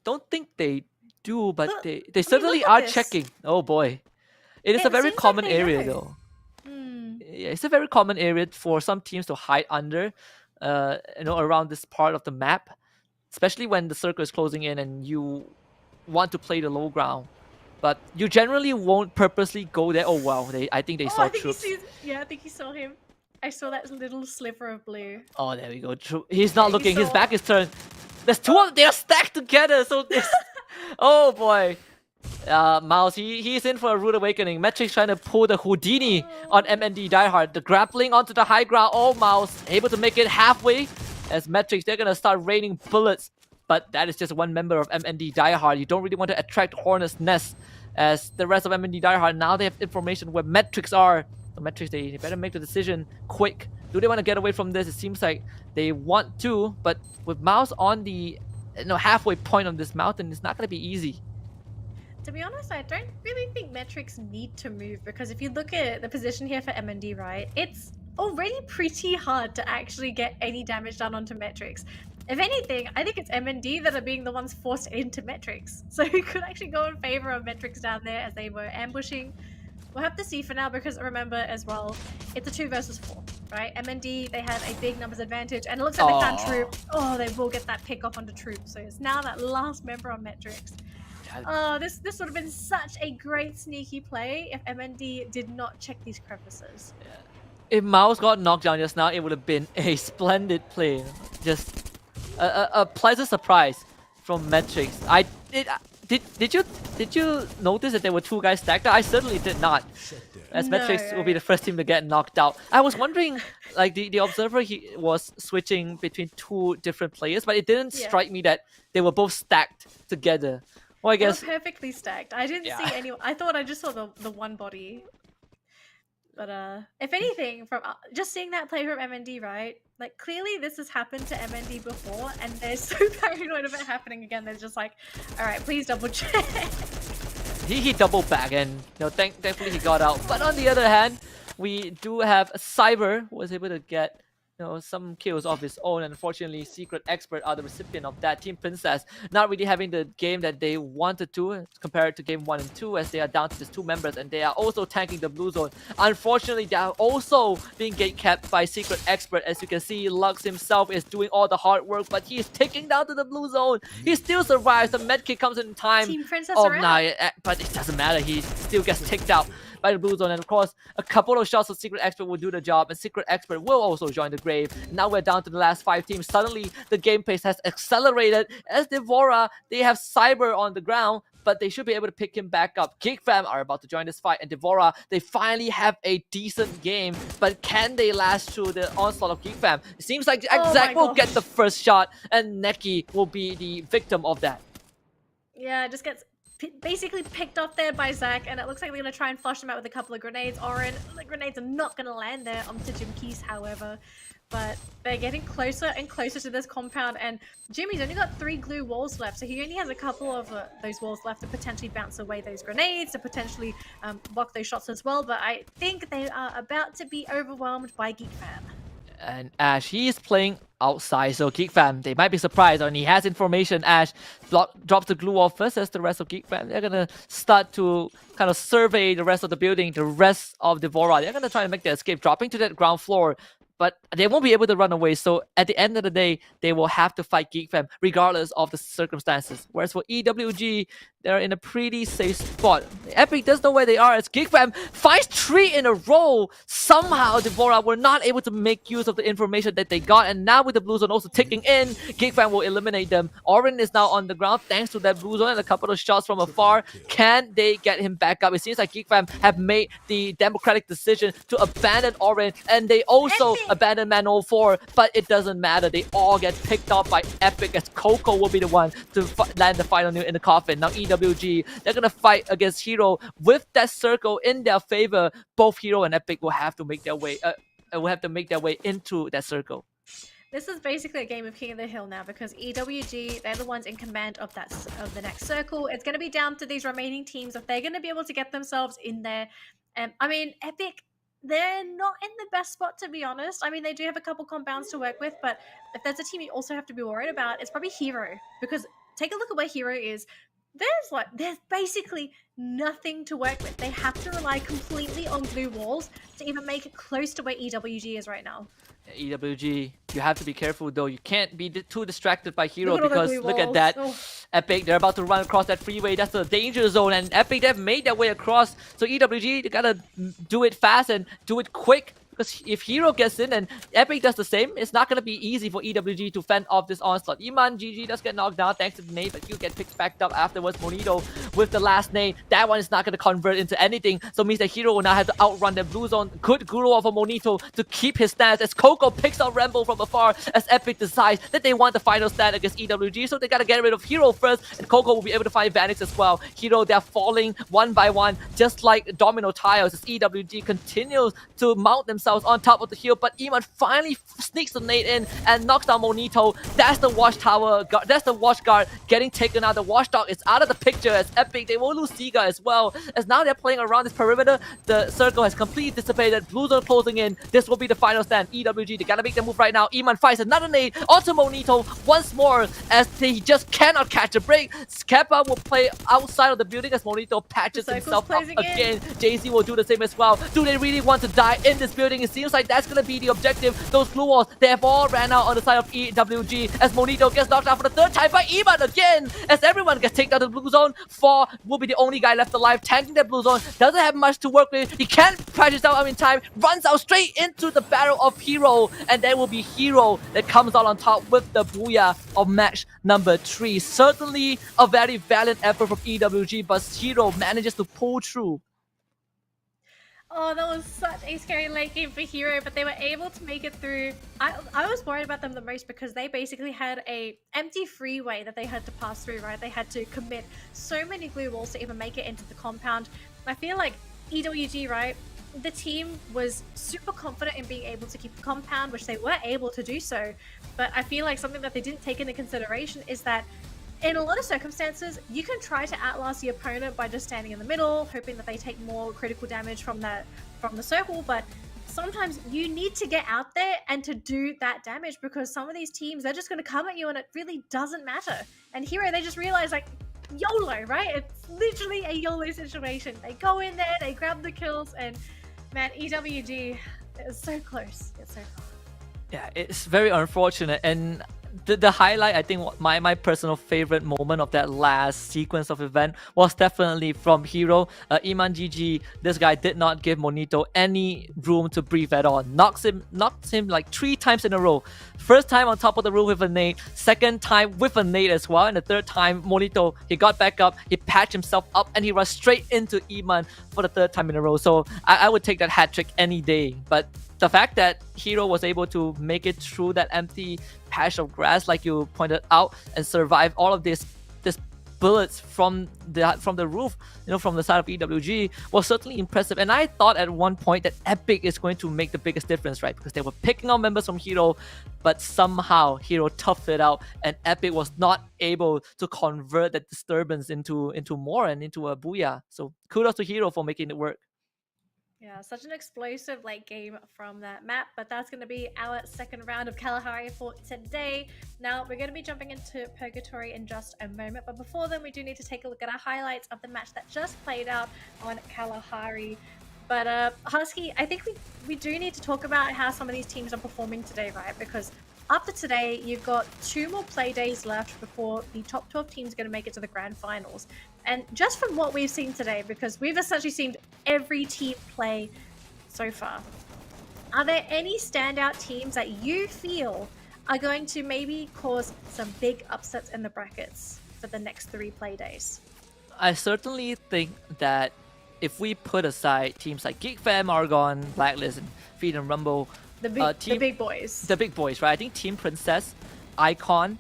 S6: don't think they do, but
S7: Look,
S6: they certainly
S7: look at
S6: are
S7: this.
S6: checking. Oh boy. It is
S7: It
S6: a very
S7: seems like
S6: common
S7: they
S6: area
S7: know.
S6: though.
S7: Hmm.
S6: Yeah, it's a very common area for some teams to hide under, around this part of the map, especially when the circle is closing in and you want to play the low ground. But you generally won't purposely go there. Oh wow, I think they saw
S7: I think
S6: troops.
S7: I think he saw him. I saw that little sliver of blue.
S6: Oh, there we go. He's not
S7: Yeah,
S6: looking.
S7: he
S6: His
S7: saw-
S6: back is turned. There's two of them. They are stacked together. So this. Oh boy. Miles, he's in for a rude awakening. Metrics trying to pull the Houdini on MND Diehard. The grappling onto the high ground. Oh, Miles able to make it halfway. As Metrics, they're gonna start raining bullets. But that is just one member of MND Diehard. You don't really want to attract Hornet's Nest. As the rest of MND Diehard, now they have information where Metrics are. So Metrics, they better make the decision quick. Do they want to get away from this? It seems like they want to, but with Miles on the halfway point of this mountain, it's not going to be easy.
S7: To be honest, I don't really think metrics need to move because if you look at the position here for MND, right, it's already pretty hard to actually get any damage done onto metrics. If anything, I think it's MND that are being the ones forced into metrics. So we could actually go in favor of metrics down there as they were ambushing. We'll have to see for now because remember as well, it's a 2 versus 4, right? MND, they have a big numbers advantage and it looks like they found Troop. Oh, they will get that pick off onto Troop. So it's now that last member on metrics. Oh, this would have been such a great sneaky play if MND did not check these crevices.
S6: If Mouse got knocked down just now, it would have been a splendid play. Just a pleasant surprise from Metrics. Did you notice that there were 2 guys stacked? I certainly did not. As Metrics will be the first team to get knocked out. I was wondering, like the observer, he was switching between 2 different players, but it didn't strike me that they were both stacked together. Well, I guess
S7: they were perfectly stacked. I didn't see any. I thought I just saw the one body. But if anything, from just seeing that play from MND, right? Like clearly this has happened to MND before, and they're so paranoid of it happening again. They're just like, all right, please double check.
S6: He doubled back, and thankfully he got out. But on the other hand, we do have Cyber who was able to get some kills of his own. Unfortunately, Secret Expert are the recipient of that. Team Princess not really having the game that they wanted to compared to game 1 and 2 as they are down to just 2 members and they are also tanking the blue zone. Unfortunately, they are also being gate-kept by Secret Expert. As you can see, Lux himself is doing all the hard work, but he is taking down to the blue zone. He still survives. The medkit comes in time.
S7: Team Princess around.
S6: But it doesn't matter. He still gets ticked out by the blue zone, and of course a couple of shots of Secret Expert will do the job, and Secret Expert will also join the grave. Now we're down to the last 5 teams. Suddenly the game pace has accelerated as Devora, they have Cyber on the ground, but they should be able to pick him back up. GeekFam are about to join this fight, and Devora, they finally have a decent game, but can they last through the onslaught of GeekFam? It seems like Zach will get the first shot, and Neki will be the victim of that.
S7: Yeah, it just gets basically picked off there by Zach, and it looks like they're going to try and flush him out with a couple of grenades. Oren, the grenades are not going to land there onto Jim Keys, however. But they're getting closer and closer to this compound, and Jimmy's only got 3 glue walls left, so he only has a couple of those walls left to potentially bounce away those grenades, to potentially block those shots as well. But I think they are about to be overwhelmed by GeekFam.
S6: And Ash, he is playing outside, so GeekFam, they might be surprised, and he has information. Ash drops the glue wall first as the rest of GeekFam. They're gonna start to kind of survey the rest of the building, the rest of Devora. They're gonna try to make their escape, dropping to that ground floor. But they won't be able to run away, so at the end of the day, they will have to fight GeekFam regardless of the circumstances. Whereas for EWG, they're in a pretty safe spot. Epic does know where they are as GeekFam finds 3 in a row. Somehow, Devora were not able to make use of the information that they got, and now with the blue zone also ticking in, GeekFam will eliminate them. Oren is now on the ground thanks to that blue zone and a couple of shots from afar. Can they get him back up? It seems like GeekFam have made the democratic decision to abandon Oren, and they also abandon Man 04, but it doesn't matter. They all get picked up by Epic as Coco will be the one to land the final nail in the coffin. Now EWG, they're gonna fight against Hero with that circle in their favor. Both Hero and Epic will have to make their way into that circle.
S7: This is basically a game of King of the Hill now because EWG, they're the ones in command of the next circle. It's going to be down to these remaining teams if they're going to be able to get themselves in there. I mean, Epic, they're not in the best spot, to be honest. I mean, they do have a couple compounds to work with, but if there's a team you also have to be worried about, it's probably Hero. Because take a look at where Hero is. There's basically nothing to work with. They have to rely completely on blue walls to even make it close to where EWG is right now.
S6: EWG, you have to be careful though. You can't be too distracted by Hero because look at that. Epic, they're about to run across that freeway. That's the danger zone, and Epic, they've made their way across. So EWG, they gotta do it fast and do it quick. Because if Hero gets in and Epic does the same, it's not going to be easy for EWG to fend off this onslaught. Iman GG does get knocked down thanks to the nade, but he'll get picked back up afterwards. Monito with the last nade. That one is not going to convert into anything, so it means that Hero will now have to outrun the blue zone. Good Guru of a Monito to keep his stance as Coco picks up Rambo from afar as Epic decides that they want the final stand against EWG, so they got to get rid of Hero first, and Coco will be able to find Vanix as well. Hero, they're falling one by one, just like domino tiles as EWG continues to mount themselves on top of the hill, but Iman finally sneaks the nade in and knocks down Monito. That's the watchtower guard, that's the watch guard getting taken out. The watchdog is out of the picture as Epic. They will lose Siga as well, as now they're playing around this perimeter. The circle has completely dissipated. Blue Zone closing in. This will be the final stand. EWG, they gotta make the move right now. Iman fires another nade onto Monito once more, as he just cannot catch a break. Skeppa will play outside of the building as Monito patches
S7: The circle's
S6: himself up
S7: closing in.
S6: again. JC will do the same as well. Do they really want to die in this building? It seems like that's gonna be the objective. Those blue walls, they have all ran out on the side of EWG, as Monito gets knocked out for the third time by Iman again, as everyone gets taken out of the blue zone. 4 will be the only guy left alive, tanking the blue zone. Doesn't have much to work with. He can't patch out in time. Runs out straight into the battle of Hero, and there will be Hero that comes out on top with the booyah of match number 3. Certainly a very valiant effort from EWG, but Hero manages to pull through.
S7: Oh, that was such a scary late game for Hero, but they were able to make it through. I was worried about them the most because they basically had a empty freeway that they had to pass through, right? They had to commit so many glue walls to even make it into the compound. I feel like EWG, right? The team was super confident in being able to keep the compound, which they were able to do so. But I feel like something that they didn't take into consideration is that in a lot of circumstances, you can try to outlast the opponent by just standing in the middle, hoping that they take more critical damage from the circle, but sometimes you need to get out there and to do that damage, because some of these teams, they're just going to come at you and it really doesn't matter. And Hero, they just realize, like, YOLO, right? It's literally a YOLO situation. They go in there, they grab the kills, and man, EWG is so close. It's so close.
S6: Yeah, it's very unfortunate, and the highlight, I think my personal favorite moment of that last sequence of event was definitely from Hero. Iman GG, this guy did not give Monito any room to breathe at all. Knocks him like 3 times in a row. First time on top of the roof with a nade, second time with a nade as well, and the third time Monito, he got back up, he patched himself up, and he rushed straight into Iman for the 3rd time in a row. So I would take that hat trick any day. But the fact that Hero was able to make it through that empty patch of grass, like you pointed out, and survive all of this bullets from the roof, from the side of EWG, was certainly impressive. And I thought at one point that Epic is going to make the biggest difference, right? Because they were picking out members from Hero, but somehow Hero toughed it out, and Epic was not able to convert that disturbance into more and into a booyah. So kudos to Hero for making it work.
S7: Yeah, such an explosive late game from that map, but that's going to be our second round of Kalahari for today. Now, we're going to be jumping into Purgatory in just a moment, but before then, we do need to take a look at our highlights of the match that just played out on Kalahari. But Husky, I think we do need to talk about how some of these teams are performing today, right? Because after today, you've got 2 more play days left before the top 12 teams are going to make it to the grand finals. And just from what we've seen today, because we've essentially seen every team play so far, are there any standout teams that you feel are going to maybe cause some big upsets in the brackets for the next 3 play days?
S6: I certainly think that if we put aside teams like Geek Fam, Argon, Blacklist, and Feed and Rumble,
S7: The big boys.
S6: The big boys, right? I think Team Princess, Icon,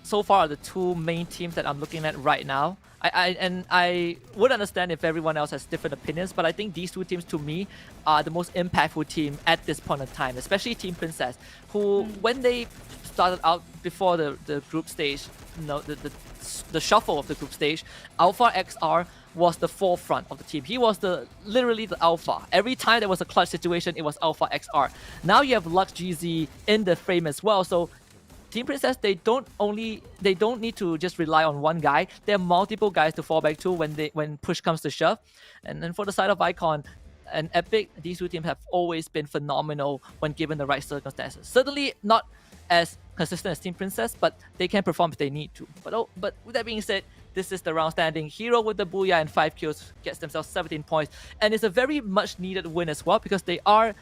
S6: so far are the 2 main teams that I'm looking at right now. I would understand if everyone else has different opinions, but I think these 2 teams to me are the most impactful team at this point in time, especially Team Princess, who when they started out before the group stage, the shuffle of the group stage, Alpha XR was the forefront of the team. He was literally the alpha. Every time there was a clutch situation, it was Alpha XR. Now you have Lux GZ in the frame as well, so Team Princess, they don't need to just rely on one guy. There are multiple guys to fall back to when push comes to shove. And then for the side of Icon and Epic, these 2 teams have always been phenomenal when given the right circumstances. Certainly not as consistent as Team Princess, but they can perform if they need to. But with that being said, this is the round standing. Hero with the booyah and 5 kills gets themselves 17 points, and it's a very much needed win as well, because they are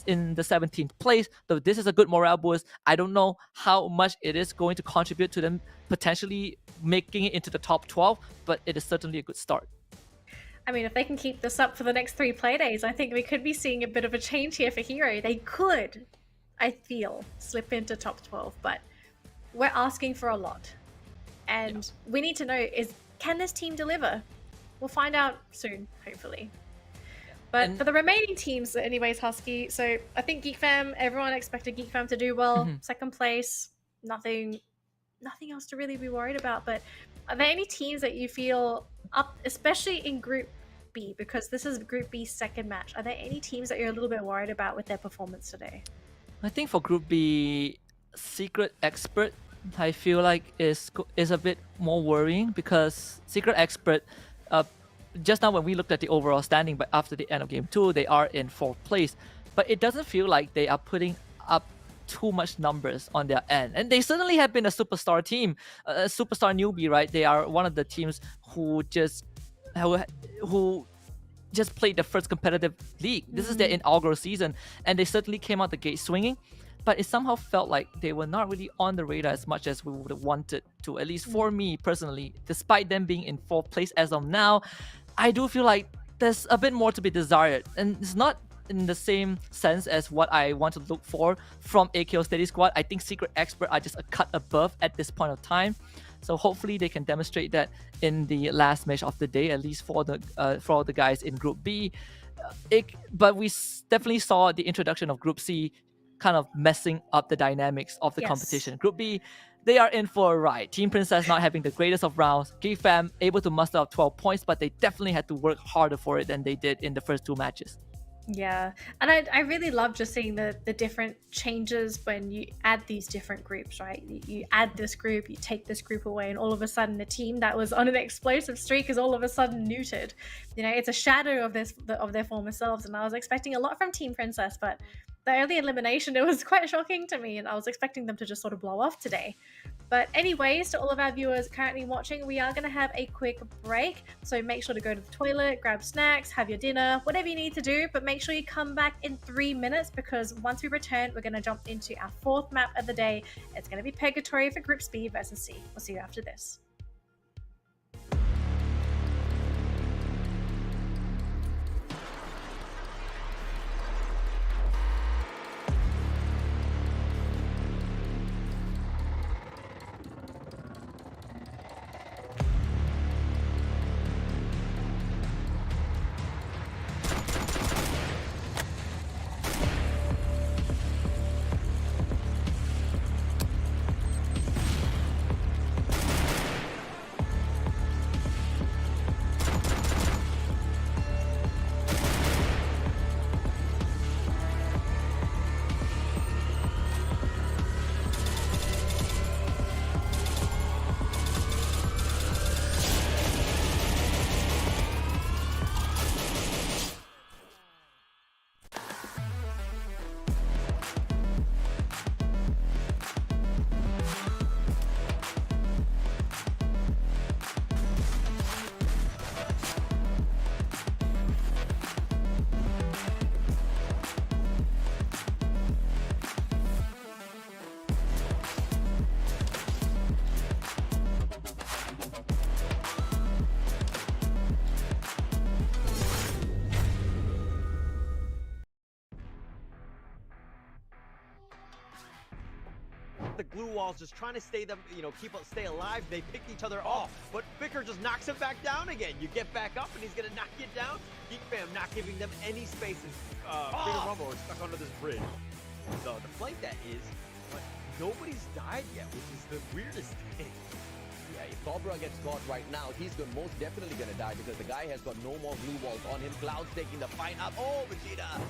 S6: in the 17th place. So this is a good morale boost. I don't know how much it is going to contribute to them potentially making it into the top 12, but it is certainly a good start.
S7: I mean, if they can keep this up for the next 3 play days, I think we could be seeing a bit of a change here for Hero. They could, I feel, slip into top 12, but we're asking for a lot. And we need to know, can this team deliver? We'll find out soon, hopefully. But for the remaining teams, anyways, Husky, so I think Geek Fam, everyone expected Geek Fam to do well. 2nd place, nothing else to really be worried about. But Are there any teams that you feel up, especially in Group B, because this is Group B's second match? Are there any teams that you're a little bit worried about with their performance today?
S6: I think for Group B, Secret Expert, I feel like is a bit more worrying because Secret Expert, just now when we looked at the overall standing, but after the end of Game 2, they are in 4th place. But it doesn't feel like they are putting up too much numbers on their end. And they certainly have been a superstar team, a superstar newbie, right? They are one of the teams who just played the first competitive league. This is their inaugural season, and they certainly came out the gate swinging. But it somehow felt like they were not really on the radar as much as we would have wanted to, at least for me personally. Despite them being in 4th place as of now, I do feel like there's a bit more to be desired. And it's not in the same sense as what I want to look for from AKO Steady Squad. I think Secret Expert are just a cut above at this point of time. So hopefully they can demonstrate that in the last match of the day, at least for the guys in Group B. But we definitely saw the introduction of Group C kind of messing up the dynamics of the competition. Group B, they are in for a ride. Team Princess not having the greatest of rounds. GFAM able to muster up 12 points, but they definitely had to work harder for it than they did in the first 2 matches.
S7: Yeah, and I really love just seeing the different changes when you add these different groups, right? You add this group, you take this group away, and all of a sudden the team that was on an explosive streak is all of a sudden neutered. You know, it's a shadow of their former selves, and I was expecting a lot from Team Princess, but the early elimination, it was quite shocking to me, and I was expecting them to just sort of blow off today. But anyways, to all of our viewers currently watching, we are going to have a quick break. So make sure to go to the toilet, grab snacks, have your dinner, whatever you need to do. But make sure you come back in 3 minutes because once we return, we're going to jump into our 4th map of the day. It's going to be Purgatory for Groups B versus C. We'll see you after this.
S4: The glue walls just trying to stay alive. They pick each other off, but Vicker just knocks him back down again. You get back up and he's gonna knock you down. GFAM not giving them any space, and Freedom Rumble is stuck under this bridge. So the flank that is, but nobody's died yet, which is the weirdest thing.
S3: Yeah, if Cobra gets caught right now, he's most definitely gonna die because the guy has got no more glue walls on him. Cloud's taking the fight up. Oh, Vegeta!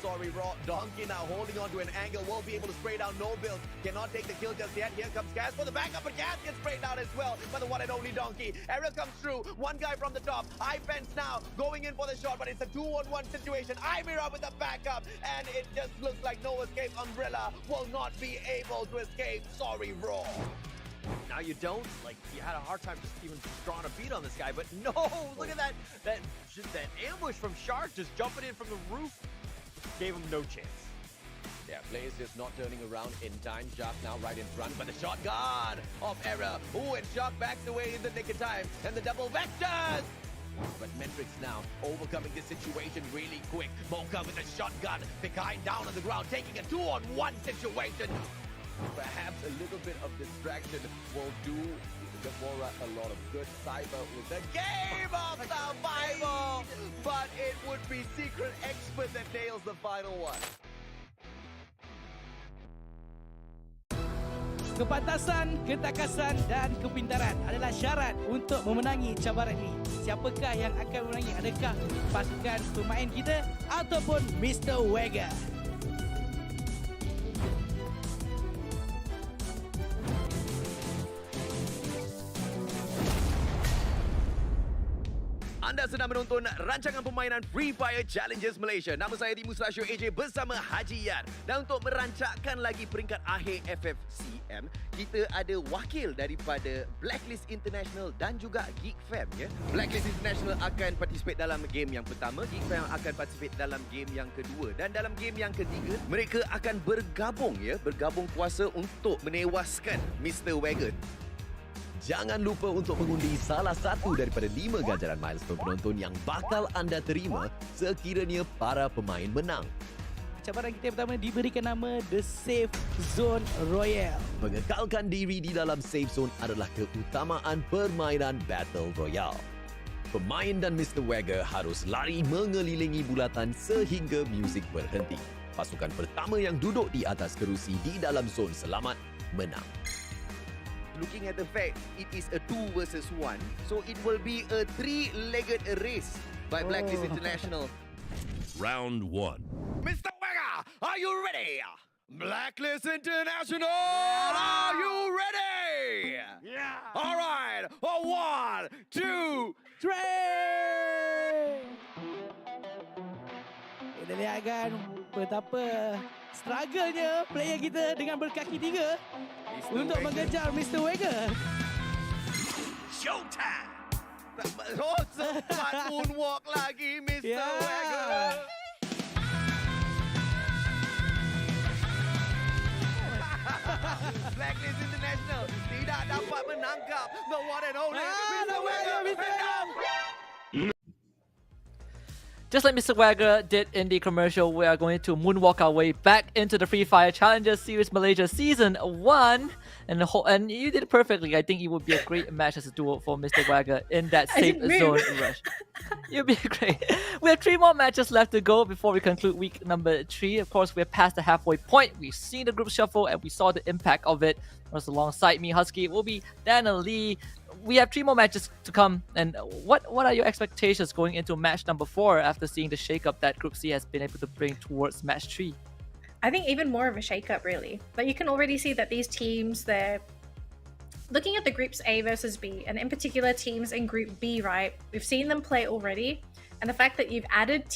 S3: Sorry, Raw. Donkey now holding on to an angle. Won't be able to spray down. No build. Cannot take the kill just yet. Here comes Gas for the backup, but Gas gets sprayed down as well by the one and only Donkey. Error comes through. One guy from the top. iFence now going in for the shot, but it's a 2-on-1 situation. Imira with the backup, and it just looks like no escape. Umbrella will not be able to escape. Sorry, Raw.
S4: Now you don't, you had a hard time just even drawing a beat on this guy, but no, look at that ambush from Shark just jumping in from the roof. Gave him no chance.
S3: Yeah, Blaze just not turning around in time. Shark now right in front, but the shotgun of Error. Ooh, and Shark backs away in the nick of time, and the double vectors! But Metrix now overcoming this situation really quick. Mocha with a shotgun, behind down on the ground, taking a 2-on-1 situation. Perhaps a little bit of distraction will do Gamora a lot of good. Cyber with the game of survival, but it would be Secret Expert that nails the final one.
S1: Kepantasan, ketakasan dan kepintaran adalah syarat untuk memenangi cabaran ini. Siapakah yang akan memenangi? Adakah pasukan pemain kita ataupun Mr. Wega?
S2: Anda sedang menonton rancangan permainan Free Fire Challengers Malaysia. Nama saya di Mustachio AJ bersama Haji Yan. Dan untuk merancakkan lagi peringkat akhir FFCM, kita ada wakil daripada Blacklist International dan juga Geek Fam. Ya. Blacklist International akan participate dalam game yang pertama, Geek Fam akan participate dalam game yang kedua. Dan dalam game yang ketiga, mereka akan bergabung kuasa untuk menewaskan Mr. Wagon.
S3: Jangan lupa untuk mengundi salah satu daripada 5 ganjaran milestone penonton yang bakal anda terima sekiranya para pemain menang.
S1: Cabaran kita yang pertama diberikan nama The Safe Zone Royale.
S3: Mengekalkan diri di dalam safe zone adalah keutamaan permainan Battle Royale. Pemain dan Mr. Wagger harus lari mengelilingi bulatan sehingga muzik berhenti. Pasukan pertama yang duduk di atas kerusi di dalam zon selamat menang.
S2: Looking at the fact, it is a 2 versus 1. So it will be a 3-legged race by Blacklist International.
S5: Round 1.
S2: Mr. Wega, are you ready? Blacklist International, are you ready?
S4: Yeah.
S2: All right. 1, 2,
S1: 3. Kita lihat kan betapa struggle-nya player kita dengan berkaki 3 untuk mengejar Mr. Wega.
S2: Showtime. Oh, sempat moonwalk lagi Mr.
S1: Yeah.
S2: Wega. Blacklist International tidak dapat menangkap the one and only Mr. Wega.
S6: Just like Mr. Wagger did in the commercial, we are going to moonwalk our way back into the Free Fire Challengers Series Malaysia Season 1. And you did it perfectly. I think it would be a great match as a duo for Mr. Wagger in that safe zone rush. You'd be great. We have 3 more matches left to go before we conclude week number 3. Of course, we're past the halfway point. We've seen the group shuffle and we saw the impact of it. Of course, alongside me, Husky, it will be Dan and Lee. We have 3 more matches to come, and what are your expectations going into match number 4 after seeing the shakeup that Group C has been able to bring towards match 3?
S7: I think even more of a shakeup, really. But you can already see that these teams, they're looking at the groups A versus B, and in particular teams in Group B, right? We've seen them play already, and the fact that you've added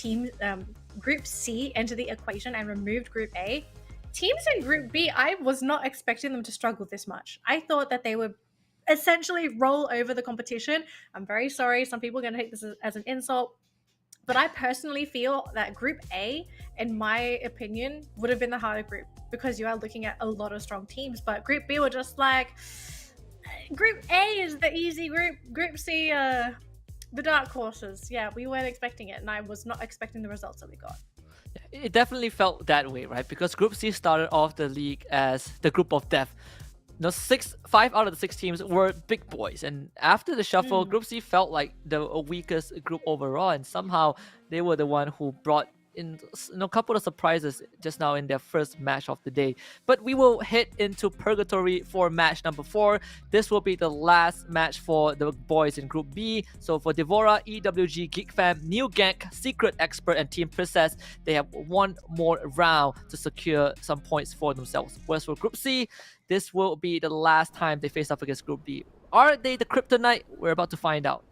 S7: Group C into the equation and removed Group A, teams in Group B, I was not expecting them to struggle this much. I thought that they would essentially roll over the competition. I'm very sorry, some people are going to take this as an insult, but I personally feel that Group A, in my opinion, would have been the harder group because you are looking at a lot of strong teams. But Group B were just like, Group A is the easy group, Group C, the dark horses. Yeah, we weren't expecting it, and I was not expecting the results that we got.
S6: It definitely felt that way, right? Because Group C started off the league as the group of death. You know, 5 out of the 6 teams were big boys, and after the shuffle, Group C felt like the weakest group overall, and somehow they were the one who brought in a couple of surprises just now in their first match of the day. But we will hit into purgatory for match number 4. This will be the last match for the boys in Group B. So for Devora, EWG, Geek Fam, New Gank, Secret Expert, and Team Princess, they have one more round to secure some points for themselves. Whereas for Group C, this will be the last time they face up against Group B. Are they the kryptonite? We're about to find out.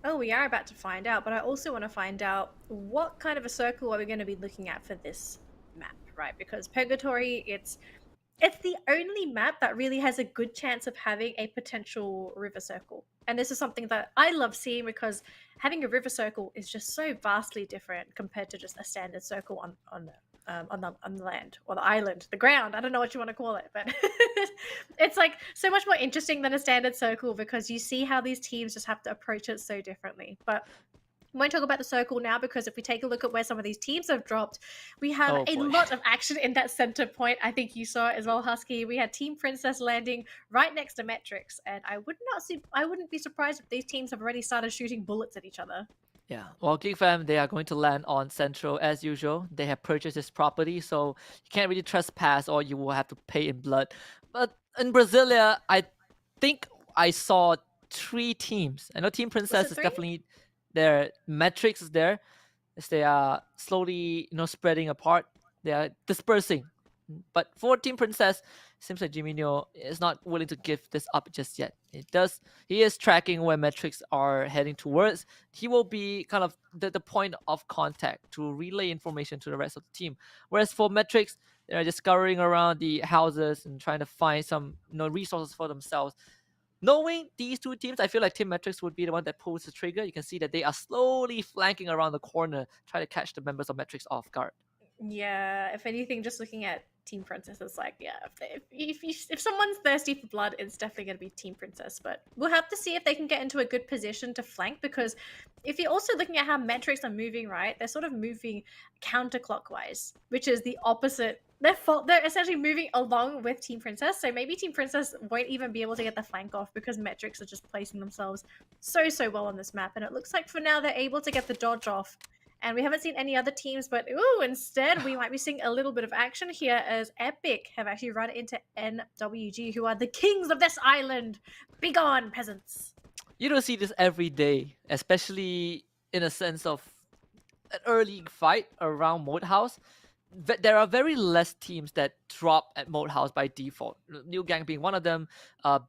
S7: Oh, we are about to find out, but I also want to find out what kind of a circle are we going to be looking at for this map, right? Because Purgatory, it's the only map that really has a good chance of having a potential river circle. And this is something that I love seeing because having a river circle is just so vastly different compared to just a standard circle on the land or the island, the ground. I don't know what you want to call it, but it's like so much more interesting than a standard circle because you see how these teams just have to approach it so differently. But we won't talk about the circle now because if we take a look at where some of these teams have dropped, we have a lot of action in that center point. I think you saw it as well, Husky. We had Team Princess landing right next to Metrics, and I wouldn't be surprised if these teams have already started shooting bullets at each other.
S6: Yeah, well, Geek Fam, they are going to land on Central as usual. They have purchased this property, so you can't really trespass or you will have to pay in blood. But in Brasilia, I think I saw 3 teams. I know Team Princess is
S7: 3?
S6: definitely there. Metrics is there. As they are slowly, spreading apart. They are dispersing. But for Team Princess, seems like Jiminho is not willing to give this up just yet. He is tracking where metrics are heading towards. He will be kind of the point of contact to relay information to the rest of the team. Whereas for metrics, they're just scouring around the houses and trying to find some resources for themselves. Knowing these 2 teams, I feel like Team Metrics would be the one that pulls the trigger. You can see that they are slowly flanking around the corner, trying to catch the members of Metrics off guard.
S7: Yeah, if anything, just looking at Team Princess, it's like, yeah, if someone's thirsty for blood, it's definitely going to be Team Princess. But we'll have to see if they can get into a good position to flank, because if you're also looking at how metrics are moving, right, they're sort of moving counterclockwise, which is the opposite. They're essentially moving along with Team Princess, so maybe Team Princess won't even be able to get the flank off because metrics are just placing themselves so well on this map. And it looks like for now they're able to get the dodge off. And we haven't seen any other teams, but instead we might be seeing a little bit of action here as Epic have actually run into NWG, who are the kings of this island. Be gone, peasants.
S6: You don't see this every day, especially in a sense of an early fight around Mode House. There are very less teams that drop at Mode House by default. New Gang being one of them.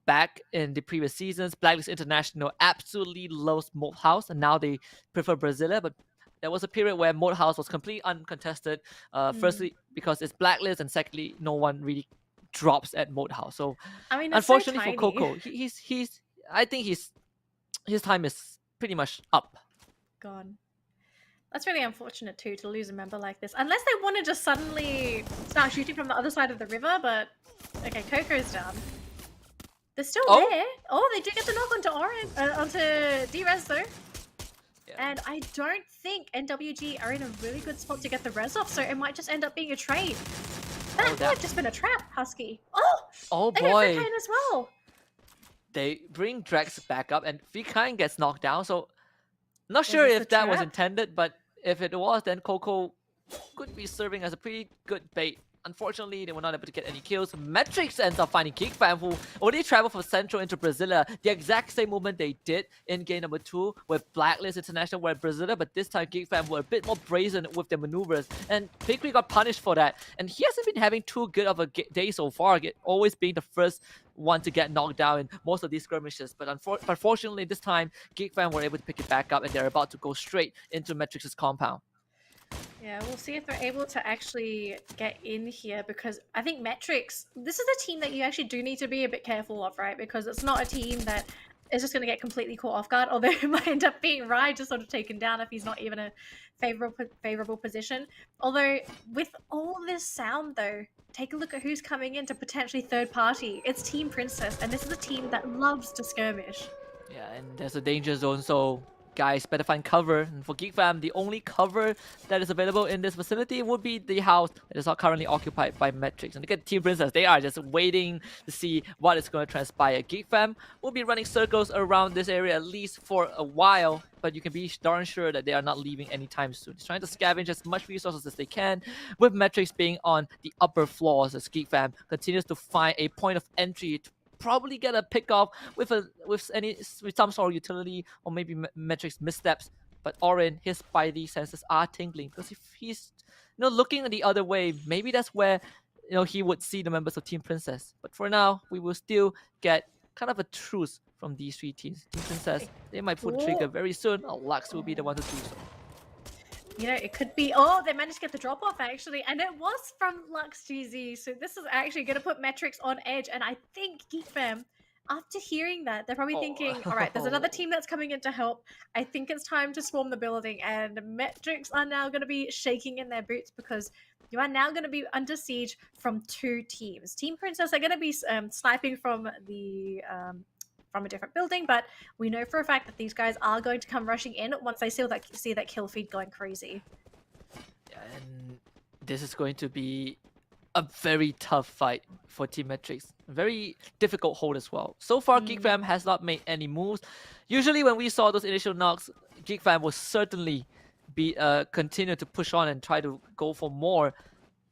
S6: Back in the previous seasons, Blacklist International absolutely loves Mode House, and now they prefer Brasilia. But there was a period where Mode House was completely uncontested. Firstly, because it's Blacklist, and secondly, no one really drops at Mode House. So,
S7: I mean,
S6: unfortunately
S7: so
S6: for Coco, I think his time is pretty much up.
S7: Gone. That's really unfortunate too, to lose a member like this. Unless they want to just suddenly start shooting from the other side of the river, but okay, Coco's down. They're still there. Oh, they do get the knock onto D-Res though. Yeah. And I don't think NWG are in a really good spot to get the res off, so it might just end up being a trade. That might have just been a trap, Husky.
S6: Oh
S7: they
S6: boy.
S7: get Fikain as well.
S6: They bring Drax back up, and Fikain gets knocked down, so not sure if that was intended, but if it was, then Coco could be serving as a pretty good bait. Unfortunately, they were not able to get any kills. Metrics ends up finding Geekfam, who already traveled from Central into Brasilia. The exact same movement they did in game number 2 with Blacklist International were Brasilia, but this time Geekfam were a bit more brazen with their maneuvers, and Pigry got punished for that. And he hasn't been having too good of a day so far, always being the first one to get knocked down in most of these skirmishes. But unfortunately, this time, Geekfam were able to pick it back up, and they're about to go straight into Metrics' compound.
S7: Yeah, we'll see if they're able to actually get in here, because I think Metrics, this is a team that you actually do need to be a bit careful of, right? Because it's not a team that is just going to get completely caught off guard, although it might end up being Rai just sort of taken down if he's not even a favorable position. Although, with all this sound though, take a look at who's coming in to potentially third party. It's Team Princess, and this is a team that loves to skirmish.
S6: Yeah, and there's a danger zone, so guys better find cover. And for Geekfam, the only cover that is available in this vicinity would be the house that is not currently occupied by Metrics. And look at Team Princess, they are just waiting to see what is going to transpire. Geekfam will be running circles around this area at least for a while, but you can be darn sure that they are not leaving anytime soon. It's trying to scavenge as much resources as they can, with Metrics being on the upper floors as Geekfam continues to find a point of entry to probably get a pick off with some sort of utility, or maybe Metrics missteps. But Orin, his spidey senses are tingling, because if he's looking the other way, maybe that's where he would see the members of Team Princess. But for now, we will still get kind of a truce from these 3 teams. Team Princess, they might pull the trigger very soon. Lux will be the one to do so.
S7: It could be... they managed to get the drop-off, actually. And it was from Lux GZ. So this is actually going to put Metrics on edge. And I think Geekfam, after hearing that, they're probably thinking, all right, there's another team that's coming in to help. I think it's time to swarm the building. And Metrics are now going to be shaking in their boots, because you are now going to be under siege from 2 teams. Team Princess are going to be sniping from the... from a different building, but we know for a fact that these guys are going to come rushing in once they see that kill feed going crazy.
S6: Yeah, and this is going to be a very tough fight for Team Metrics. Very difficult hold as well. So far, Geekfam has not made any moves. Usually when we saw those initial knocks, Geekfam will certainly be continue to push on and try to go for more.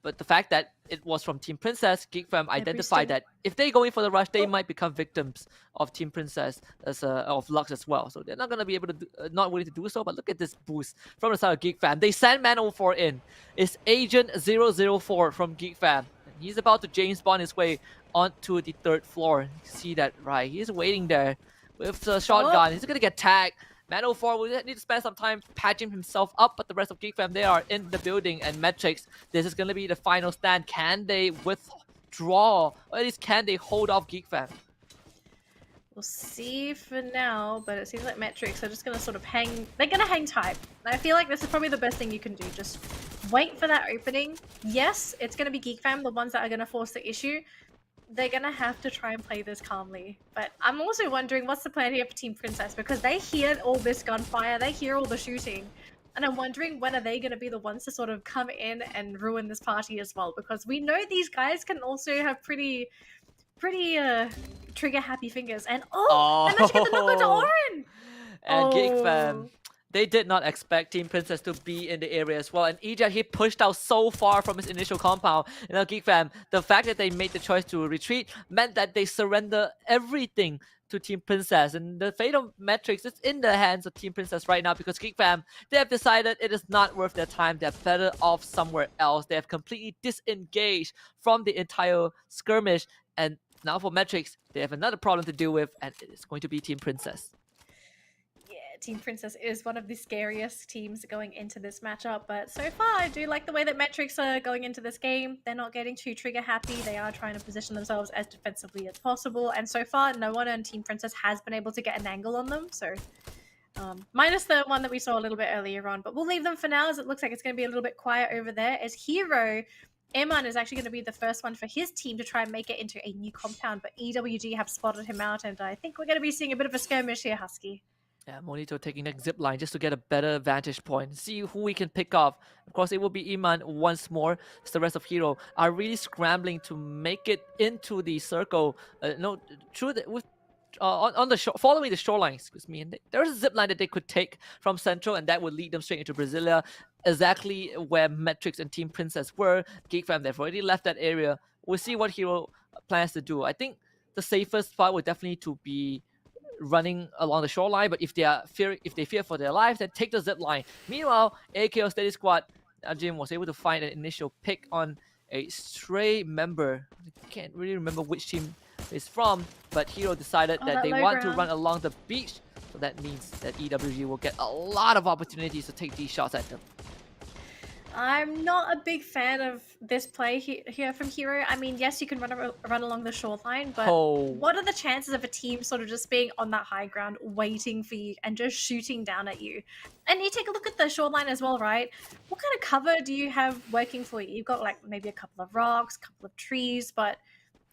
S6: But the fact that it was from Team Princess, Geek Fam identified
S7: boosted.
S6: that if they go in for the rush, they might become victims of Team Princess of Lux as well. So they're not going to be able to not willing to do so. But look at this boost from the side of Geek Fam. They send Man 04 in. It's Agent 004 from Geek Fam. And he's about to James Bond his way onto the 3rd floor. You see that, right? He's waiting there with the shotgun. He's going to get tagged. Man 04 will need to spend some time patching himself up, but the rest of Geek Fam, they are in the building. And Metrics, this is going to be the final stand. Can they withdraw, or at least can they hold off Geek Fam?
S7: We'll see for now, but it seems like Metrics are just going to sort of hang... They're going to hang tight. I feel like this is probably the best thing you can do. Just wait for that opening. Yes, it's going to be Geek Fam, the ones that are going to force the issue. They're going to have to try and play this calmly. But I'm also wondering what's the plan here for Team Princess, because they hear all this gunfire, they hear all the shooting. And I'm wondering when are they going to be the ones to sort of come in and ruin this party as well, because we know these guys can also have pretty trigger happy fingers. And they managed to get the knock onto Oren!
S6: And Geek Fam, they did not expect Team Princess to be in the area as well. And Ija, he pushed out so far from his initial compound. You know, Geek Fam, the fact that they made the choice to retreat meant that they surrender everything to Team Princess. And the fate of Metrics is in the hands of Team Princess right now, because Geek Fam, they have decided it is not worth their time. They're better off somewhere else. They have completely disengaged from the entire skirmish. And now for Metrics, they have another problem to deal with, and it is going to be Team Princess.
S7: Team Princess is one of the scariest teams going into this matchup, but so far I do like the way that Metrics are going into this game. They're not getting too trigger happy. They are trying to position themselves as defensively as possible, and so far no one on Team Princess has been able to get an angle on them, so minus the one that we saw a little bit earlier on. But we'll leave them for now, as it looks like it's going to be a little bit quiet over there, as Hero Eman is actually going to be the first one for his team to try and make it into a new compound, but EWG have spotted him out, and I think we're going to be seeing a bit of a skirmish here, Husky.
S6: Yeah, Monito taking that zip line just to get a better vantage point. See who we can pick off. Of course, it will be Iman once more. As the rest of Hero are really scrambling to make it into the circle. Following the shoreline, excuse me. And there's a zip line that they could take from Central, and that would lead them straight into Brasilia, exactly where Metrics and Team Princess were. Geek Fam, they've already left that area. We'll see what Hero plans to do. I think the safest spot would definitely to be running along the shoreline, but if they fear for their lives, then take the zip line. Meanwhile, AKO Steady Squad, Jim was able to find an initial pick on a stray member. I can't really remember which team it's from, but Hero decided that they want to run along the beach, so that means that EWG will get a lot of opportunities to take these shots at them.
S7: I'm not a big fan of this play here from Hero. I mean, yes, you can run along the shoreline, but what are the chances of a team sort of just being on that high ground, waiting for you and just shooting down at you? And you take a look at the shoreline as well, right? What kind of cover do you have working for you? You've got like maybe a couple of rocks, a couple of trees, but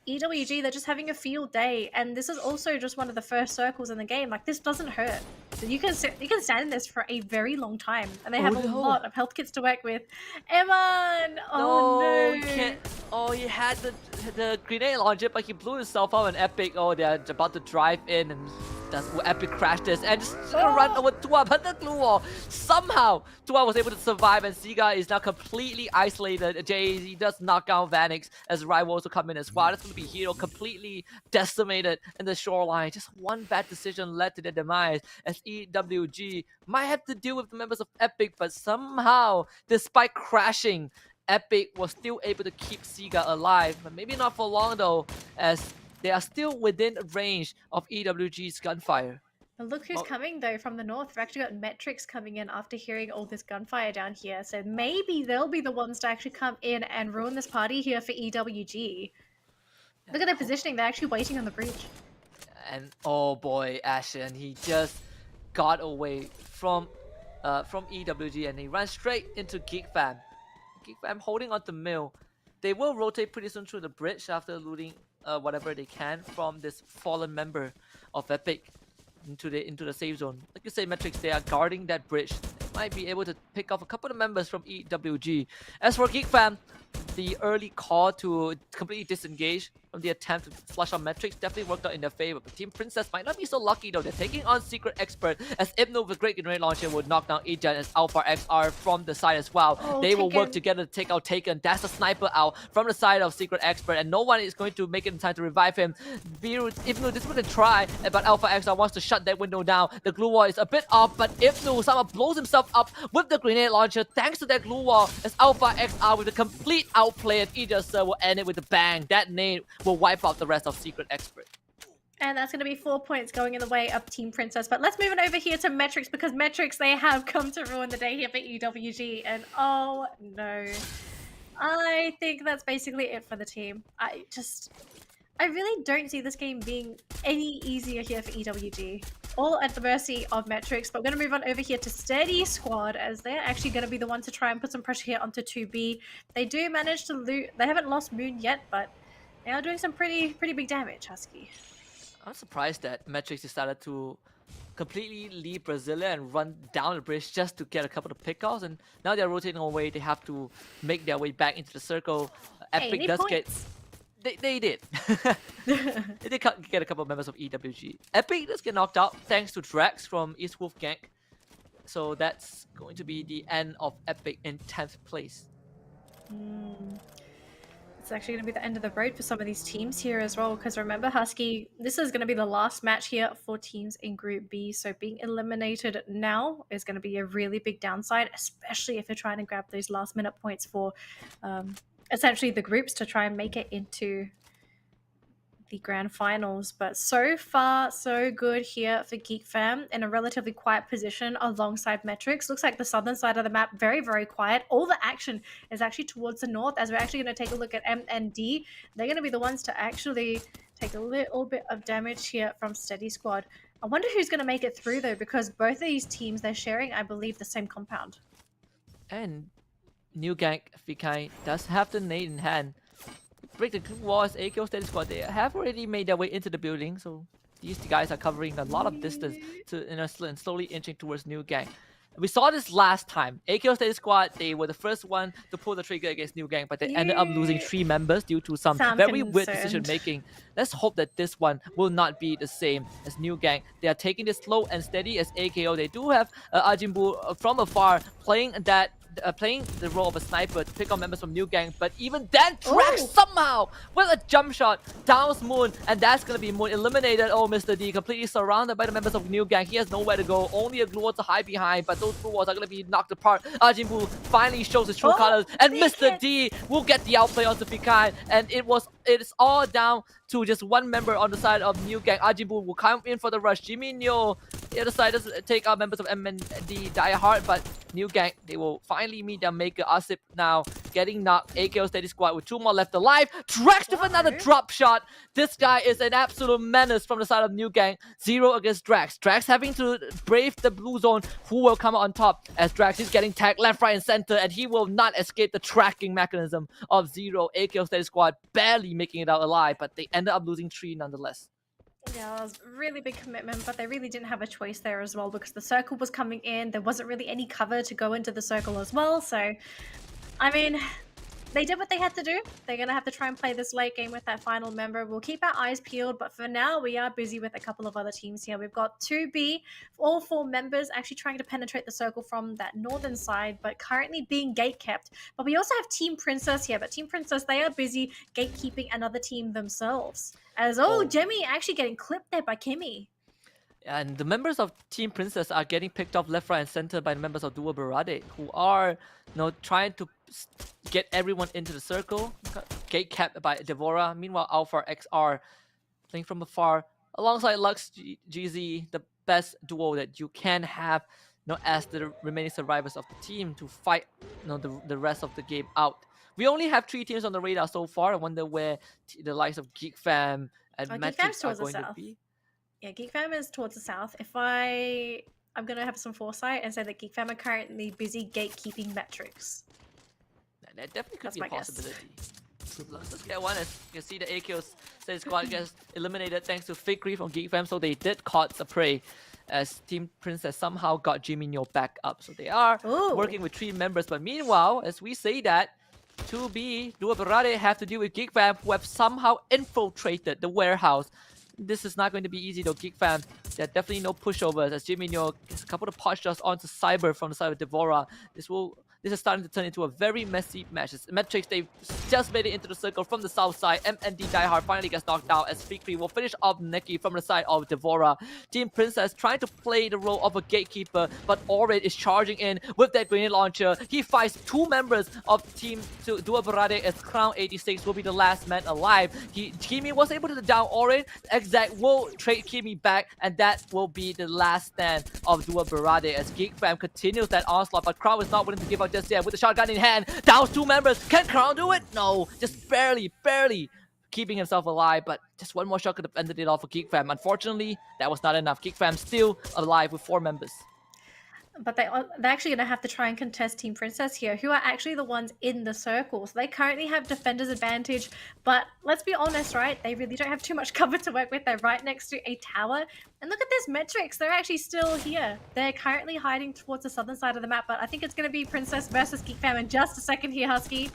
S7: EWG, they're just having a field day, and this is also just one of the first circles in the game. Like, this doesn't hurt. So you can stand in this for a very long time, and they have a lot of health kits to work with. Eman! Oh no!
S6: Oh, he had the grenade launcher, but he blew himself out on Epic. Oh, they're about to drive in, and Epic crashed this and just run over Tua, but the glue wall. Somehow, Tua was able to survive, and Siga is now completely isolated. He does knock out Vanix as Rival also come in as well. That's going to be Hero completely decimated in the shoreline. Just one bad decision led to their demise, as EWG might have to deal with the members of Epic, but somehow, despite crashing, Epic was still able to keep Siga alive, but maybe not for long though, as they are still within range of EWG's gunfire.
S7: But look who's coming though from the north. We've actually got Metrics coming in after hearing all this gunfire down here, so maybe they'll be the ones to actually come in and ruin this party here for EWG. Look at their positioning, they're actually waiting on the bridge.
S6: And oh boy, Ashen, he just got away from EWG and he ran straight into Geek Fam. Geek Fam holding on to Mill. They will rotate pretty soon through the bridge after looting whatever they can from this fallen member of Epic into the safe zone. Like you say, Metrics, they are guarding that bridge. They might be able to pick off a couple of members from EWG. As for Geek Fam, the early call to completely disengage from the attempt to flush on Metrics definitely worked out in their favor. But Team Princess might not be so lucky though. They're taking on Secret Expert as Ibno with Great Grenade Launcher will knock down Ejin as Alpha XR from the side as well.
S7: Oh,
S6: They will work
S7: Taken.
S6: together to take out Taken. That's a sniper out from the side of Secret Expert, and no one is going to make it in time to revive him. Ibnu, this was a try, but Alpha XR wants to shut that window down. The glue wall is a bit off, but Ibnu somehow blows himself up with the grenade launcher thanks to that glue wall as Alpha XR with a complete outplay and Ejin will end it with a bang. That nade will wipe out the rest of Secret Expert.
S7: And that's going to be 4 points going in the way of Team Princess. But let's move it over here to Metrics, because Metrics, they have come to ruin the day here for EWG. And oh no, I think that's basically it for the team. I really don't see this game being any easier here for EWG. All at the mercy of Metrics. But we're going to move on over here to Steady Squad, as they're actually going to be the one to try and put some pressure here onto 2B. They do manage to loot. They haven't lost Moon yet, but they are doing some pretty big damage, Husky.
S6: I'm surprised that Metrics decided to completely leave Brasilia and run down the bridge just to get a couple of pickoffs, and now they're rotating away. They have to make their way back into the circle. Epic
S7: need
S6: does get...
S7: points.
S6: They did. They did get a couple of members of EWG. Epic does get knocked out thanks to Drax from East Wolf Gang. So that's going to be the end of Epic in 10th place.
S7: It's actually going to be the end of the road for some of these teams here as well, because remember, Husky, this is going to be the last match here for teams in Group B, so being eliminated now is going to be a really big downside, especially if you're trying to grab those last minute points for essentially the groups to try and make it into the grand finals. But so far so good here for Geek Fam in a relatively quiet position alongside Metrics. Looks like the southern side of the map very quiet. All the action is actually towards the north, as we're actually going to take a look at M and D. They're going to be the ones to actually take a little bit of damage here from Steady Squad. I wonder who's going to make it through though, because both of these teams, they're sharing, I believe, the same compound.
S6: And New Gang Fikai does have the nade in hand. Break the walls, AKO Steady Squad. They have already made their way into the building, so these guys are covering a lot of distance to slowly inching towards New Gang. We saw this last time. AKO Steady Squad, they were the first one to pull the trigger against New Gang, but they ended up losing 3 members due to some very weird decision making. Let's hope that this one will not be the same as New Gang. They are taking this slow and steady as AKO. They do have Ajimbu from afar playing the role of a sniper to pick on members from New Gang, but even then, Drax somehow with a jump shot downs Moon, and that's gonna be Moon eliminated. Oh, Mr. D completely surrounded by the members of New Gang. He has nowhere to go, only a glue wall to hide behind, but those glue walls are gonna be knocked apart. Ajimbu finally shows his true colors, and Mr. D will get the outplay onto Fikai, and it's all down to just one member on the side of New Gang. Ajimbu will come in for the rush. Jimmy Nyo, the other side, does take out members of M and D die hard, but New Gang, they will finally meet their maker. Asip now getting knocked. AKO Steady Squad with 2 more left alive. Drax with another drop shot. This guy is an absolute menace from the side of New Gang. 0 against Drax. Drax having to brave the blue zone. Who will come out on top as Drax is getting tagged left, right, and center, and he will not escape the tracking mechanism of 0. AKO Steady Squad barely making it out alive, but they ended up losing 3 nonetheless.
S7: Yeah, it was a really big commitment, but they really didn't have a choice there as well, because the circle was coming in. There wasn't really any cover to go into the circle as well. So, I mean, they did what they had to do. They're going to have to try and play this late game with that final member. We'll keep our eyes peeled, but for now, we are busy with a couple of other teams here. We've got 2B, all 4 members actually trying to penetrate the circle from that northern side, but currently being gate kept. But we also have Team Princess here, but Team Princess, they are busy gatekeeping another team themselves. As, Jemmy actually getting clipped there by Kimmy.
S6: And the members of Team Princess are getting picked off left, right, and center by the members of Duo Barade, who are, trying to get everyone into the circle. Gate capped by Devora. Meanwhile, Alpha XR playing from afar alongside Lux GZ, the best duo that you can have, as the remaining survivors of the team to fight, the rest of the game out. We only have 3 teams on the radar so far. I wonder where the likes of Geek Fam and Metrics are going to be.
S7: Yeah, Geek Fam is towards the south. I'm going to have some foresight and say that Geek Fam are currently busy gatekeeping Metrics.
S6: That definitely could be a possibility. Let's get one. As you can see, the AKO Steady Squad gets eliminated thanks to Fakery from Geek Fam, so they did caught the prey as Team Princess somehow got Jimmy Nyo back up. So they are working with 3 members, but meanwhile, as we say that, 2B, Dua Berade have to deal with Geek Fam, who have somehow infiltrated the warehouse. This is not going to be easy though. Geek Fam, there are definitely no pushovers as Jimmy Nyo gets a couple of pot shots onto Cyber from the side of Devora. This is starting to turn into a very messy match. As Matrix, they just made it into the circle from the south side. MND Diehard finally gets knocked out as Fikri will finish off Neki from the side of Devora. Team Princess trying to play the role of a gatekeeper, but Orin is charging in with that grenade launcher. He fights two members of Team Dua Berade as Crown 86 will be the last man alive. Kimi was able to down Orin. Exact will trade Kimi back, and that will be the last stand of Dua Berade as Geek Fam continues that onslaught, but Crown is not willing to give up just yet with the shotgun in hand. Downs two members. Can Crown do it? No, just barely keeping himself alive, but just one more shot could have ended it off for Geek Fam. Unfortunately, that was not enough. Geek Fam still alive with 4 members.
S7: But they're actually going to have to try and contest Team Princess here, who are actually the ones in the circle. So they currently have defender's advantage, but let's be honest, right? They really don't have too much cover to work with. They're right next to a tower. And look at this Metrics. They're actually still here. They're currently hiding towards the southern side of the map, but I think it's going to be Princess versus Geek Fam in just a second here, Husky.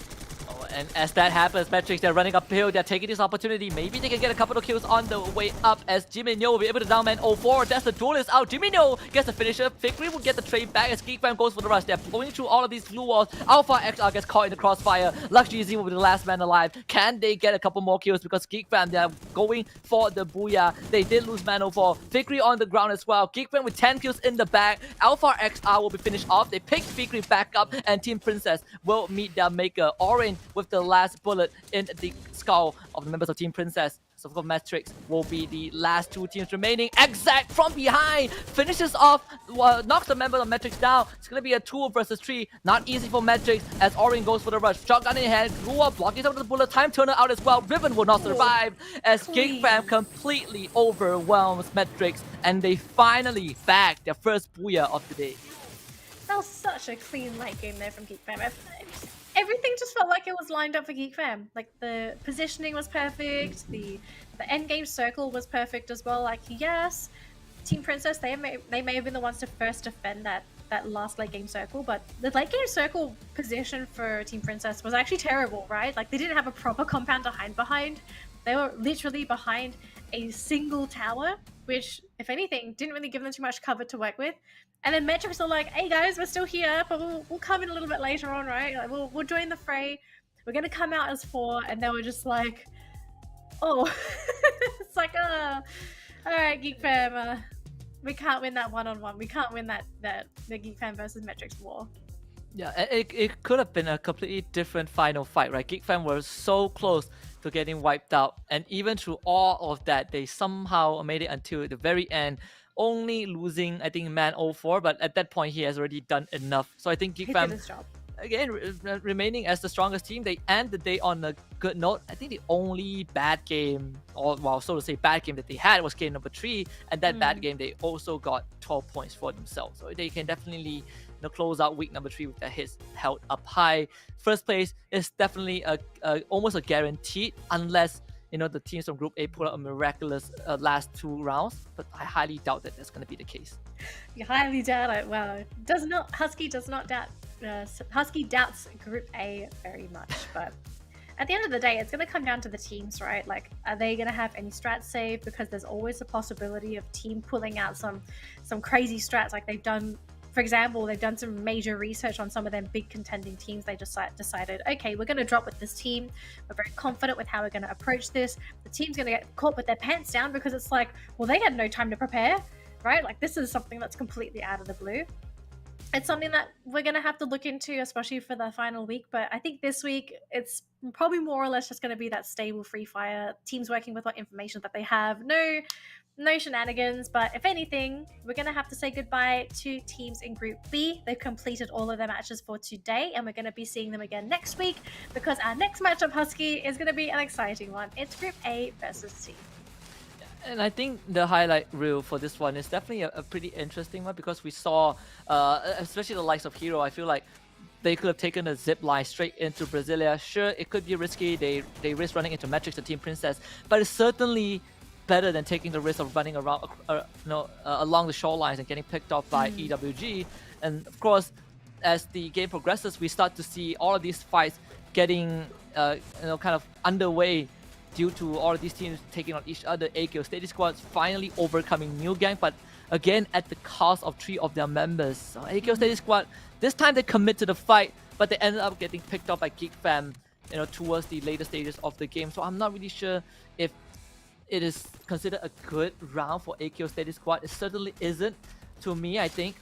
S6: Oh, and as that happens, Metrics, they're running uphill. They're taking this opportunity. Maybe they can get a couple of kills on the way up as Jimmy Nyo will be able to downman 04. That's the duelist out. Jimmy Nyo gets the finisher. Fikri will get the trade back as Geek Fam goes for the rush. They're blowing through all of these blue walls. Alpha XR gets caught in the crossfire. Lux GZ will be the last man alive. Can they get a couple more kills? Because Geek Fam, they're going for the booyah. They did lose man 04. Fikri on the ground as well. Geek Fam with 10 kills in the bag. Alpha XR will be finished off. They pick Fikri back up, and Team Princess will meet their maker. Orange with the last bullet in the skull of the members of Team Princess. So of course, Matrix will be the last 2 teams remaining. Exact from behind finishes off, knocks the member of Matrix down. It's going to be a 2 versus 3. Not easy for Matrix as Orin goes for the rush. Shotgun in hand, Glua blocking some of the bullet. Time turner out as well. Ribbon will not survive as Geek Fam completely overwhelms Matrix, and they finally bag their first booyah of the day.
S7: That was such a clean late game there from Geek Fam. Everything just felt like it was lined up for Geek Fam. Like the positioning was perfect, the end game circle was perfect as well. Like yes, Team Princess they may have been the ones to first defend that last late game circle, but the late game circle position for Team Princess was actually terrible, right? Like they didn't have a proper compound to hide behind. They were literally behind a single tower, which if anything didn't really give them too much cover to work with. And then Metrics are like, hey guys, we're still here, but we'll come in a little bit later on, right? Like, we'll join the fray. We're going to come out as 4. And they were just like, oh. It's like, all right, Geek Fam, we can't win that one-on-one. We can't win the Geek Fam versus Metrics war.
S6: Yeah, it could have been a completely different final fight, right? Geek Fam were so close to getting wiped out. And even through all of that, they somehow made it until the very end. Only losing, I think, man 04, but at that point he has already done enough. So I think Geek Fam, again, remaining as the strongest team, they end the day on a good note. I think the only bad game, or well, so to say, bad game that they had was game number 3, and that bad game they also got 12 points for themselves. So they can definitely close out week number 3 with their hits held up high. First place is definitely almost a guaranteed, unless the teams from Group A pull out a miraculous last 2 rounds, but I highly doubt that that's going to be the case.
S7: You highly doubt it. Well, Husky does not doubt. Husky doubts Group A very much, but at the end of the day, it's going to come down to the teams, right? Like, are they going to have any strats saved? Because there's always a possibility of team pulling out some crazy strats, like they've done. For example, they've done some major research on some of them big contending teams. They just decided, okay, we're going to drop with this team. We're very confident with how we're going to approach this. The team's going to get caught with their pants down because it's like, well, they had no time to prepare, right? Like this is something that's completely out of the blue. It's something that we're going to have to look into, especially for the final week. But I think this week, it's probably more or less just going to be that stable free fire. Teams working with what information that they have. No shenanigans, but if anything, we're going to have to say goodbye to teams in Group B. They've completed all of their matches for today, and we're going to be seeing them again next week because our next matchup, Husky, is going to be an exciting one. It's Group A versus C.
S6: And I think the highlight reel for this one is definitely a pretty interesting one because we saw, especially the likes of Hero, I feel like they could have taken a zip line straight into Brasilia. Sure, it could be risky. They risk running into Matrix, the Team Princess, but it's certainly better than taking the risk of running around, along the shorelines and getting picked off by EWG. And of course, as the game progresses, we start to see all of these fights getting kind of underway due to all of these teams taking on each other. AKO Steady Squad's finally overcoming New Gang, but again at the cost of 3 of their members. So AKO Steady Squad, this time they commit to the fight, but they ended up getting picked off by Geek Fam, towards the later stages of the game. So I'm not really sure if it is considered a good round for AKO Steady Squad. It certainly isn't to me, I think.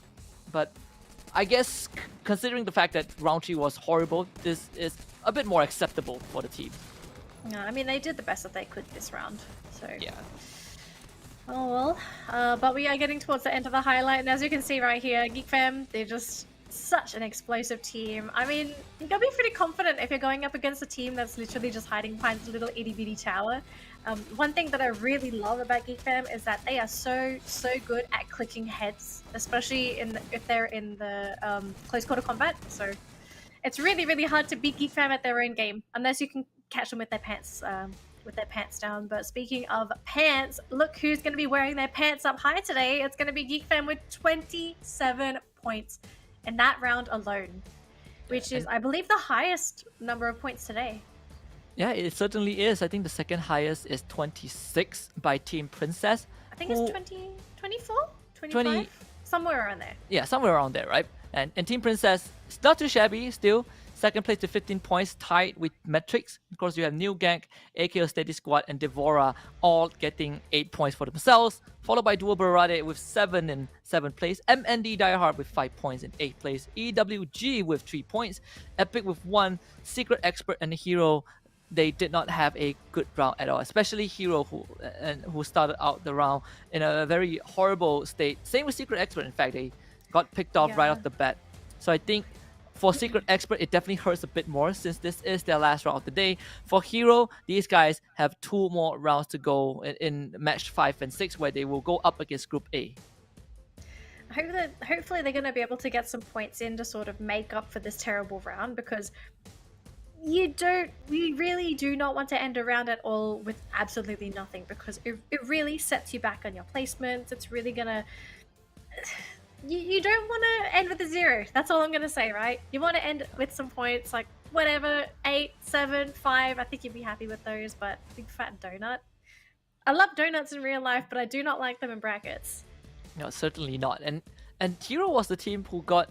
S6: But I guess considering the fact that round 3 was horrible, this is a bit more acceptable for the team.
S7: No, I mean, they did the best that they could this round. So
S6: Yeah.
S7: Oh well, but we are getting towards the end of the highlight, and as you can see right here, Geek Fam, they're just such an explosive team. I mean, you gotta be pretty confident if you're going up against a team that's literally just hiding behind this little itty bitty tower. One thing that I really love about Geek Fam is that they are so good at clicking heads, especially if they're in the close quarter combat. So it's really hard to beat Geek Fam at their own game unless you can catch them with their pants. With their pants down. But speaking of pants, look who's going to be wearing their pants up high today. It's going to be Geek Fam with 27 points in that round alone, which is, I believe, the highest number of points today.
S6: Yeah, it certainly is. I think the second highest is 26 by Team Princess.
S7: I think it's 20, 24, 25, somewhere around there.
S6: Yeah, somewhere around there, right? And Team Princess, it's not too shabby still. Second place to 15 points, tied with Metrics. Of course, you have New Gang, AKO Steady Squad, and Devora all getting 8 points for themselves, followed by Duo Barade with 7 in 7th place, MND Diehard with 5 points in 8th place, EWG with 3 points, Epic with 1, Secret Expert and Hero. They did not have a good round at all, especially Hero, who started out the round in a very horrible state. Same with Secret Expert, in fact, they got picked off right off the bat. So I think for Secret Expert, it definitely hurts a bit more since this is their last round of the day. For Hero, these guys have 2 more rounds to go in match 5 and 6, where they will go up against Group A.
S7: Hopefully they're going to be able to get some points in to sort of make up for this terrible round, because we really do not want to end a round at all with absolutely nothing, because it really sets you back on your placements. It's really going to... You don't want to end with a 0. That's all I'm going to say, right? You want to end with some points, like whatever, 8, 7, 5. I think you'd be happy with those, but big fat donut. I love donuts in real life, but I do not like them in brackets.
S6: No, certainly not. And Hero was the team who got,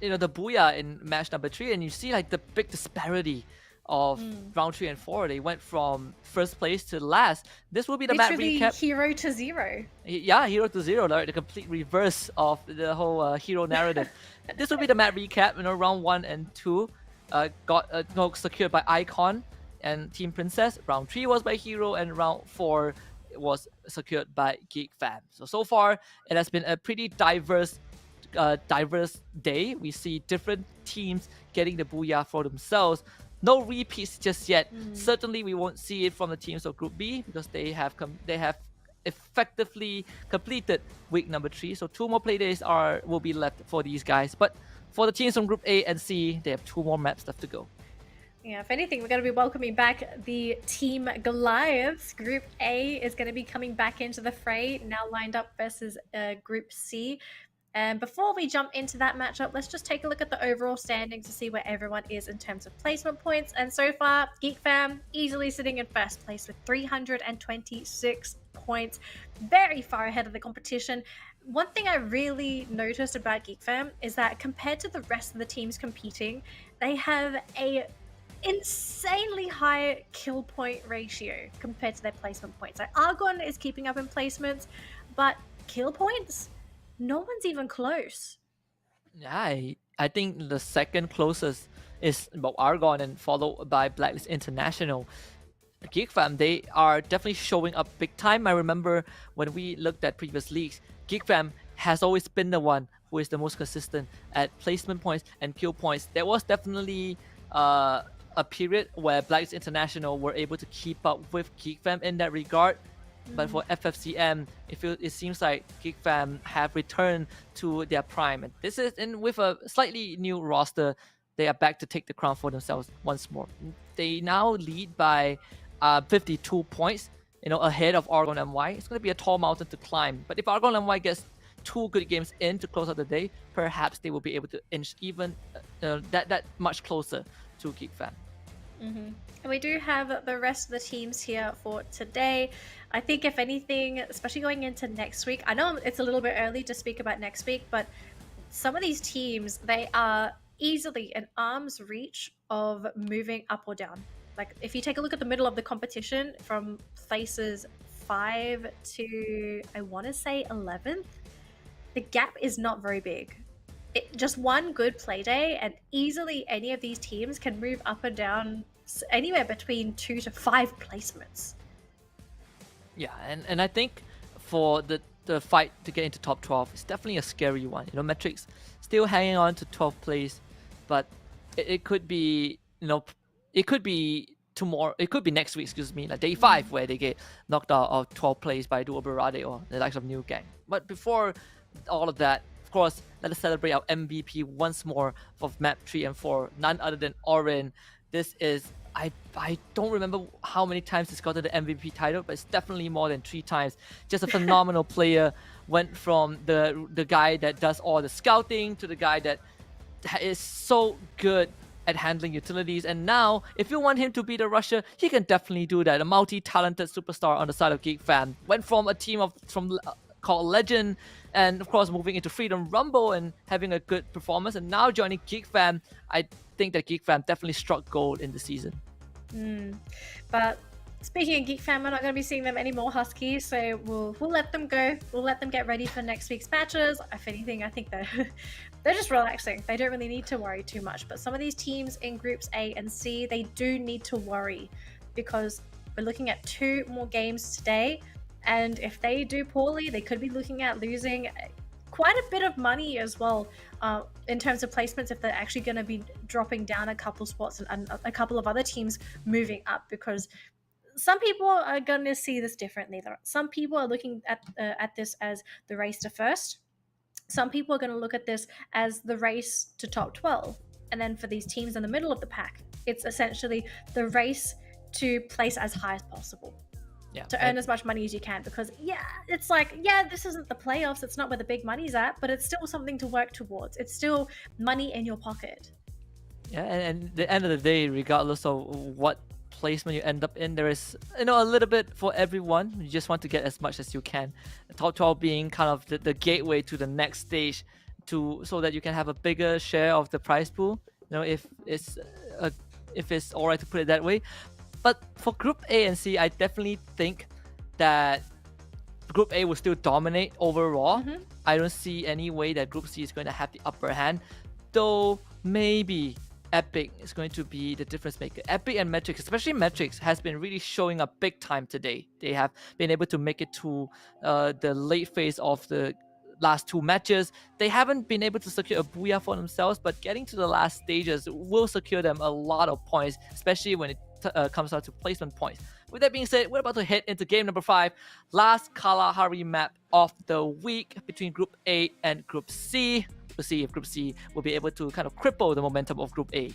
S6: the booyah in match number 3, and you see like the big disparity of round 3 and 4. They went from first place to last. This will be the
S7: literally
S6: map recap.
S7: Hero to 0.
S6: Yeah, Hero to 0, like the complete reverse of the whole Hero narrative. This will be the map recap. Round 1 and 2 got secured by Icon and Team Princess. Round 3 was by Hero, and round 4 was secured by Geek Fam. So far, it has been a pretty diverse day. We see different teams getting the booyah for themselves. No repeats just yet. Certainly, we won't see it from the teams of Group B, because they have effectively completed week number 3. So 2 more play days will be left for these guys. But for the teams from Group A and C, they have 2 more maps left to go.
S7: Yeah, if anything, we're going to be welcoming back the Team Goliaths. Group A is going to be coming back into the fray, now lined up versus Group C. And before we jump into that matchup, let's just take a look at the overall standings to see where everyone is in terms of placement points. And so far, Geek Fam easily sitting in first place with 326 points, very far ahead of the competition. One thing I really noticed about Geek Fam is that compared to the rest of the teams competing, they have a insanely high kill point ratio compared to their placement points. Like Argon is keeping up in placements, but kill points, no one's even close.
S6: Yeah, I think the second closest is Argon, and followed by Blacklist International. Geek Fam, they are definitely showing up big time. I remember when we looked at previous leagues, Geek Fam has always been the one who is the most consistent at placement points and kill points. There was definitely a period where Blacklist International were able to keep up with Geek Fam in that regard. But for FFCM, it seems like Geek Fam have returned to their prime. And this is with a slightly new roster. They are back to take the crown for themselves once more. They now lead by 52 points, ahead of Argon MY. It's going to be a tall mountain to climb. But if Argon MY gets 2 good games in to close out the day, perhaps they will be able to inch even that much closer to Geek Fam.
S7: And we do have the rest of the teams here for today. I think if anything, especially going into next week, I know it's a little bit early to speak about next week, but some of these teams, they are easily an arm's reach of moving up or down. Like if you take a look at the middle of the competition from places 5 to, I want to say 11th, the gap is not very big. Just one good play day, and easily any of these teams can move up and down anywhere between 2 to 5 placements.
S6: Yeah, and I think for the fight to get into top 12, it's definitely a scary one. You know, Metrics still hanging on to 12th place, but it could be, you know, it could be tomorrow, it could be next week, excuse me, like day 5 where they get knocked out of 12th place by Duo Berade or the likes of New Gang. But before all of that, of course, let us celebrate our MVP once more for map 3 and 4, none other than Orin. This is, I don't remember how many times he's gotten the MVP title, but it's definitely more than 3 times. Just a phenomenal player. Went from the guy that does all the scouting to the guy that is so good at handling utilities, and now if you want him to be the rusher, he can definitely do that. A multi-talented superstar on the side of Geek Fam. Went from a team called Legend, and of course moving into Freedom Rumble and having a good performance, and now joining Geek Fam. I think that Geek Fam definitely struck gold in the season.
S7: But speaking of Geek Fam, we're not going to be seeing them anymore, Husky, so we'll let them go. We'll let them get ready for next week's matches. If anything, I think they're just relaxing. They don't really need to worry too much. But some of these teams in groups A and C, they do need to worry, because we're looking at 2 more games today, and if they do poorly, they could be looking at losing quite a bit of money as well, in terms of placements, if they're actually going to be dropping down a couple spots and a couple of other teams moving up, because some people are going to see this differently. Some people are looking at this as the race to first. Some people are going to look at this as the race to top 12. And then for these teams in the middle of the pack, it's essentially the race to place as high as possible.
S6: Yeah,
S7: to earn as much money as you can, because it's like, this isn't the playoffs, it's not where the big money's at, but it's still something to work towards. It's still money in your pocket.
S6: Yeah, and at the end of the day, regardless of what placement you end up in, there is, you know, a little bit for everyone. You just want to get as much as you can. The top 12 being kind of the gateway to the next stage, so that you can have a bigger share of the prize pool. You know, if it's alright to put it that way. But for Group A and C, I definitely think that Group A will still dominate overall. I don't see any way that Group C is going to have the upper hand, though maybe Epic is going to be the difference maker. Epic and Metrics, especially Metrics, has been really showing up big time today. They have been able to make it to the late phase of the last 2 matches. They haven't been able to secure a booyah for themselves, but getting to the last stages will secure them a lot of points, especially when it comes out to placement points. With that being said, we're about to head into game number 5, last Kalahari map of the week between Group A and Group C. We'll see if Group C will be able to kind of cripple the momentum of Group A.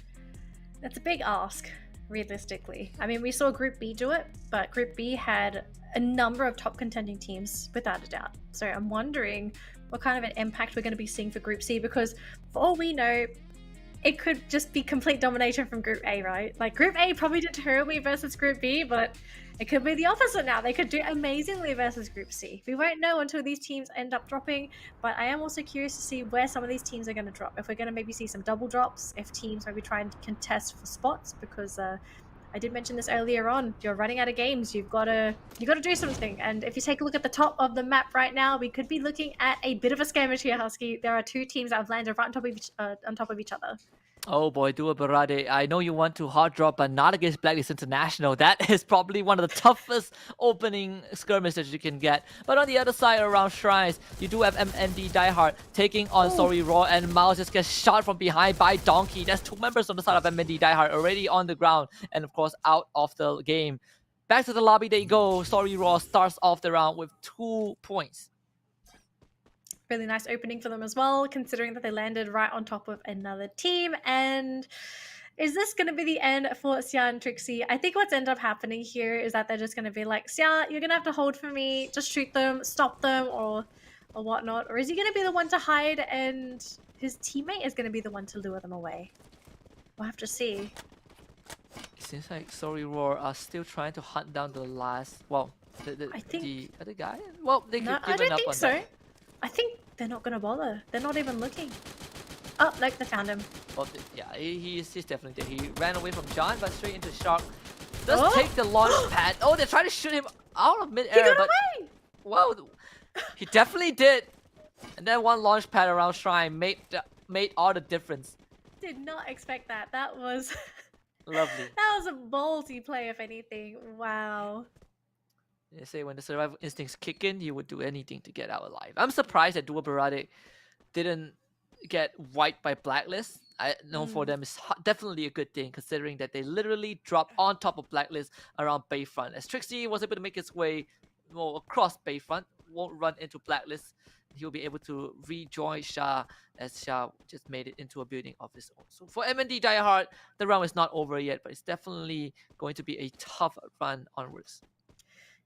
S7: That's a big ask, realistically. I mean, we saw Group B do it, but Group B had a number of top contending teams, without a doubt. So I'm wondering what kind of an impact we're going to be seeing for Group C, because for all we know, it could just be complete domination from Group A, right? Like, Group A probably did terribly versus Group B, but it could be the opposite now. They could do amazingly versus Group C. We won't know until these teams end up dropping, but I am also curious to see where some of these teams are going to drop. If we're going to maybe see some double drops, if teams maybe try and contest for spots, because I did mention this earlier on. You're running out of games. You've got to do something. And if you take a look at the top of the map right now, we could be looking at a bit of a skirmish here, Husky. There are 2 teams that have landed right on top of each other.
S6: Oh boy, Dua Barade, I know you want to hard drop, but not against Blacklist International. That is probably one of the toughest opening skirmishes you can get. But on the other side, around Shrines, you do have MND Diehard taking on Sorry Raw, and Miles just gets shot from behind by Donkey. There's 2 members on the side of MND Diehard already on the ground, and of course out of the game. Back to the lobby they go. Sorry Raw starts off the round with 2 points.
S7: Really nice opening for them as well, considering that they landed right on top of another team. And is this going to be the end for Xia and Trixie? I think what's ended up happening here is that they're just going to be like, Xia, you're going to have to hold for me, just shoot them, stop them, or whatnot. Or is he going to be the one to hide and his teammate is going to be the one to lure them away? We'll have to see.
S6: seems like Sorry Roar are still trying to hunt down the last. Well,
S7: I think-
S6: the other guy. Well, they
S7: No,
S6: could
S7: I
S6: given
S7: don't
S6: up
S7: think
S6: on
S7: so.
S6: that.
S7: I think they're not gonna bother. They're not even looking. Oh, like they found him.
S6: Well, yeah, he's definitely dead. He ran away from John, but straight into Shark. Does
S7: Oh!
S6: take the launch pad. Oh, they're trying to shoot him out of
S7: He
S6: mid-air,
S7: got
S6: but
S7: away!
S6: wow, he definitely did. And then one launch pad around Shrine made all the difference.
S7: Did not expect that. That was
S6: Lovely.
S7: that was a ballsy play, if anything. Wow.
S6: They say when the survival instincts kick in, you would do anything to get out alive. I'm surprised that Duo Barade didn't get wiped by Blacklist. I know for them it's definitely a good thing, considering that they literally dropped on top of Blacklist around Bayfront. As Trixie was able to make his way across Bayfront, won't run into Blacklist. He'll be able to rejoin Shah, as Shah just made it into a building of his own. So for MND Diehard, the round is not over yet, but it's definitely going to be a tough run onwards.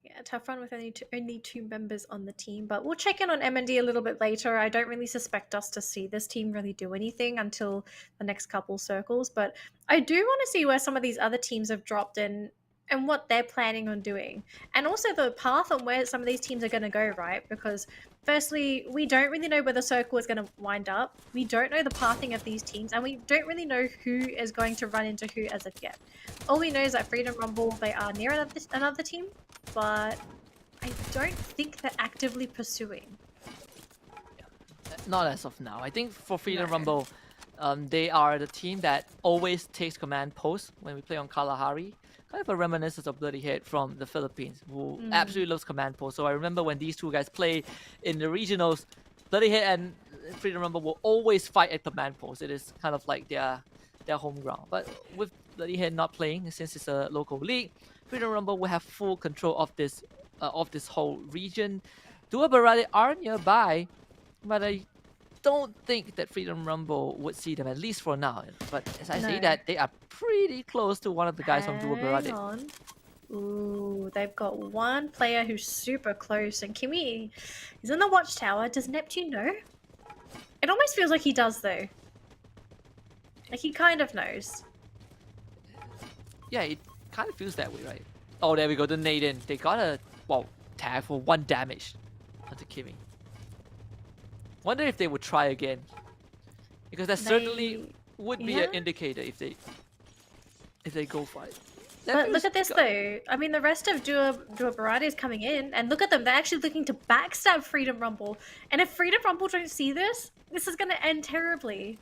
S7: Yeah, tough run with only two members on the team, but we'll check in on M&D a little bit later. I don't really suspect us to see this team really do anything until the next couple circles, but I do want to see where some of these other teams have dropped in and what they're planning on doing, and also the path on where some of these teams are going to go, right? Because firstly, we don't really know where the circle is going to wind up. We don't know the pathing of these teams, and we don't really know who is going to run into who as of yet. All we know is that Freedom Rumble, they are near another team, but I don't think they're actively pursuing.
S6: Not as of now. I think for Freedom
S7: No.
S6: Rumble, they are the team that always takes command post when we play on Kalahari. Kind of a reminiscence of Bloody Head from the Philippines, who absolutely loves command post. So I remember when these two guys play in the regionals, Bloody Head and Freedom Rumble will always fight at command post. It is kind of like their home ground. But with Bloody Head not playing, since it's a local league, Freedom Rumble will have full control of this whole region. Dua Barade are nearby, but I don't think that Freedom Rumble would see them, at least for now. But as I say
S7: No.
S6: that, they are pretty close to one of the guys from Dua
S7: Hang
S6: Barade.
S7: on. Ooh, they've got one player who's super close, and Kimi is in the watchtower. Does Neptune know? It almost feels like he does, though. Like he kind of knows.
S6: Yeah, it kind of feels that way, right? Oh, there we go, the Naden. They got a, tag for 1 damage onto Kimi. Wonder if they would try again. Because that certainly would be an
S7: yeah.
S6: indicator if they go for it.
S7: But look at this though. I mean, the rest of Dua Barade is coming in, and look at them. They're actually looking to backstab Freedom Rumble. And if Freedom Rumble don't see this, this is going to end terribly.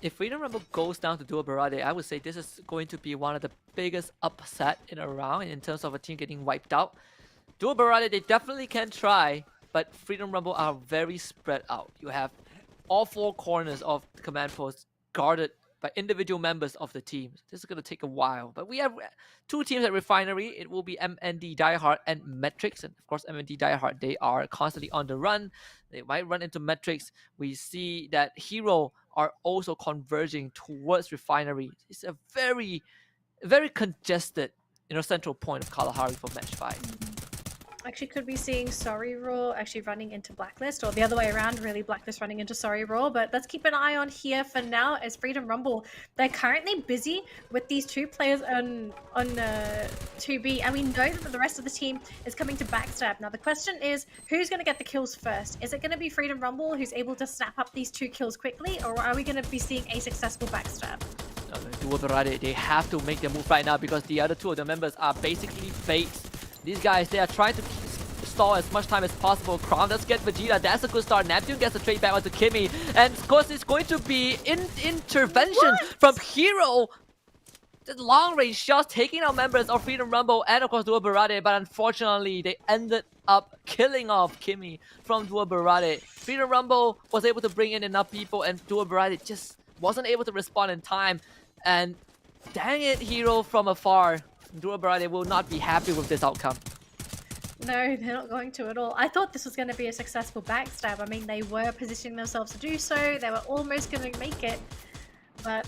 S6: If Freedom Rumble goes down to Dua Barade, I would say this is going to be one of the biggest upset in a round in terms of a team getting wiped out. Dua Barade, they definitely can try, but Freedom Rumble are very spread out. You have all 4 corners of the command post guarded by individual members of the team. This is going to take a while. But we have 2 teams at Refinery. It will be MND Diehard and Metrics. And of course, MND Diehard, they are constantly on the run. They might run into Metrics. We see that Hero are also converging towards Refinery. It's a very, very congested, central point of Kalahari for match 5.
S7: Actually, could be seeing Sorry Raw actually running into Blacklist, or the other way around, really, Blacklist running into Sorry Raw. But let's keep an eye on here for now as Freedom Rumble. They're currently busy with these 2 players on 2B, and we know that the rest of the team is coming to backstab. Now, the question is, who's going to get the kills first? Is it going to be Freedom Rumble who's able to snap up these 2 kills quickly, or are we going to be seeing a successful backstab?
S6: Dua Barade, they have to make their move right now because the other 2 of the members are basically fakes. These guys, they are trying to stall as much time as possible. Crown does get Vegeta. That's a good start. Neptune gets a trade back onto Kimi. And of course, it's going to be intervention from Hero. The long range shots taking out members of Freedom Rumble and of course Dua Barade. But unfortunately, they ended up killing off Kimi from Dua Barade. Freedom Rumble was able to bring in enough people and Dua Barade just wasn't able to respond in time. And dang it, Hero from afar. Dua Barade will not be happy with this outcome.
S7: No, they're not going to at all. I thought this was going to be a successful backstab. I mean, they were positioning themselves to do so. They were almost going to make it. But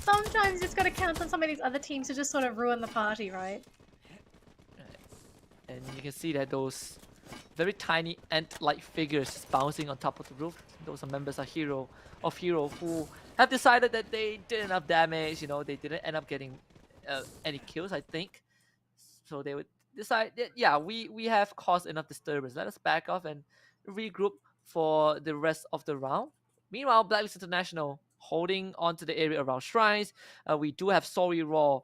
S7: sometimes it's got to count on some of these other teams to just sort of ruin the party, right?
S6: And you can see that those very tiny ant-like figures bouncing on top of the roof. Those are members of Hero who have decided that they did enough damage. They didn't end up getting any kills, I think. So they would decide that, yeah, we have caused enough disturbance. Let us back off and regroup for the rest of the round. Meanwhile, Blacklist International holding on to the area around shrines. We do have Sorry Raw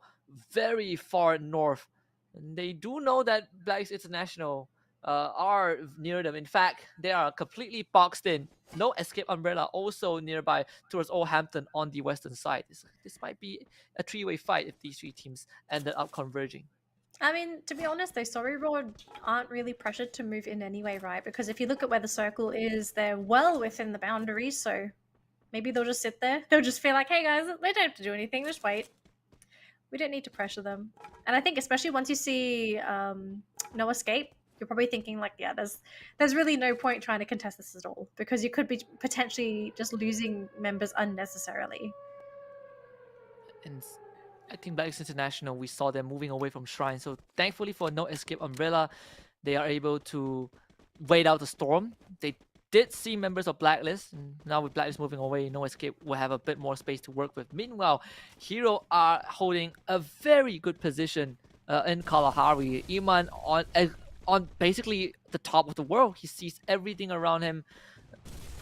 S6: very far north. And they do know that Blacklist International are near them. In fact, they are completely boxed in. No escape umbrella also nearby towards Old Hampton on the western side. This might be a three-way fight if these three teams ended up converging.
S7: I mean, to be honest, though, Sorry Raw aren't really pressured to move in anyway, right? Because if you look at where the circle is, they're well within the boundaries, so maybe they'll just sit there. They'll just feel like, hey guys, they don't have to do anything, just wait. We don't need to pressure them. And I think especially once you see no escape, you're probably thinking like, yeah, there's really no point trying to contest this at all, because you could be potentially just losing members unnecessarily.
S6: And I think Blacklist International, we saw them moving away from Shrine. So thankfully for No Escape Umbrella, they are able to wait out the storm. They did see members of Blacklist. And now with Blacklist moving away, No Escape will have a bit more space to work with. Meanwhile, Hero are holding a very good position in Kalahari. Iman on basically the top of the world. He sees everything around him.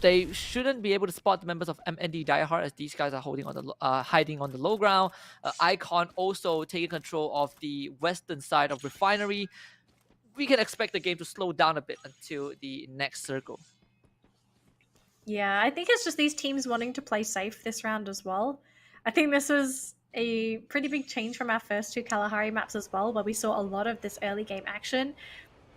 S6: They shouldn't be able to spot the members of MND Diehard, as these guys are hiding on the low ground. Icon also taking control of the western side of Refinery. We can expect the game to slow down a bit until the next circle.
S7: Yeah, I think it's just these teams wanting to play safe this round as well. I think this was a pretty big change from our first two Kalahari maps as well, where we saw a lot of this early game action.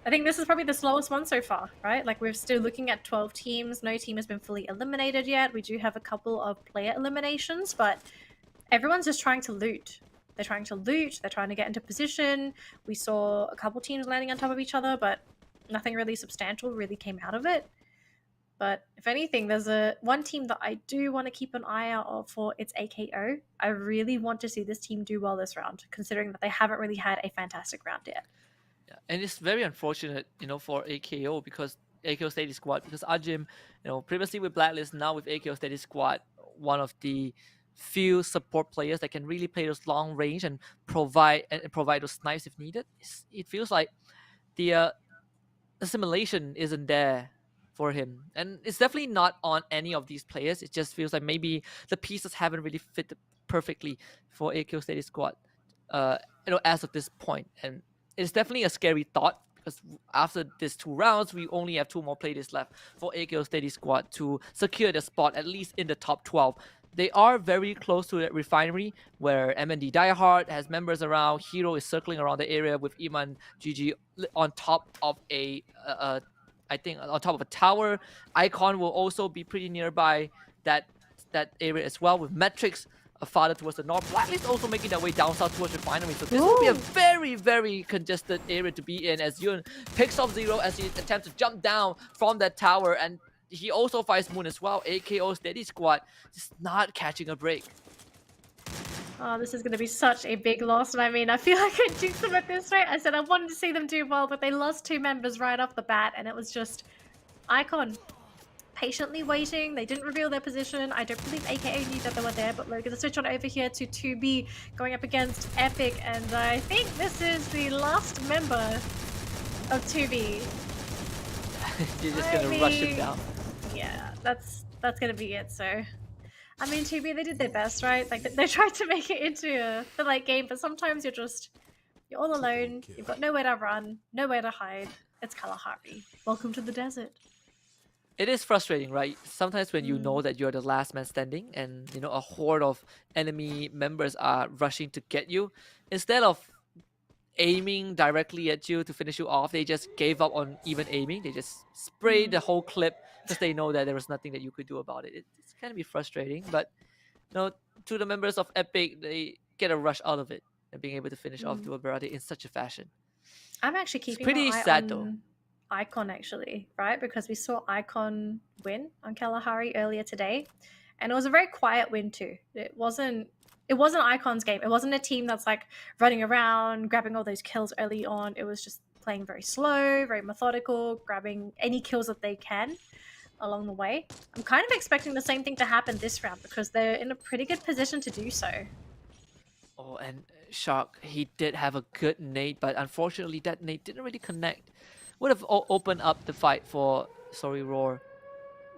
S7: I think this is probably the slowest one so far, right? Like, we're still looking at 12 teams. No team has been fully eliminated yet. We do have a couple of player eliminations, but everyone's just trying to loot. They're trying to loot. They're trying to get into position. We saw a couple teams landing on top of each other, but nothing really substantial really came out of it. But if anything, there's one team that I do want to keep an eye out for. It's AKO. I really want to see this team do well this round, considering that they haven't really had a fantastic round yet.
S6: Yeah, and it's very unfortunate, for AKO, because AKO Steady Squad, because Ajim, previously with Blacklist, now with AKO Steady Squad, one of the few support players that can really play those long range and provide those snipes if needed. It feels like the assimilation isn't there for him, and it's definitely not on any of these players. It just feels like maybe the pieces haven't really fit perfectly for AKO Steady Squad, as of this point. And it's definitely a scary thought, because after these 2 rounds, we only have 2 more players left for AKO Steady Squad to secure the spot, at least in the top 12. They are very close to that Refinery, where MND Diehard has members around. Hero is circling around the area with Iman GG on top of I think on top of a tower. Icon will also be pretty nearby that area as well, with Metrics farther towards the north. Blacklist also making their way down south towards Refinery. So this will be a very, very congested area to be in, as Yun picks off Zero as he attempts to jump down from that tower. And he also fights Moon as well. AKO Steady Squad just not catching a break.
S7: Oh, this is going to be such a big loss. And I mean, I feel like I jinxed them at this rate. I said I wanted to see them do well, but they lost 2 members right off the bat. And it was just Icon patiently waiting. They didn't reveal their position. I don't believe AKA knew that they were there, but we're going to switch on over here to 2B going up against Epic. And I think this is the last member of 2B.
S6: You're just going to rush him down.
S7: Yeah, that's going to be it. So, I mean, 2B, they did their best, right? Like, they tried to make it into the late game, but sometimes you're all alone. You've got nowhere to run, nowhere to hide. It's Kalahari. Welcome to the desert.
S6: It is frustrating, right? Sometimes when you know that you're the last man standing and, a horde of enemy members are rushing to get you, instead of aiming directly at you to finish you off, they just gave up on even aiming. They just sprayed the whole clip because they know that there was nothing that you could do about it. It's kind of be frustrating, but, to the members of Epic, they get a rush out of it and being able to finish off Dual Barate in such a fashion.
S7: I'm actually keeping
S6: pretty
S7: my eye
S6: sad,
S7: on
S6: though.
S7: Icon, actually, right? Because we saw Icon win on Kalahari earlier today, and it was a very quiet win too. It wasn't Icon's game. It wasn't a team that's like running around grabbing all those kills early on. It was just playing very slow, very methodical, grabbing any kills that they can along the way. I'm kind of expecting the same thing to happen this round because they're in a pretty good position to do so.
S6: Oh, and Shark, he did have a good nade, but unfortunately that nade didn't really connect. Would have opened up the fight for Sorry Roar.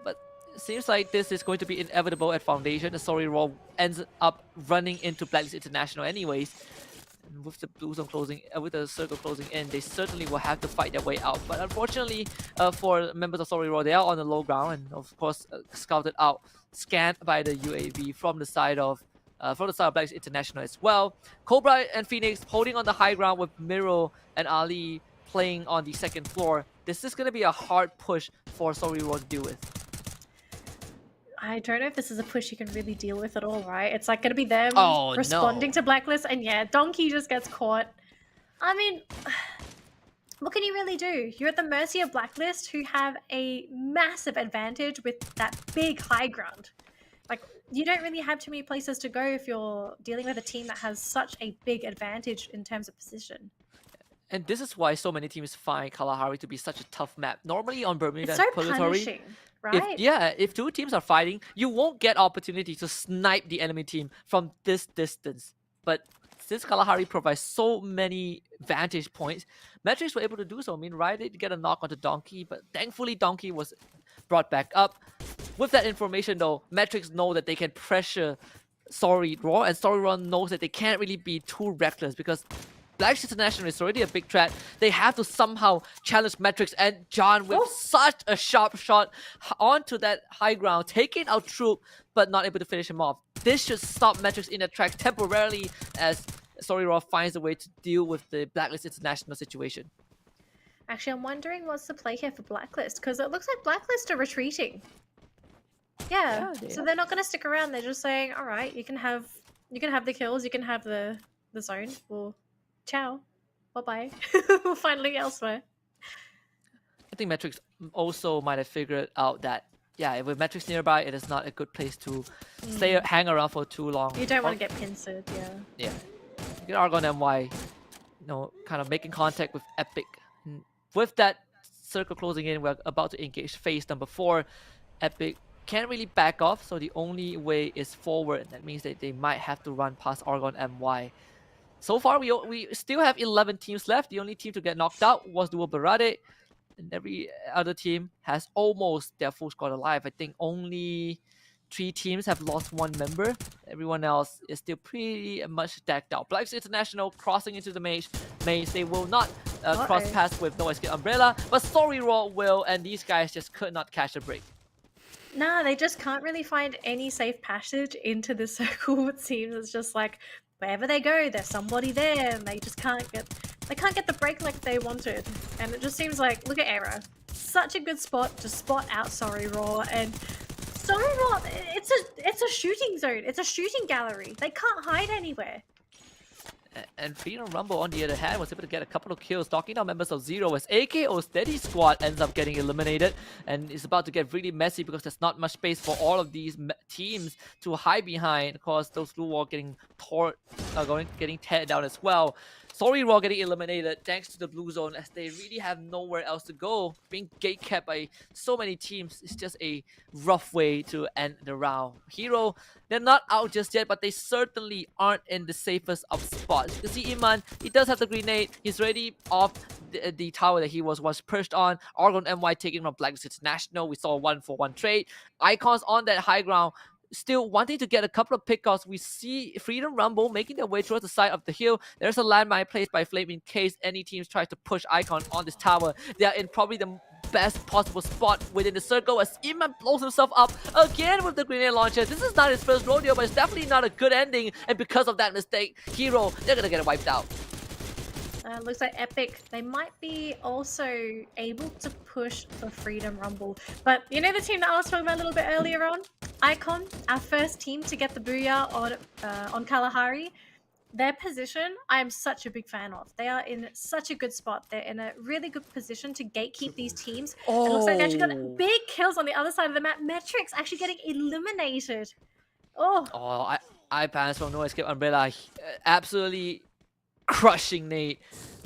S6: But it seems like this is going to be inevitable at Foundation. The Sorry Roar ends up running into Blacklist International anyways. And with the blue zone closing, with the circle closing in, they certainly will have to fight their way out. But unfortunately, for members of Sorry Roar, they are on the low ground and of course scouted out, scanned by the UAV from the side of Blacklist International as well. Cobra and Phoenix holding on the high ground with Miro and Ali playing on the second floor. This is going to be a hard push for Sorry Roar to deal with.
S7: I don't know if this is a push you can really deal with at all, right? It's like going to be them responding to Blacklist, and yeah, Donkey just gets caught. I mean, what can you really do? You're at the mercy of Blacklist, who have a massive advantage with that big high ground. Like, you don't really have too many places to go if you're dealing with a team that has such a big advantage in terms of position.
S6: And this is why so many teams find Kalahari to be such a tough map. Normally on Bermuda
S7: It's so
S6: and Purgatory,
S7: punishing, right?
S6: if two teams are fighting, you won't get opportunity to snipe the enemy team from this distance. But since Kalahari provides so many vantage points, Matrix were able to do so. I mean, Riot did get a knock onto Donkey, but thankfully Donkey was brought back up. With that information though, Matrix know that they can pressure Sorry Roar, and Sorry Roar knows that they can't really be too reckless because Blacklist International is already a big threat. They have to somehow challenge Matrix, and John with such a sharp shot onto that high ground, taking out Troop, but not able to finish him off. This should stop Matrix in the track temporarily as Sorry Roar finds a way to deal with the Blacklist International situation.
S7: Actually, I'm wondering what's the play here for Blacklist, because it looks like Blacklist are retreating. Yeah, so they're not going to stick around. They're just saying, all right, you can have the kills, you can have the zone. Well, ciao, bye-bye. We'll finally elsewhere.
S6: I think Matrix also might have figured out that, yeah, with Matrix nearby, it is not a good place to hang around for too long.
S7: You don't want to get pincered, yeah.
S6: Yeah. You get Argon MY, kind of making contact with Epic. With that circle closing in, we're about to engage phase number 4. Epic can't really back off, so the only way is forward. That means that they might have to run past Argon MY. So far, we still have 11 teams left. The only team to get knocked out was Duo Barade, and every other team has almost their full squad alive. I think only 3 teams have lost 1 member. Everyone else is still pretty much stacked out. Blacks International crossing into the maze. They will not cross paths with No Escape Umbrella, but Sorry Roar will, and these guys just could not catch a break.
S7: Nah, they just can't really find any safe passage into the circle. It seems it's just like wherever they go, there's somebody there, and they just can't get the break like they wanted. And it just seems like, look at Era, such a good spot to spot out Sorry Roar, and Sorry Roar, it's a shooting zone, it's a shooting gallery. They can't hide anywhere.
S6: And Freedom Rumble, on the other hand, was able to get a couple of kills, knocking down members of Zero as AKO Steady Squad ends up getting eliminated. And it's about to get really messy because there's not much space for all of these teams to hide behind. Of course, those Blue Wall getting teared down as well. Sorry Roar getting eliminated thanks to the blue zone as they really have nowhere else to go. Being gate-kept by so many teams is just a rough way to end the round. Hero, they're not out just yet, but they certainly aren't in the safest of spots. You can see Iman, he does have the grenade. He's already off the tower that he was once perched on. Argon MY taking from Blacklist International. We saw a 1-for-1 trade. Icons on that high ground, still wanting to get a couple of pickoffs. We see Freedom Rumble making their way towards the side of the hill. There's a landmine placed by Flame in case any teams try to push Icon on this tower. They are in probably the best possible spot within the circle as Iman blows himself up again with the grenade launcher. This is not his first rodeo, but it's definitely not a good ending. And because of that mistake, Hero, they're gonna get wiped out.
S7: Looks like Epic, they might be also able to push for Freedom Rumble. But you know the team that I was talking about a little bit earlier on? Icon, our first team to get the booyah on Kalahari. Their position, I am such a big fan of. They are in such a good spot. They're in a really good position to gatekeep these teams. It looks like they actually got big kills on the other side of the map. Metrics actually getting eliminated.
S6: I pass from No Escape Umbrella. Absolutely crushing nade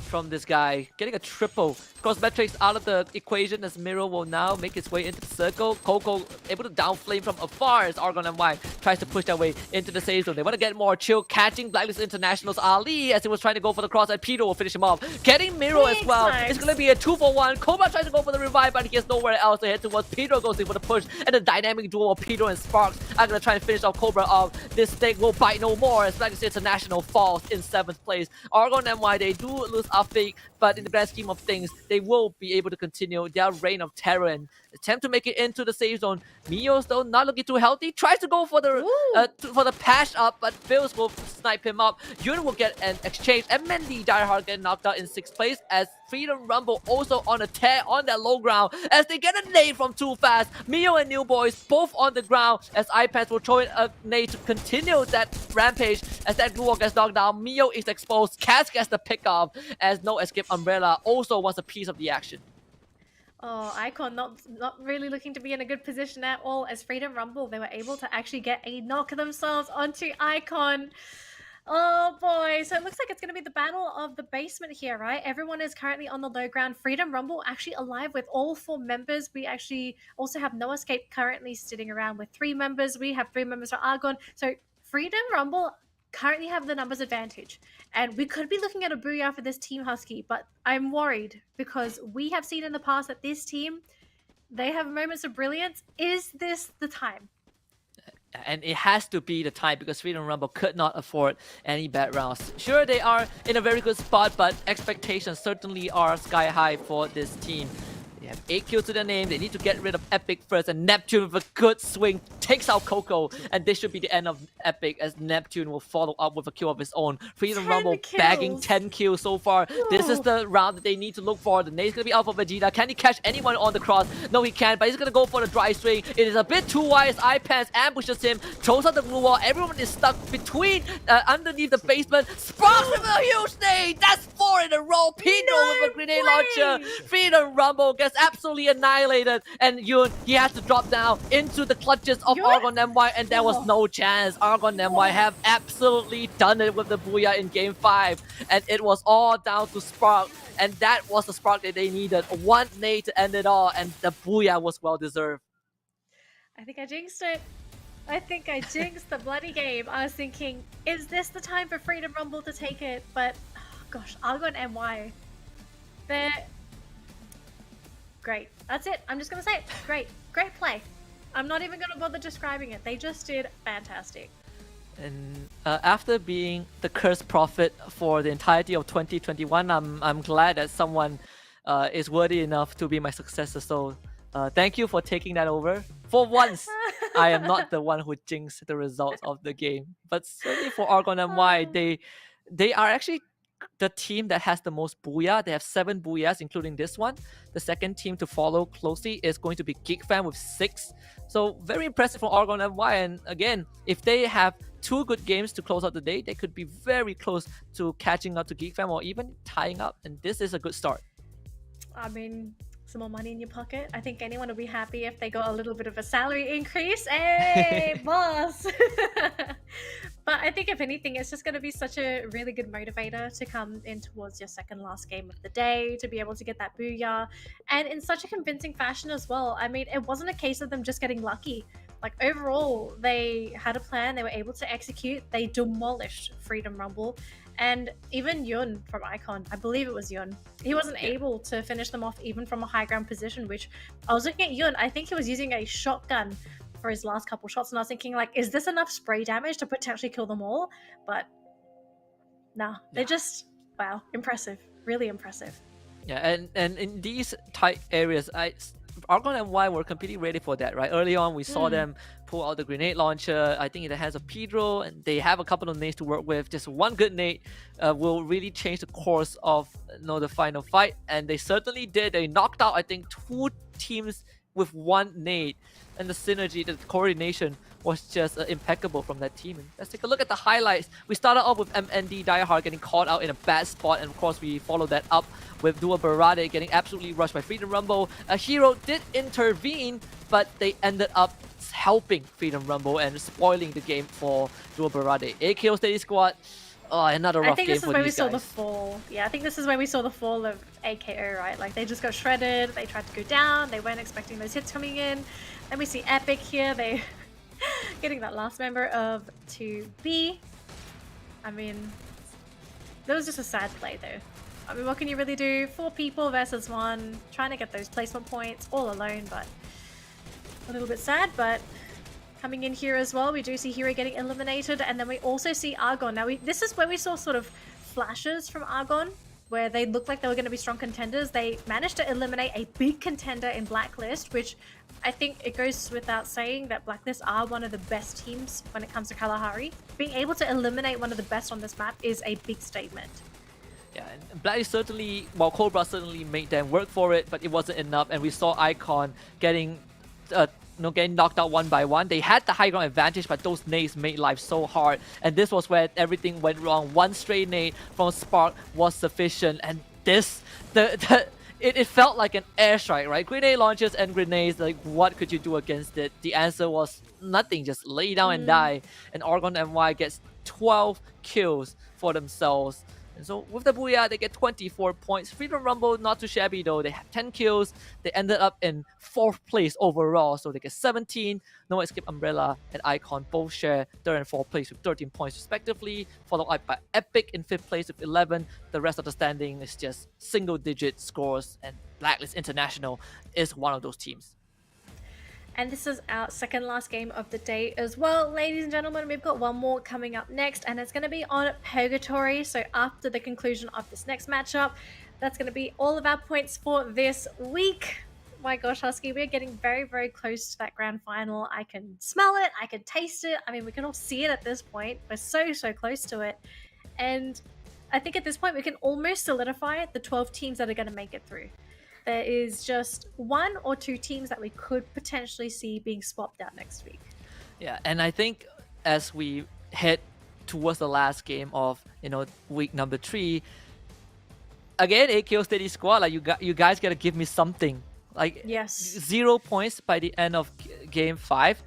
S6: from this guy. Getting a triple. Crossmetrics out of the equation as Miro will now make his way into the circle. Coco able to downflame from afar as Argon MY tries to push their way into the safe zone. They want to get more chill, catching Blacklist International's Ali as he was trying to go for the cross, and Peter will finish him off. Getting Miro as well. It's going to be a 2-for-1. Cobra tries to go for the revive, but he has nowhere else to head towards. Pedro goes in for the push, and the dynamic duo of Pedro and Sparks are going to try and finish off Cobra off. This stake will bite no more as Blacklist International falls in 7th place. Argon MY, they do lose Afik, but in the grand scheme of things, they will be able to continue their reign of terror and attempt to make it into the safe zone. Mio's though not looking too healthy, tries to go for the patch up, but Bills will snipe him up. Yun will get an exchange, and Mendy Diehard get knocked out in 6th place as Freedom Rumble also on a tear on that low ground as they get a nade from Too Fast. Mio and New Boys both on the ground as iPads will throw in a nade to continue that rampage as that glue wall gets knocked down. Mio is exposed, Cass gets the pick off as No Escape Umbrella also wants a piece of the action.
S7: Oh, Icon not really looking to be in a good position at all as Freedom Rumble, they were able to actually get a knock themselves onto Icon. Oh boy, so it looks like it's going to be the battle of the basement here, right? Everyone is currently on the low ground. Freedom Rumble actually alive with all 4 members. We actually also have No Escape currently sitting around with 3 members. We have 3 members for Argon. So Freedom Rumble currently have the numbers advantage. And we could be looking at a booyah for this Team Husky, but I'm worried because we have seen in the past that this team, they have moments of brilliance. Is this the time?
S6: And it has to be the time because Freedom Rumble could not afford any bad rounds. Sure, they are in a very good spot, but expectations certainly are sky high for this team. They have 8 kills to their name. They need to get rid of Epic first, and Neptune with a good swing takes out Coco, and this should be the end of Epic as Neptune will follow up with a kill of his own. Freedom Rumble bagging 10 kills so far. This is the round that they need to look for. The nade's gonna be out for Vegeta. Can he catch anyone on the cross? No, he can't, but he's gonna go for the dry swing. It is a bit too wide as iPants ambushes him, throws out the blue wall. Everyone is stuck between, underneath the basement. Sparks with a huge nade! That's 4 in a row. Pedro with a grenade launcher. Freedom Rumble gets absolutely annihilated, and Yun, he has to drop down into the clutches of Argon MY, and there was no chance. Argon MY have absolutely done it with the booyah in game 5, and it was all down to Spark, and that was the spark that they needed. 1 nade to end it all, and the booyah was well deserved.
S7: I think I jinxed it. I think I jinxed the bloody game. I was thinking, is this the time for Freedom Rumble to take it? But, oh gosh, Argon MY, they're great. That's it. I'm just going to say it. Great. Great play. I'm not even going to bother describing it. They just did fantastic.
S6: And after being the cursed prophet for the entirety of 2021, I'm glad that someone is worthy enough to be my successor. So thank you for taking that over. For once, I am not the one who jinxed the results of the game. But certainly for Argon MY, they are actually the team that has the most booyah. They have 7 booyahs, including this one. The second team to follow closely is going to be GeekFam with 6. So very impressive for Argon MY. And again, if they have 2 good games to close out the day, they could be very close to catching up to GeekFam or even tying up. And this is a good start.
S7: I mean, some more money in your pocket. I think anyone will be happy if they got a little bit of a salary increase. Hey, boss! But I think if anything, it's just going to be such a really good motivator to come in towards your second last game of the day, to be able to get that booyah, and in such a convincing fashion as well. I mean, it wasn't a case of them just getting lucky. Like, overall, they had a plan, they were able to execute, they demolished Freedom Rumble, and even Yun from Icon, I believe it was Yun, he wasn't able to finish them off even from a high ground position, which I was looking at Yun, I think he was using a shotgun for his last couple shots, and I was thinking, like, is this enough spray damage to potentially kill them all? But no, they're just, wow, impressive, really impressive.
S6: Yeah, and in these tight areas, Argon MY were completely ready for that, right? Early on, we saw them pull out the grenade launcher, I think in the hands of Pedro, and they have a couple of nades to work with. Just 1 good nade will really change the course of the final fight, and they certainly did. They knocked out, I think, 2 teams with 1 nade, and the synergy, the coordination was just impeccable from that team. And let's take a look at the highlights. We started off with MND Diehard getting caught out in a bad spot, and of course we followed that up with Dua Barade getting absolutely rushed by Freedom Rumble. A hero did intervene, but they ended up helping Freedom Rumble and spoiling the game for Dua Barade. 8 kills, Steady Squad. Oh, another rough
S7: I think
S6: game
S7: this is
S6: for
S7: where we
S6: these
S7: saw the
S6: guys.
S7: fall. Yeah, I think this is where we saw the fall of AKO, right? Like they just got shredded. They tried to go down. They weren't expecting those hits coming in. Then we see Epic here. They getting that last member of 2B. I mean, that was just a sad play though. I mean, what can you really do? 4 people versus 1, trying to get those placement points all alone, but a little bit sad. But coming in here as well, we do see Hero getting eliminated, and then we also see Argon. Now, this is where we saw sort of flashes from Argon, where they looked like they were going to be strong contenders. They managed to eliminate a big contender in Blacklist, which I think it goes without saying that Blacklist are one of the best teams when it comes to Kalahari. Being able to eliminate one of the best on this map is a big statement.
S6: Yeah, and Blacklist certainly, well, Cobra certainly made them work for it, but it wasn't enough, and we saw Icon getting getting knocked out one by one. They had the high ground advantage, but those nades made life so hard. And this was where everything went wrong. One stray nade from Spark was sufficient. And this, it felt like an airstrike, right? Grenade launchers and grenades, like what could you do against it? The answer was nothing, just lay down and die. And Argon MY gets 12 kills for themselves. And so with the Booyah, they get 24 points. Freedom Rumble, not too shabby though. They had 10 kills. They ended up in 4th place overall. So they get 17. No Escape Umbrella and Icon both share 3rd and 4th place with 13 points respectively. Followed up by Epic in 5th place with 11. The rest of the standing is just single-digit scores. And Blacklist International is one of those teams.
S7: And this is our second last game of the day as well. Ladies and gentlemen, we've got one more coming up next, and it's going to be on Purgatory. So after the conclusion of this next matchup, that's going to be all of our points for this week. My gosh, Husky, we're getting very, very close to that grand final. I can smell it. I can taste it. I mean, we can all see it at this point. We're so, so close to it. And I think at this point, we can almost solidify the 12 teams that are going to make it through. There is just 1 or 2 teams that we could potentially see being swapped out next week.
S6: Yeah, and I think as we head towards the last game of week number 3, again, AKO Steady Squad, like you guys gotta give me something. Like
S7: yes,
S6: 0 points by the end of game 5.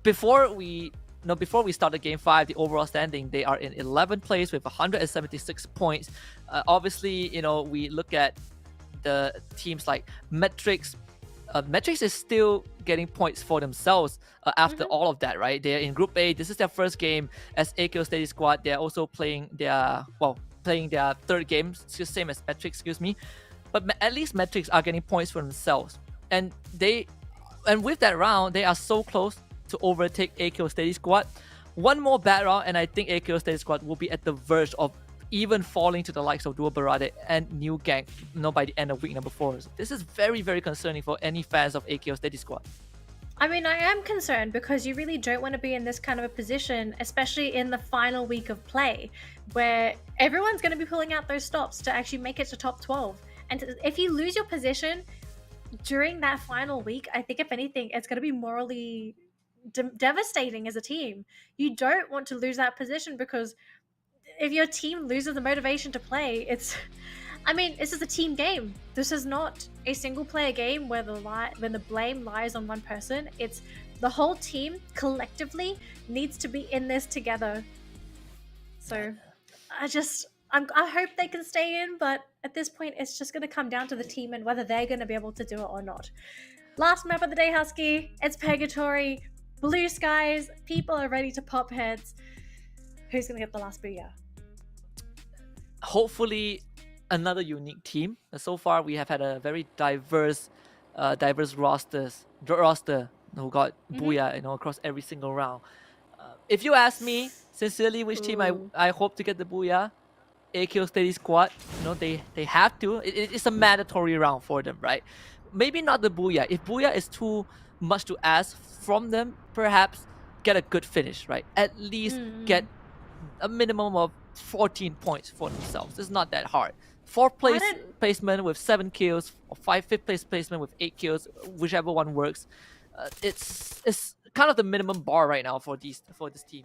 S6: Before we started game 5, the overall standing, they are in 11th place with 176 points. Obviously, we look at the teams like Metrics. Metrics is still getting points for themselves after all of that, right? They're in Group A. This is their first game as AKO Steady Squad. They're also playing their 3rd game. It's just same as Metrics, excuse me. But at least Metrics are getting points for themselves. And with that round, they are so close to overtake AKO Steady Squad. One more bad round, and I think AKO Steady Squad will be at the verge of even falling to the likes of Duo Barade and New Gang, by the end of week number 4. So this is very, very concerning for any fans of AKO Steady Squad.
S7: I mean, I am concerned because you really don't want to be in this kind of a position, especially in the final week of play, where everyone's going to be pulling out those stops to actually make it to top 12. And if you lose your position during that final week, I think if anything, it's going to be morally devastating as a team. You don't want to lose that position because if your team loses the motivation to play, this is a team game. This is not a single player game where when the blame lies on one person. It's the whole team collectively needs to be in this together. So I hope they can stay in, but at this point, it's just going to come down to the team and whether they're going to be able to do it or not. Last map of the day, Husky. It's Purgatory. Blue skies. People are ready to pop heads. Who's going to get the last booyah?
S6: Hopefully another unique team. So far we have had a very diverse roster who got booyah across every single round. If you ask me sincerely which team I hope to get the booyah, AKO Steady Squad, they have to. It's a mandatory round for them, right? Maybe not the booyah. If booyah is too much to ask from them, perhaps get a good finish, right? At least get a minimum of 14 points for themselves. It's not that hard. 4th place placement with 7 kills, or 5th place placement with 8 kills, whichever one works. It's kind of the minimum bar right now for this team.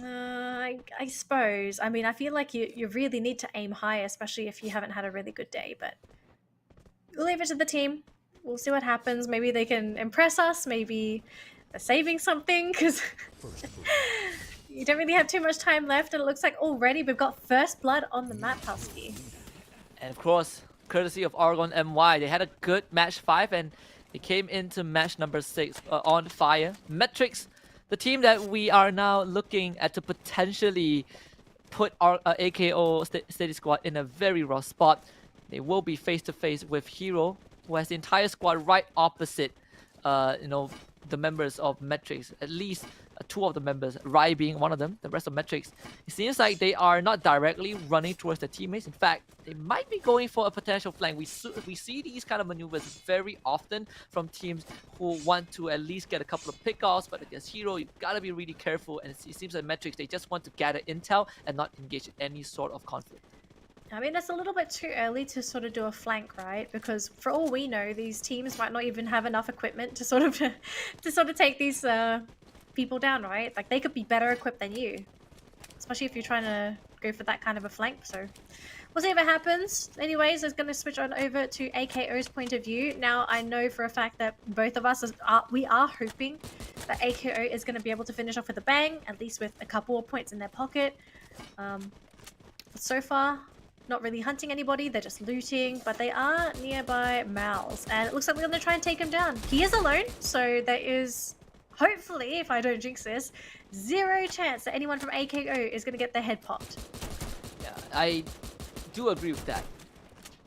S7: I suppose. I mean, I feel like you really need to aim high, especially if you haven't had a really good day. But we'll leave it to the team. We'll see what happens. Maybe they can impress us. Maybe they're saving something because You don't really have too much time left, and it looks like already we've got first blood on the map, Husky.
S6: And of course, courtesy of Oregon MY, they had a good match 5 and they came into match number 6 on fire. Metrics, the team that we are now looking at to potentially put our AKO Steady Squad in a very rough spot. They will be face to face with Hero, who has the entire squad right opposite, the members of Metrics. At least 2 of the members, Rai being one of them, the rest of Metrics. It seems like they are not directly running towards their teammates. In fact, they might be going for a potential flank. We see these kind of maneuvers very often from teams who want to at least get a couple of pickoffs, but against Hero, you've got to be really careful. And it seems like Metrics, they just want to gather intel and not engage in any sort of conflict.
S7: I mean, it's a little bit too early to sort of do a flank, right? Because for all we know, these teams might not even have enough equipment to sort of take these people down, right? Like, they could be better equipped than you, especially if you're trying to go for that kind of a flank. So we'll see if it happens. Anyways, it's going to switch on over to AKO's point of view. Now, I know for a fact that both of us we are hoping that AKO is going to be able to finish off with a bang, at least with a couple of points in their pocket. But so far, not really hunting anybody, they're just looting, but they are nearby Mal's, and it looks like we're going to try and take him down. He is alone, so there is, hopefully, if I don't jinx this, 0 chance that anyone from AKO is going to get their head popped.
S6: Yeah, I do agree with that.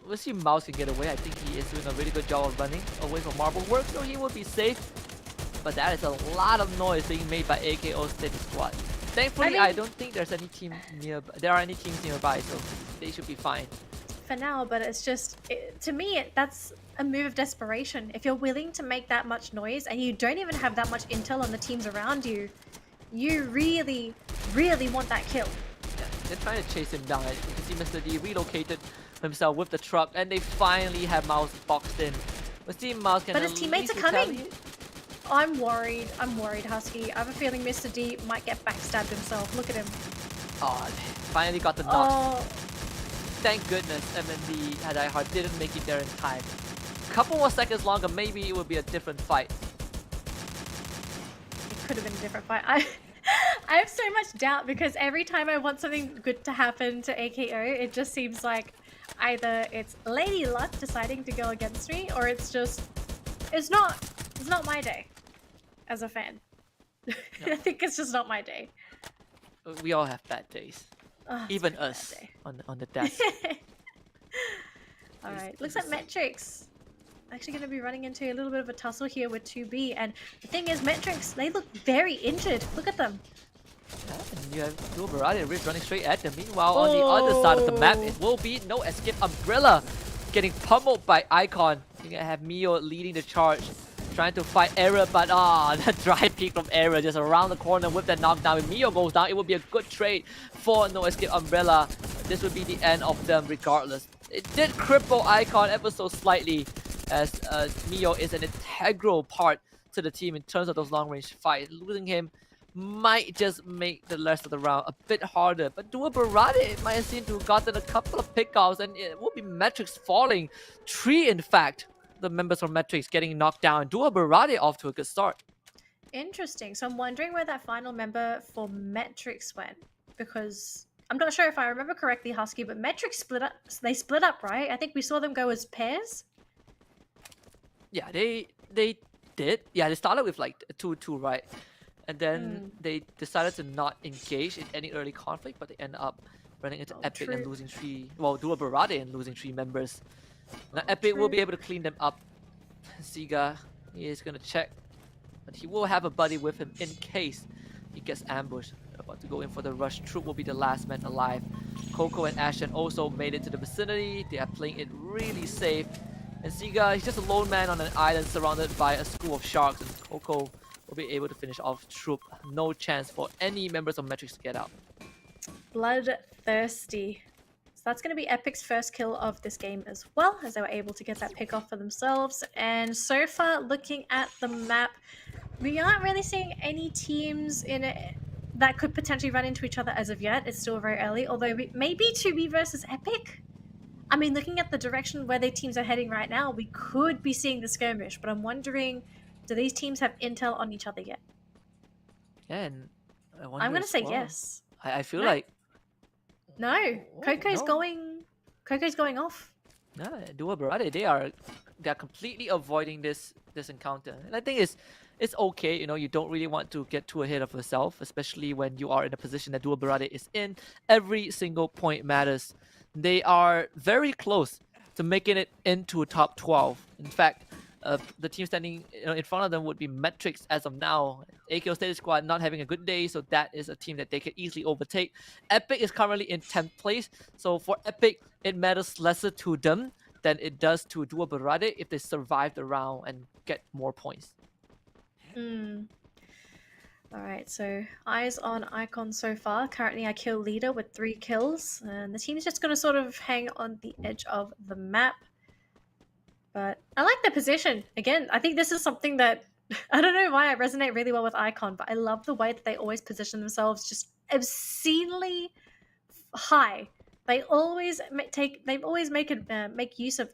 S6: We'll see if Mouse can get away. I think he is doing a really good job of running away from Marble Work, so he will be safe. But that is a lot of noise being made by AKO's Steady Squad. Thankfully, I don't think there's any team nearby. There are any teams nearby, so they should be fine.
S7: For now, but it's just, to me, that's a move of desperation. If you're willing to make that much noise and you don't even have that much intel on the teams around you, you really, really want that kill.
S6: Yeah, they're trying to chase him down. You can see Mr. D relocated himself with the truck, and they finally have Mouse boxed in. Let's see if Mouse can.
S7: But his teammates are coming. I'm worried, Husky. I have a feeling Mr. D might get backstabbed himself. Look at him.
S6: Oh, they finally got the knock.
S7: Oh,
S6: Thank goodness MND had iHeart didn't make it there in time. Couple more seconds longer, maybe it would be a different fight.
S7: it could have been a different fight. I have so much doubt because every time I want something good to happen to AKO, it just seems like either it's Lady Luck deciding to go against me, or it's not my day as a fan.
S6: No.
S7: I think it's just not my day.
S6: We all have bad days.
S7: Oh, it's
S6: Even
S7: been a bad
S6: us
S7: day.
S6: on the desk.
S7: Alright, looks like Metrics actually going to be running into a little bit of a tussle here with 2B, and the thing is, Metrics, they look very injured. Look at them.
S6: Yeah, and you have Dual Variety and Rift running straight at them. Meanwhile, on the other side of the map, it will be no escape. Umbrella getting pummeled by Icon. You're going to have Mio leading the charge, trying to fight Error, but the dry peek from Error just around the corner with that knockdown. If Mio goes down, it would be a good trade for No Escape Umbrella. This would be the end of them regardless. It did cripple Icon ever so slightly, as Mio is an integral part to the team in terms of those long-range fights. Losing him might just make the rest of the round a bit harder, but Dual Barade might seem to have gotten a couple of pickoffs, and it will be Metrics falling. 3, in fact, the members from Metrics getting knocked down. Dual Barade off to a good start.
S7: Interesting. So I'm wondering where that final member for Metrics went, because I'm not sure if I remember correctly, Husky, but Metrics split up. They split up, right? I think we saw them go as pairs.
S6: Yeah, they did. Yeah, they started with like 2-2, right? And then they decided to not engage in any early conflict, but they end up running into Epic and losing 3. Well, Dual Barade and losing 3 members. Now Epic will be able to clean them up. Siga, he is going to check, but he will have a buddy with him in case he gets ambushed. About to go in for the rush. Troop will be the last man alive. Coco and Ashen also made it to the vicinity. They are playing it really safe. And Siga, he's just a lone man on an island surrounded by a school of sharks, and Coco will be able to finish off Troop. No chance for any members of Metrics to get out.
S7: Bloodthirsty. So that's going to be Epic's first kill of this game as well, as they were able to get that pick off for themselves. And so far, looking at the map, we aren't really seeing any teams in it that could potentially run into each other as of yet. It's still very early, although maybe 2B versus Epic? I mean, looking at the direction where their teams are heading right now, we could be seeing the skirmish, but I'm wondering, do these teams have intel on each other yet?
S6: And wonder
S7: I'm gonna
S6: as
S7: say
S6: well.
S7: yes.
S6: I feel
S7: No.
S6: like
S7: No, Coco's
S6: no.
S7: going off.
S6: no, Dua Berade, they're completely avoiding this encounter. And I think it's okay, you know, you don't really want to get too ahead of yourself, especially when you are in a position that Dua Berade is in. Every single point matters. They are very close to making it into top 12. In fact, the team standing in front of them would be Metrics as of now. AKO State Squad not having a good day, so that is a team that they can easily overtake. Epic is currently in 10th place, so for Epic, it matters lesser to them than it does to Dua Berade if they survive the round and get more points.
S7: Alright, so eyes on Icon so far. Currently, I kill leader with 3 kills, and the team's just going to sort of hang on the edge of the map. But I like their position. Again, I think this is something that I don't know why I resonate really well with Icon, but I love the way that they always position themselves just obscenely high. They always make use of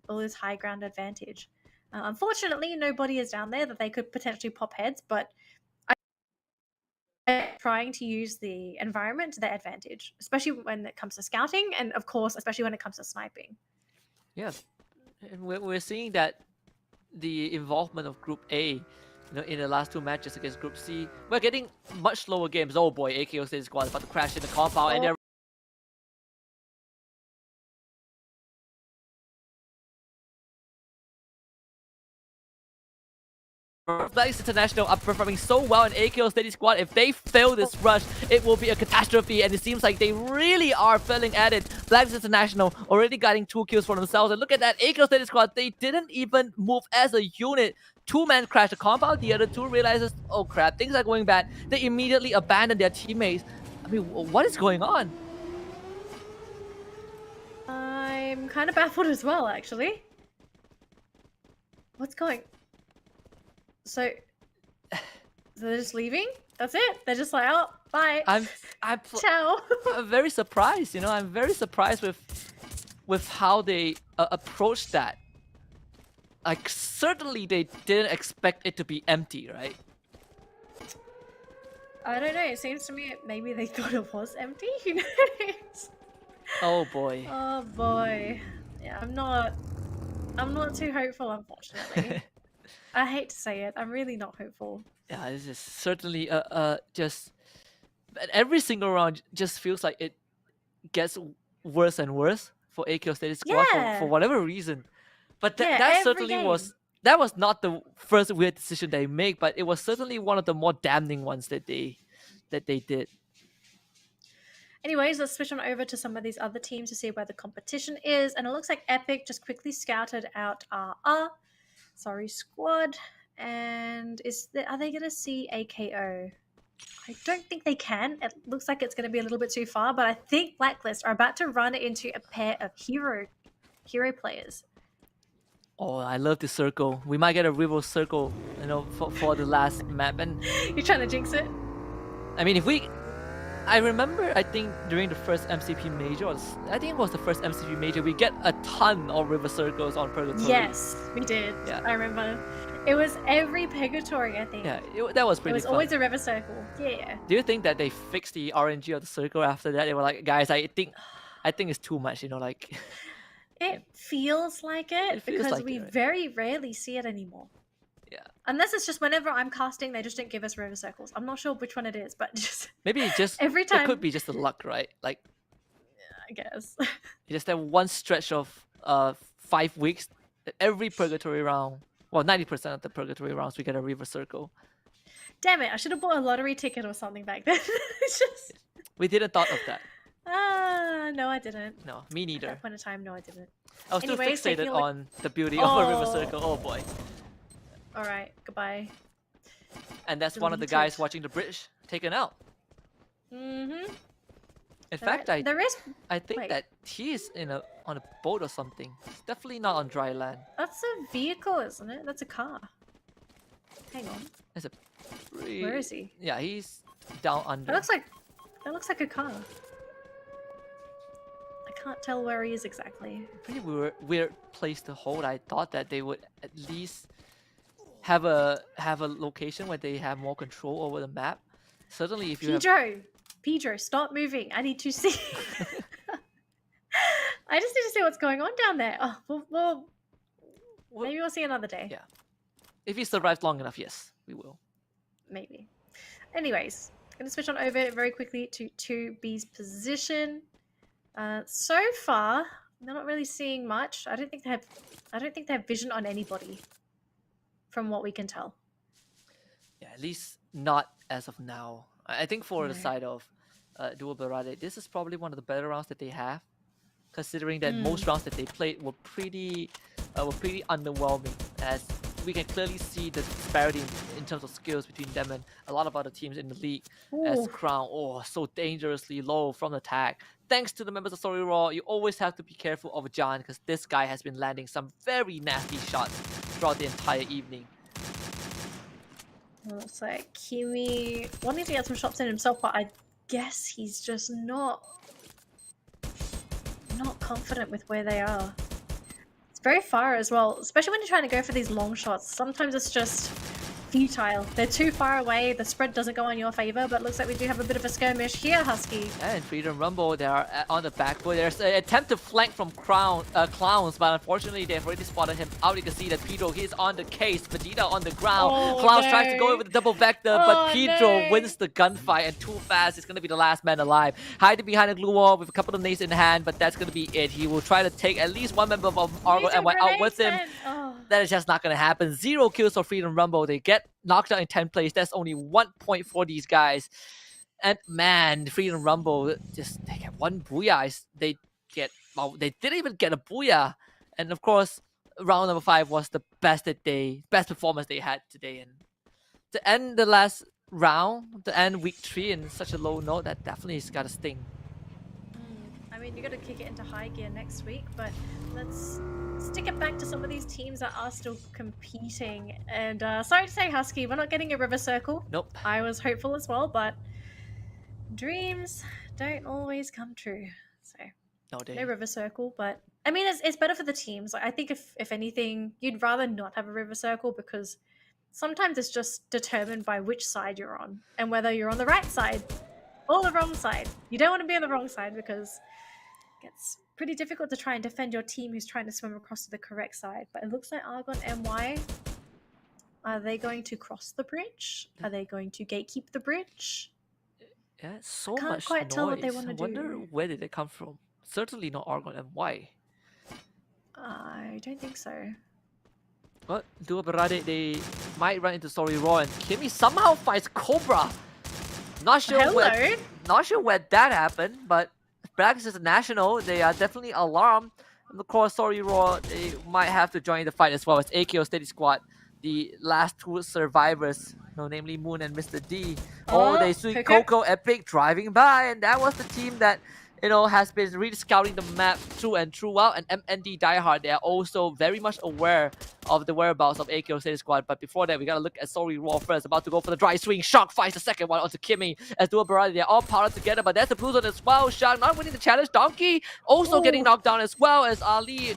S7: all this high ground advantage. Unfortunately, nobody is down there that they could potentially pop heads, but trying to use the environment to their advantage, especially when it comes to scouting, and of course, especially when it comes to sniping.
S6: Yes, and we're seeing that the involvement of Group A, you know, in the last 2 matches against Group C, we're getting much slower games. Oh boy, AKO State Squad is about to crash in the compound, and they're Flags International are performing so well in AKO Steady Squad. If they fail this rush, it will be a catastrophe, and it seems like they really are failing at it. Flags International already getting 2 kills for themselves, and look at that, AKO Steady Squad, they didn't even move as a unit. 2-man crash the compound, the other 2 realizes, oh crap, things are going bad. They immediately abandon their teammates. I mean, what is going on?
S7: I'm kind of baffled as well, actually. What's going... So they're just leaving? That's it? They're just like, oh, bye. Ciao.
S6: I'm very surprised, you know, I'm very surprised with how they approached that. Like, certainly they didn't expect it to be empty, right?
S7: I don't know, it seems to me maybe they thought it was empty, who knows?
S6: Oh boy.
S7: Oh boy. Yeah, I'm not too hopeful, unfortunately. I hate to say it, I'm really not hopeful.
S6: Yeah, this is certainly just every single round just feels like it gets worse and worse for AKO Steady Squad for whatever reason. But that certainly was not the first weird decision they make, but it was certainly one of the more damning ones that they did.
S7: Anyways, let's switch on over to some of these other teams to see where the competition is. And it looks like Epic just quickly scouted out Sorry Squad. And are they going to see AKO? I don't think they can. It looks like it's going to be a little bit too far, but I think Blacklist are about to run into a pair of hero players.
S6: Oh, I love the circle. We might get a reverse circle, you know, for the last map. And
S7: you're trying to jinx it?
S6: I mean, I remember, I think during the first MCP Major, I think it was the first MCP Major, we get a ton of river circles on Purgatory.
S7: Yes, we did. Yeah. I remember. It was every Purgatory, I think.
S6: Yeah, that was pretty fun.
S7: It was always a river circle. Yeah.
S6: Do you think that they fixed the RNG of the circle after that? They were like, guys, I think it's too much, you know, like...
S7: It feels like it because like we very rarely see it anymore.
S6: Yeah.
S7: Unless it's just whenever I'm casting, they just don't give us river circles. I'm not sure which one it is, but just
S6: maybe just
S7: every time
S6: it could be just the luck, right? Like,
S7: yeah, I guess.
S6: You just have one stretch of 5 weeks. Every Purgatory round, well, 90% of the Purgatory rounds, we get a river circle.
S7: Damn it! I should have bought a lottery ticket or something back then. It's just
S6: we didn't thought of that.
S7: No, I didn't.
S6: No, me neither.
S7: At that point in time, no, I didn't.
S6: I was still fixated on the beauty of a river circle. Oh boy.
S7: Alright, goodbye.
S6: And that's one of the guys watching the bridge taken out.
S7: Mm-hmm.
S6: In fact, I think that he's on a boat or something. It's definitely not on dry land.
S7: That's a vehicle, isn't it? That's a car. Hang on.
S6: Where
S7: is he?
S6: Yeah, he's down under.
S7: That looks like a car. I can't tell where he is exactly.
S6: Pretty weird place to hold. I thought that they would at least have a location where they have more control over the map. Certainly, if you have...
S7: Pedro, stop moving. I need to see. I just need to see what's going on down there. Oh, well, maybe we'll see another day.
S6: Yeah. If he survives long enough, yes, we will.
S7: Maybe. Anyways, I'm going to switch on over very quickly to 2B's position. So far, they're not really seeing much. I don't think they have vision on anybody, from what we can tell.
S6: Yeah, at least not as of now. I think for the
S7: No.
S6: side of Duo Berade, this is probably one of the better rounds that they have, considering that most rounds that they played were pretty underwhelming, as we can clearly see the disparity in terms of skills between them and a lot of other teams in the league. As
S7: Ooh.
S6: Crown, so dangerously low from the tag. Thanks to the members of Sorry Raw, you always have to be careful of John, because this guy has been landing some very nasty shots throughout the entire evening.
S7: Looks like Kimi wanting to get some shots in himself, but I guess he's just not confident with where they are. It's very far as well, especially when you're trying to go for these long shots. Sometimes it's just futile. They're too far away, the spread doesn't go in your favor, but it looks like we do have a bit of a skirmish here, Husky.
S6: And Freedom Rumble, they are on the back foot. There's an attempt to flank from Clowns, but unfortunately they've already spotted him out. You can see that Pedro, he's on the case. Vegeta on the ground. Clowns tries to go over the double vector, but Pedro wins the gunfight, and too fast. It's going to be the last man alive. Hiding behind a glue wall with a couple of nades in hand, but that's going to be it. He will try to take at least one member of Argo and out with him. That is just not going to happen. 0 kills for Freedom Rumble. They get knocked out in 10th place. That's only 1 point for these guys. And man, Freedom Rumble, they get one booyah. They didn't even get a booyah. And of course, round number 5 was the best performance they had today. And to end the last round, to end week 3 in such a low note, that definitely has got to sting.
S7: I mean, you got to kick it into high gear next week, but let's stick it back to some of these teams that are still competing. And sorry to say, Husky, we're not getting a River Circle.
S6: Nope.
S7: I was hopeful as well, but dreams don't always come true. So no River Circle, but I mean, it's better for the teams. Like, I think if anything, you'd rather not have a River Circle, because sometimes it's just determined by which side you're on and whether you're on the right side or the wrong side. You don't want to be on the wrong side, because it's pretty difficult to try and defend your team who's trying to swim across to the correct side. But it looks like Argon MY, are they going to cross the bridge? Are they going to gatekeep the bridge?
S6: Yeah, so
S7: Can't
S6: much
S7: quite
S6: noise.
S7: tell what they want to
S6: I wonder
S7: do.
S6: where did it come from. Certainly not Argon and why.
S7: I don't think so.
S6: But Duo Berade, they might run into Sorry Raw, and Kimi somehow fights Cobra. Not sure where that happened, but Brax is a national. They are definitely alarmed. And of course, Sorry Raw, they might have to join the fight as well as AKO Steady Squad, the last 2 survivors, namely Moon and Mr. D. They see Coco Epic driving by, and that was the team that has been really scouting the map through and throughout. And MND Diehard, they are also very much aware of the whereabouts of AKO City Squad. But before that, we gotta look at Sorry Raw first. About to go for the dry swing. Shark fights the second one onto Kimi. As Duo Berade, they're all powdered together, but there's the blue zone as well. Shark not winning the challenge. Donkey also getting knocked down as well, as Ali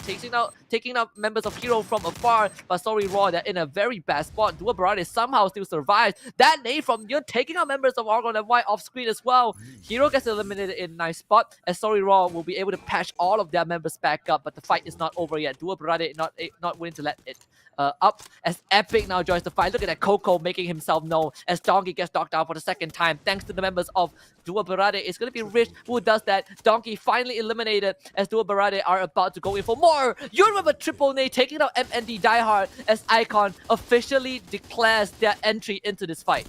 S6: taking out members of Hero from afar. But Sorry Raw, they're in a very bad spot. Duo Berade somehow still survives. That nade from Yun taking out members of Argon and White off screen as well. Hero gets eliminated in a nice spot, as Sorry Raw will be able to patch all of their members back up, but the fight is not over yet. Duo Berade not willing to let it up, as Epic now joins the fight. Look at that Coco making himself known, as Donkey gets knocked down for the second time thanks to the members of Duo Berade. It's going to be Rich who does that. Donkey finally eliminated, as Duo Berade are about to go in for more. Yun with a triple nade taking out MND Diehard, as Icon officially declares their entry into this fight.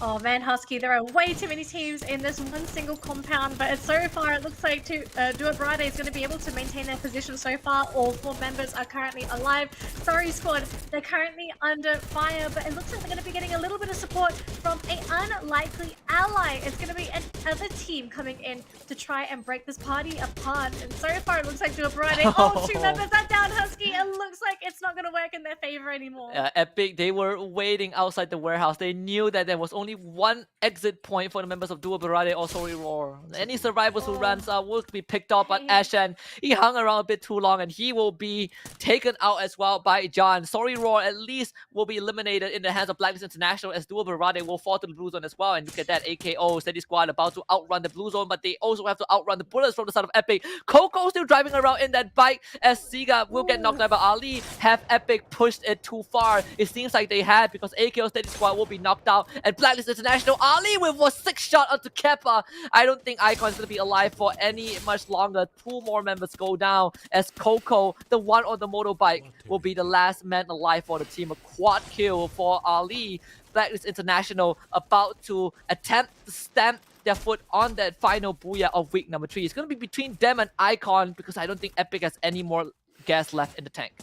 S7: Oh man, Husky, there are way too many teams in this one single compound, but so far it looks like Duo Berade is going to be able to maintain their position so far. All 4 members are currently alive. Sorry Squad, they're currently under fire, but it looks like they're going to be getting a little bit of support from an unlikely ally. It's going to be another team coming in to try and break this party apart, and so far it looks like Duo Berade, 2 members are down, Husky. It looks like it's not going to work in their favor anymore.
S6: Epic, they were waiting outside the warehouse. They knew that there was only only one exit point for the members of Duo Barade or Sorry Roar. Any survivors who runs out will be picked up, but Ashen, he hung around a bit too long and he will be taken out as well by John. Sorry Roar at least will be eliminated in the hands of Blacklist International as Duo Barade will fall to the blue zone as well. And look at that, AKO, Steady Squad about to outrun the blue zone, but they also have to outrun the bullets from the side of Epic. Coco still driving around in that bike as Siga will get knocked out by Ali. Have Epic pushed it too far? It seems like they had, because AKO Steady Squad will be knocked out and Blacklist International, Ali with a 6-shot onto Keppa. I don't think Icon's gonna be alive for any much longer. 2 more members go down as Coco, the one on the motorbike, will be the last man alive for the team. A quad kill for Ali. Blacklist International about to attempt to stamp their foot on that final booyah of week number 3. It's going to be between them and Icon because I don't think Epic has any more gas left in the tank.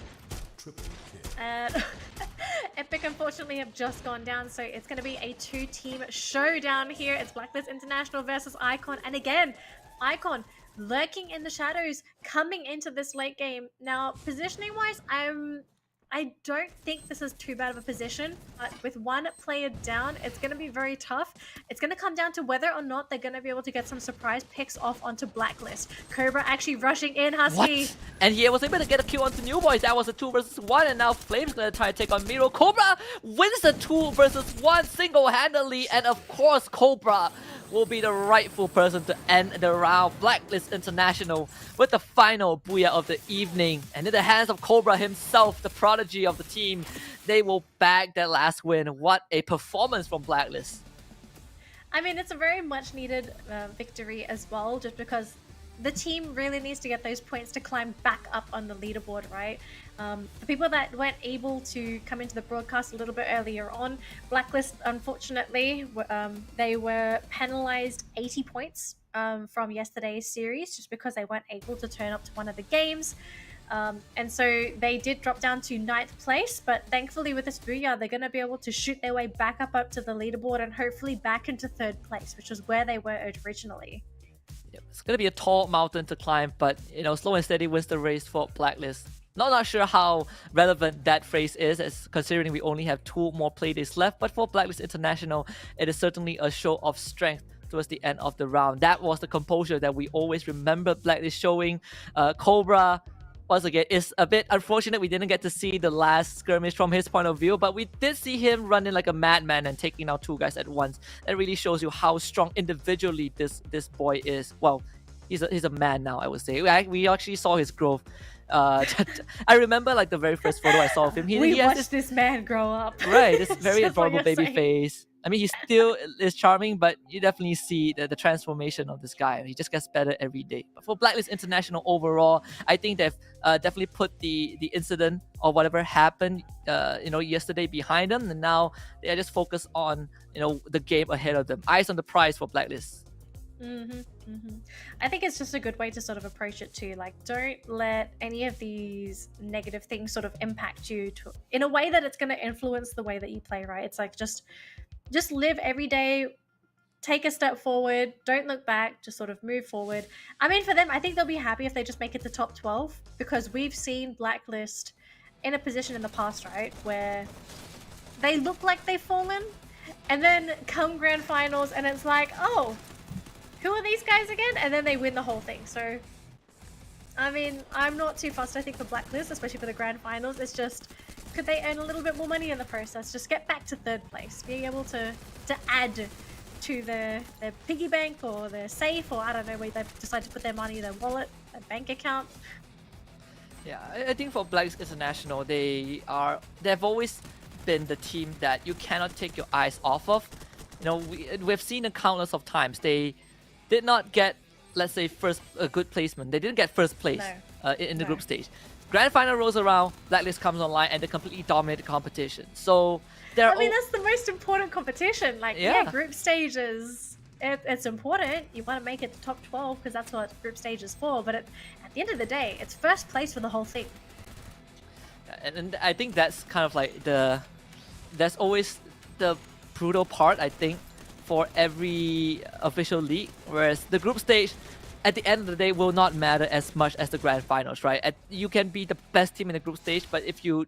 S7: Epic unfortunately have just gone down, so it's going to be a 2-team showdown here. It's Blacklist International versus Icon, and again, Icon lurking in the shadows coming into this late game. Now, positioning wise, I don't think this is too bad of a position, but with one player down, it's going to be very tough. It's going to come down to whether or not they're going to be able to get some surprise picks off onto Blacklist. Cobra actually rushing in, Husky.
S6: What? And he was able to get a kill onto New Boys. That was a 2 versus 1, and now Flame's going to try to take on Miro. Cobra wins the 2 versus 1 single-handedly, and of course, Cobra will be the rightful person to end the round. Blacklist International with the final booyah of the evening. And in the hands of Cobra himself, the prodigy of the team, they will bag that last win. What a performance from Blacklist.
S7: I mean, it's a very much needed victory as well, just because the team really needs to get those points to climb back up on the leaderboard, right? The people that weren't able to come into the broadcast a little bit earlier on, Blacklist, unfortunately, they were penalized 80 points from yesterday's series just because they weren't able to turn up to one of the games. And so they did drop down to 9th place, but thankfully with this booyah, they're going to be able to shoot their way back up to the leaderboard and hopefully back into 3rd place, which was where they were originally.
S6: It's going to be a tall mountain to climb, but slow and steady wins the race for Blacklist. Not sure how relevant that phrase is, as considering we only have 2 more playdays left, but for Blacklist International, it is certainly a show of strength towards the end of the round. That was the composure that we always remember Blacklist showing. Cobra, once again, it's a bit unfortunate we didn't get to see the last skirmish from his point of view, but we did see him running like a madman and taking out 2 guys at once. That really shows you how strong individually this boy is. Well, he's a man now, I would say. We actually saw his growth. I remember like the very first photo I saw of him.
S7: We watched this man grow up.
S6: Right, this very adorable baby face. I mean, he still is charming, but you definitely see the transformation of this guy. He just gets better every day. But for Blacklist International overall, I think they've definitely put the incident or whatever happened, yesterday behind them, and now they are just focused on the game ahead of them. Eyes on the prize for Blacklist.
S7: I think it's just a good way to sort of approach it too. Like, don't let any of these negative things sort of impact you in a way that it's going to influence the way that you play, right? It's like just live every day, take a step forward, don't look back, just sort of move forward. I mean, for them, I think they'll be happy if they just make it to top 12, because we've seen Blacklist in a position in the past, right, where they look like they've fallen, and then come grand finals and it's like, oh, who are these guys again? And then they win the whole thing. So, I mean, I'm not too fussed, I think, for Blacklist, especially for the grand finals. It's just, could they earn a little bit more money in the process? Just get back to 3rd place. Being able to add to their piggy bank or their safe, or I don't know where they decide to put their money, their wallet, their bank account.
S6: Yeah, I think for Blacklist International, they've always been the team that you cannot take your eyes off of. We've seen it countless of times. They did not get, let's say, a good placement. They didn't get 1st place in the group stage. Grand final rolls around, Blacklist comes online, and they completely dominate the competition. So
S7: I mean, that's the most important competition. Like, yeah group stages, it's important. You want to make it to top 12 because that's what group stage is for. But at the end of the day, it's 1st place for the whole thing.
S6: And I think that's kind of like that's always the brutal part, I think, for every official league, whereas the group stage at the end of the day will not matter as much as the grand finals, right? You can be the best team in the group stage, but if you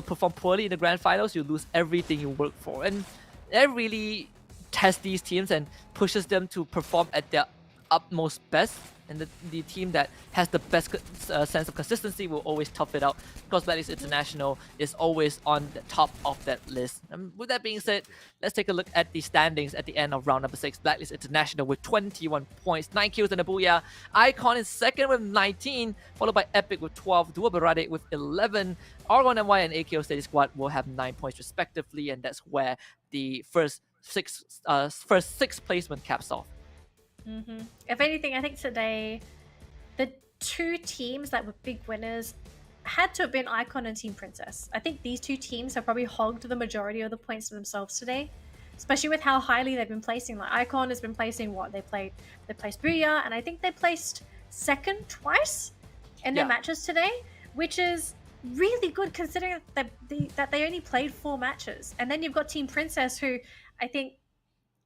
S6: perform poorly in the grand finals, you lose everything you work for. And that really tests these teams and pushes them to perform at their utmost best. And the team that has the best sense of consistency will always tough it out, because Blacklist International is always on the top of that list. And with that being said, let's take a look at the standings at the end of round number 6. Blacklist International with 21 points, 9 kills and a booyah. Icon is second with 19, followed by Epic with 12, Dua Berade with 11. Argon MY and AKO Steady Squad will have 9 points respectively, and that's where the first six placement caps off.
S7: If anything, I think today the two teams that were big winners had to have been Icon and Team Princess. I think these two teams have probably hogged the majority of the points for themselves today, especially with how highly they've been placing. Like Icon has been placing what they placed Booyah, and I think they placed second twice in their matches today, which is really good considering that they only played 4 matches. And then you've got Team Princess, who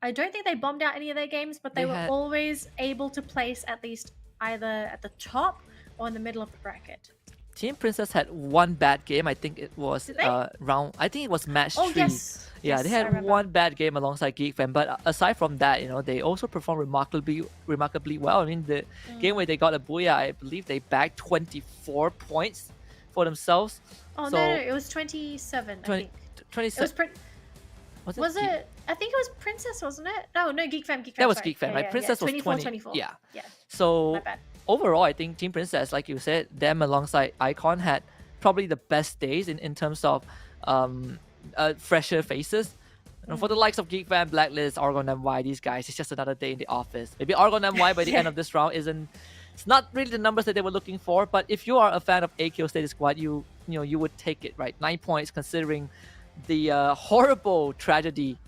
S7: I don't think they bombed out any of their games, but they were always able to place at least either at the top or in the middle of the bracket.
S6: Team Princess had one bad game. I think it was I think it was match 3.
S7: Yes.
S6: Yeah,
S7: yes,
S6: they had one bad game alongside Geek Fam, but aside from that, they also performed remarkably well. I mean, the game where they got a booyah, I believe they bagged 24 points for themselves.
S7: Oh, so, no, it was 27, I think.
S6: 27.
S7: Was it? I think it was Princess, wasn't it? No, Geek Fam.
S6: That was Geek Fam, right? Princess was
S7: 24.
S6: Yeah.
S7: Yeah.
S6: So
S7: my bad.
S6: Overall, I think Team Princess, like you said, them alongside Icon had probably the best days in terms of fresher faces. For the likes of Geek Fam, Blacklist, Argon MY, these guys, it's just another day in the office. Maybe Argon MY by the end of this round it's not really the numbers that they were looking for, but if you are a fan of AKO Steady Squad, you would take it, right? 9 points considering the horrible tragedy,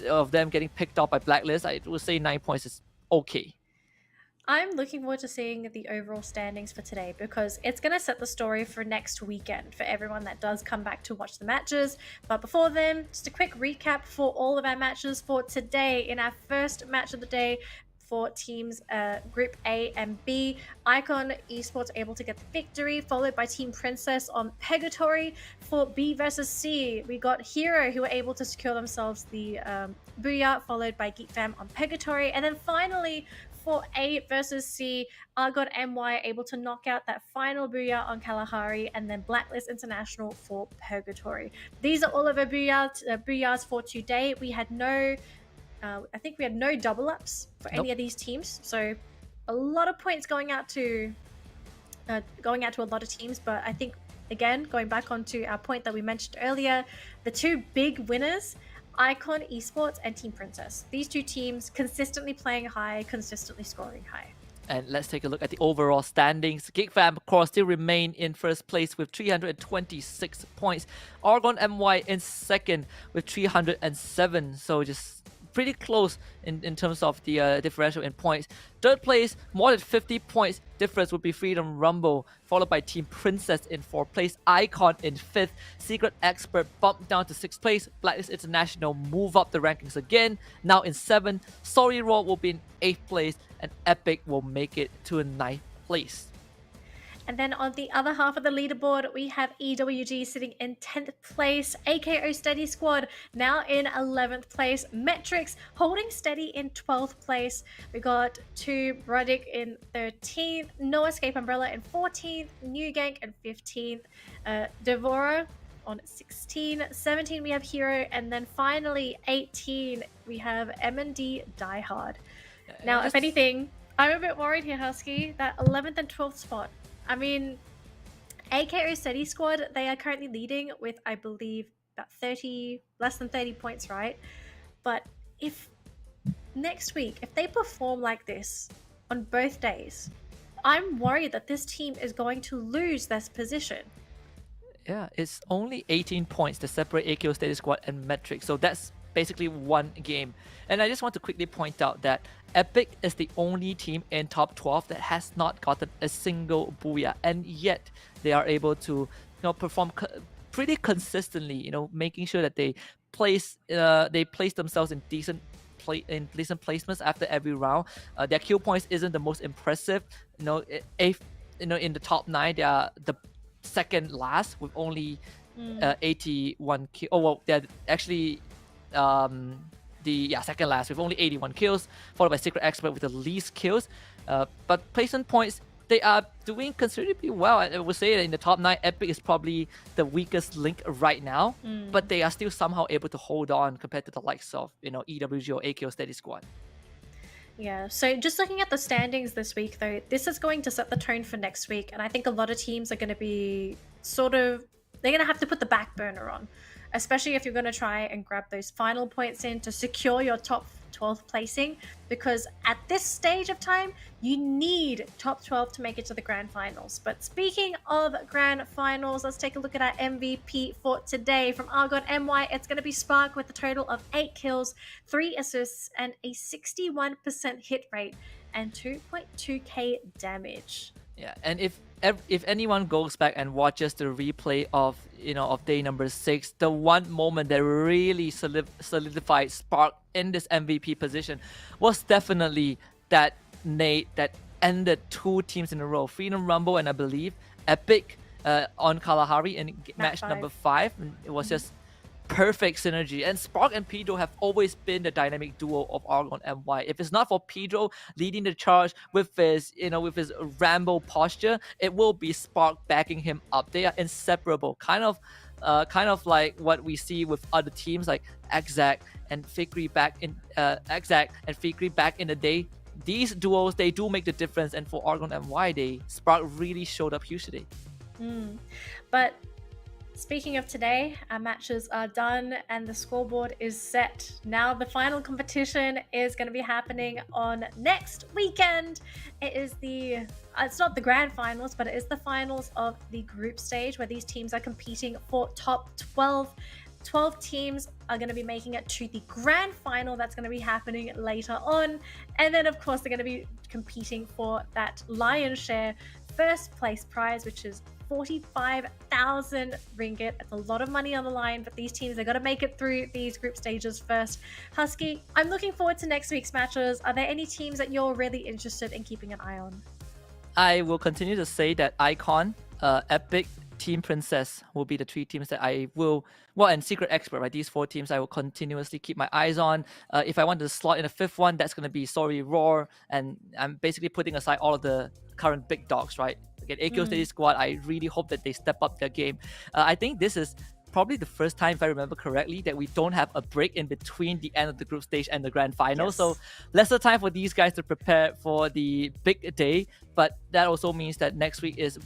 S6: of them getting picked up by Blacklist. I would say 9 points is okay.
S7: I'm looking forward to seeing the overall standings for today, because it's going to set the story for next weekend for everyone that does come back to watch the matches. But before then, just a quick recap for all of our matches for today. In our first match of the day, for teams Group A and B, Icon Esports able to get the victory, followed by Team Princess on Purgatory. For B versus C, we got Hero, who were able to secure themselves the Booyah, followed by Geek Fam on Purgatory. And then finally, for A versus C, Argon MY able to knock out that final Booyah on Kalahari, and then Blacklist International for Purgatory. These are all of our Booyahs for today. We had no double ups for any of these teams, so a lot of points going out to a lot of teams. But I think, again, going back onto our point that we mentioned earlier, the two big winners, Icon Esports and Team Princess. These two teams consistently playing high, consistently scoring high.
S6: And let's take a look at the overall standings. Geek Fam, of course, still remain in first place with 326 points. Argon MY in second with 307. So just pretty close in terms of the differential in points. Third place, more than 50 points difference would be Freedom Rumble, followed by Team Princess in 4th place, Icon in 5th, Secret Expert bumped down to 6th place, Blacklist International move up the rankings again, now in 7th, Sorry Raw will be in 8th place, and Epic will make it to a 9th place.
S7: And then on the other half of the leaderboard, we have EWG sitting in 10th place, AKO Steady Squad now in 11th place, Metrics holding steady in 12th place. We got 2 Brodick in 13th, No Escape Umbrella in 14th, New Gank in 15th, Devora on 16, 17 we have Hero, and then finally 18 we have M&D Die Hard. Now, if anything, I'm a bit worried here, Husky, that 11th and 12th spot. I mean, AKO Steady Squad, they are currently leading with, I believe, about less than 30 points, right? But if next week, if they perform like this on both days, I'm worried that this team is going to lose this position.
S6: Yeah, it's only 18 points to separate AKO Steady Squad and Metric, so that's basically one game. And I just want to quickly point out that Epic is the only team in top 12 that has not gotten a single booyah, and yet they are able to perform pretty consistently, making sure that they place themselves in decent placements after every round. Their kill points isn't the most impressive. In the top 9 they are the second last with only 81 kill. Oh well, they're actually second last with only 81 kills, followed by Secret Expert with the least kills. But placement points, they are doing considerably well. I would say that in the top 9, Epic is probably the weakest link right now, but they are still somehow able to hold on compared to the likes of EWG or AKO Steady Squad.
S7: Yeah, so just looking at the standings this week, though, this is going to set the tone for next week. And I think a lot of teams are going to be they're going to have to put the back burner on, especially if you're going to try and grab those final points in to secure your top 12th placing, because at this stage of time, you need top 12 to make it to the grand finals. But speaking of grand finals, let's take a look at our MVP for today. From Argon MY, it's going to be Spark with a total of 8 kills, 3 assists, and a 61% hit rate, and 2.2k damage.
S6: Yeah, and if anyone goes back and watches the replay of day number 6, the one moment that really solidified Spark in this MVP position was definitely that nade that ended 2 teams in a row, Freedom Rumble and I believe Epic on Kalahari in match number 5. It was just perfect synergy, and Spark and Pedro have always been the dynamic duo of Argon MY. If it's not for Pedro leading the charge with his Rambo posture, it will be Spark backing him up. They are inseparable, kind of like what we see with other teams like Exac and Fikri back in back in the day. These duos, they do make the difference, and for Argon MY, Spark really showed up huge today.
S7: But speaking of today, our matches are done and the scoreboard is set. Now the final competition is going to be happening on next weekend. It's not the grand finals, but it is the finals of the group stage, where these teams are competing for top 12. 12 teams are going to be making it to the grand final. That's going to be happening later on. And then, of course, they're going to be competing for that lion's share first place prize, which is 45,000 ringgit. It's a lot of money on the line, but these teams are going to make it through these group stages first. Husky, I'm looking forward to next week's matches. Are there any teams that you're really interested in keeping an eye on?
S6: I will continue to say that Icon, Epic, Team Princess will be the 3 teams that I will, and Secret Expert, right? These 4 teams I will continuously keep my eyes on. If I want to slot in a 5th one, that's going to be Roar, and I'm basically putting aside all of the current big dogs, right? Again, AKO Steady Squad, I really hope that they step up their game. I think this is probably the first time, if I remember correctly, that we don't have a break in between the end of the group stage and the grand final.
S7: Yes.
S6: So lesser time for these guys to prepare for the big day, but that also means that next week is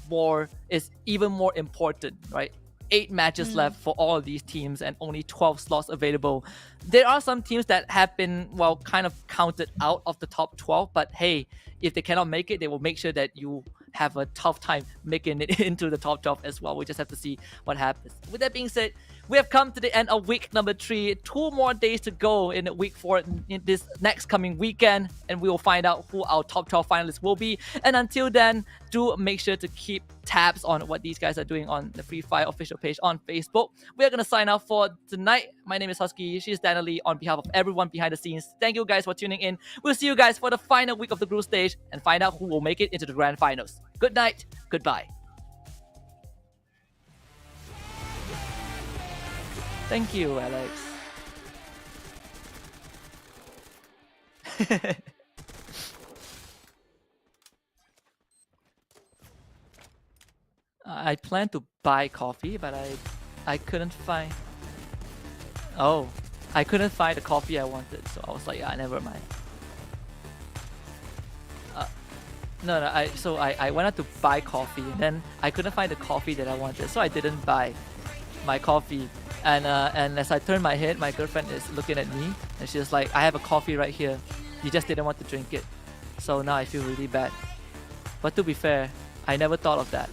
S6: even more important, right? 8 matches left for all of these teams and only 12 slots available. There are some teams that have been, kind of counted out of the top 12, but hey, if they cannot make it, they will make sure that you have a tough time making it into the top 12 as well. We just have to see what happens. With that being said, we have come to the end of week number 3. 2 more days to go in week 4 in this next coming weekend, and we will find out who our top 12 finalists will be. And until then, do make sure to keep tabs on what these guys are doing on the Free Fire official page on Facebook. We are going to sign off for tonight. My name is Husky. She's Dana Lee. On behalf of everyone behind the scenes, thank you guys for tuning in. We'll see you guys for the final week of the group stage and find out who will make it into the grand finals. Good night. Goodbye. Thank you, Alex. I planned to buy coffee, but I couldn't find. Oh, I couldn't find the coffee I wanted, so I was like, yeah, never mind. No, I went out to buy coffee, and then I couldn't find the coffee that I wanted, so I didn't buy my coffee. And as I turned my head, my girlfriend is looking at me, and she's like, I have a coffee right here. You just didn't want to drink it. So now I feel really bad. But to be fair, I never thought of that.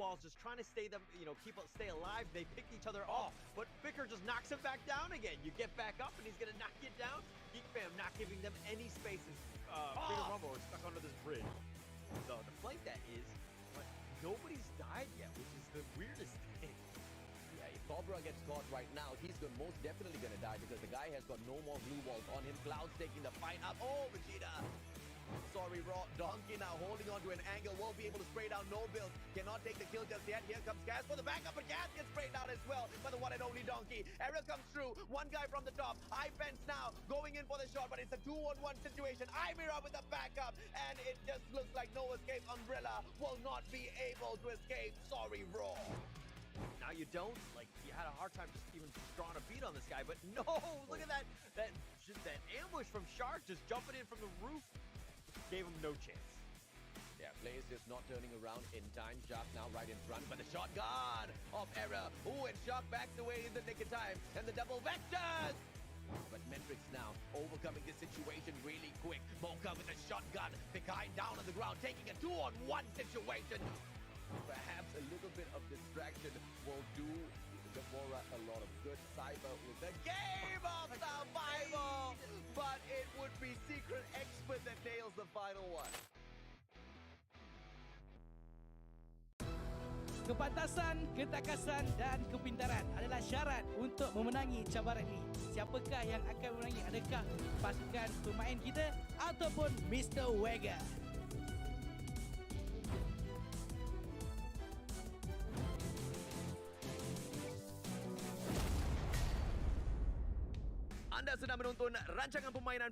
S4: walls, just trying to stay stay alive. They picked each other off, but Vicker just knocks him back down again. You get back up, and he's gonna knock you down. Geek Fam not giving them any spaces. Freedom Rumble are stuck under this bridge. So the flank that is, but nobody's died yet, which is the weirdest thing.
S3: Yeah, if Cobra gets caught right now, he's most definitely gonna die because the guy has got no more blue walls on him. Cloud's taking the fight up. Oh, Vegeta! Sorry, Raw. Donkey now holding on to an angle. Won't be able to spray down no build. Cannot take the kill just yet. Here comes Gas for the backup, but Gas gets sprayed down as well by the one and only Donkey. Error comes through. One guy from the top. High fence now going in for the shot, but it's a 2-on-1 situation. Imira with the backup, and it just looks like no escape. Umbrella will not be able to escape. Sorry, Raw.
S4: Now you don't. Like, you had a hard time just even drawing a beat on this guy, but no! Look at that ambush from Shark just jumping in from the roof. Gave him no chance.
S3: Yeah, Blaze just not turning around in time. Shark now right in front, but the shotgun of Error. Ooh, and Shark backs away in the nick of time, and the double vectors! But Mentrix now overcoming this situation really quick. Mocha with a shotgun, Pikai down on the ground, taking a 2-on-1 situation. Perhaps a little bit of distraction will do Gamora a lot of good. Cyber with the game of survival, but it would be Secret Expert that nails the final one.
S1: Kepantasan, ketakasan dan kepintaran adalah syarat untuk memenangi cabaran ini. Siapakah yang akan memenangi? Adakah pasukan pemain kita ataupun Mr. Wega?
S2: Anda sedang menonton rancangan permainan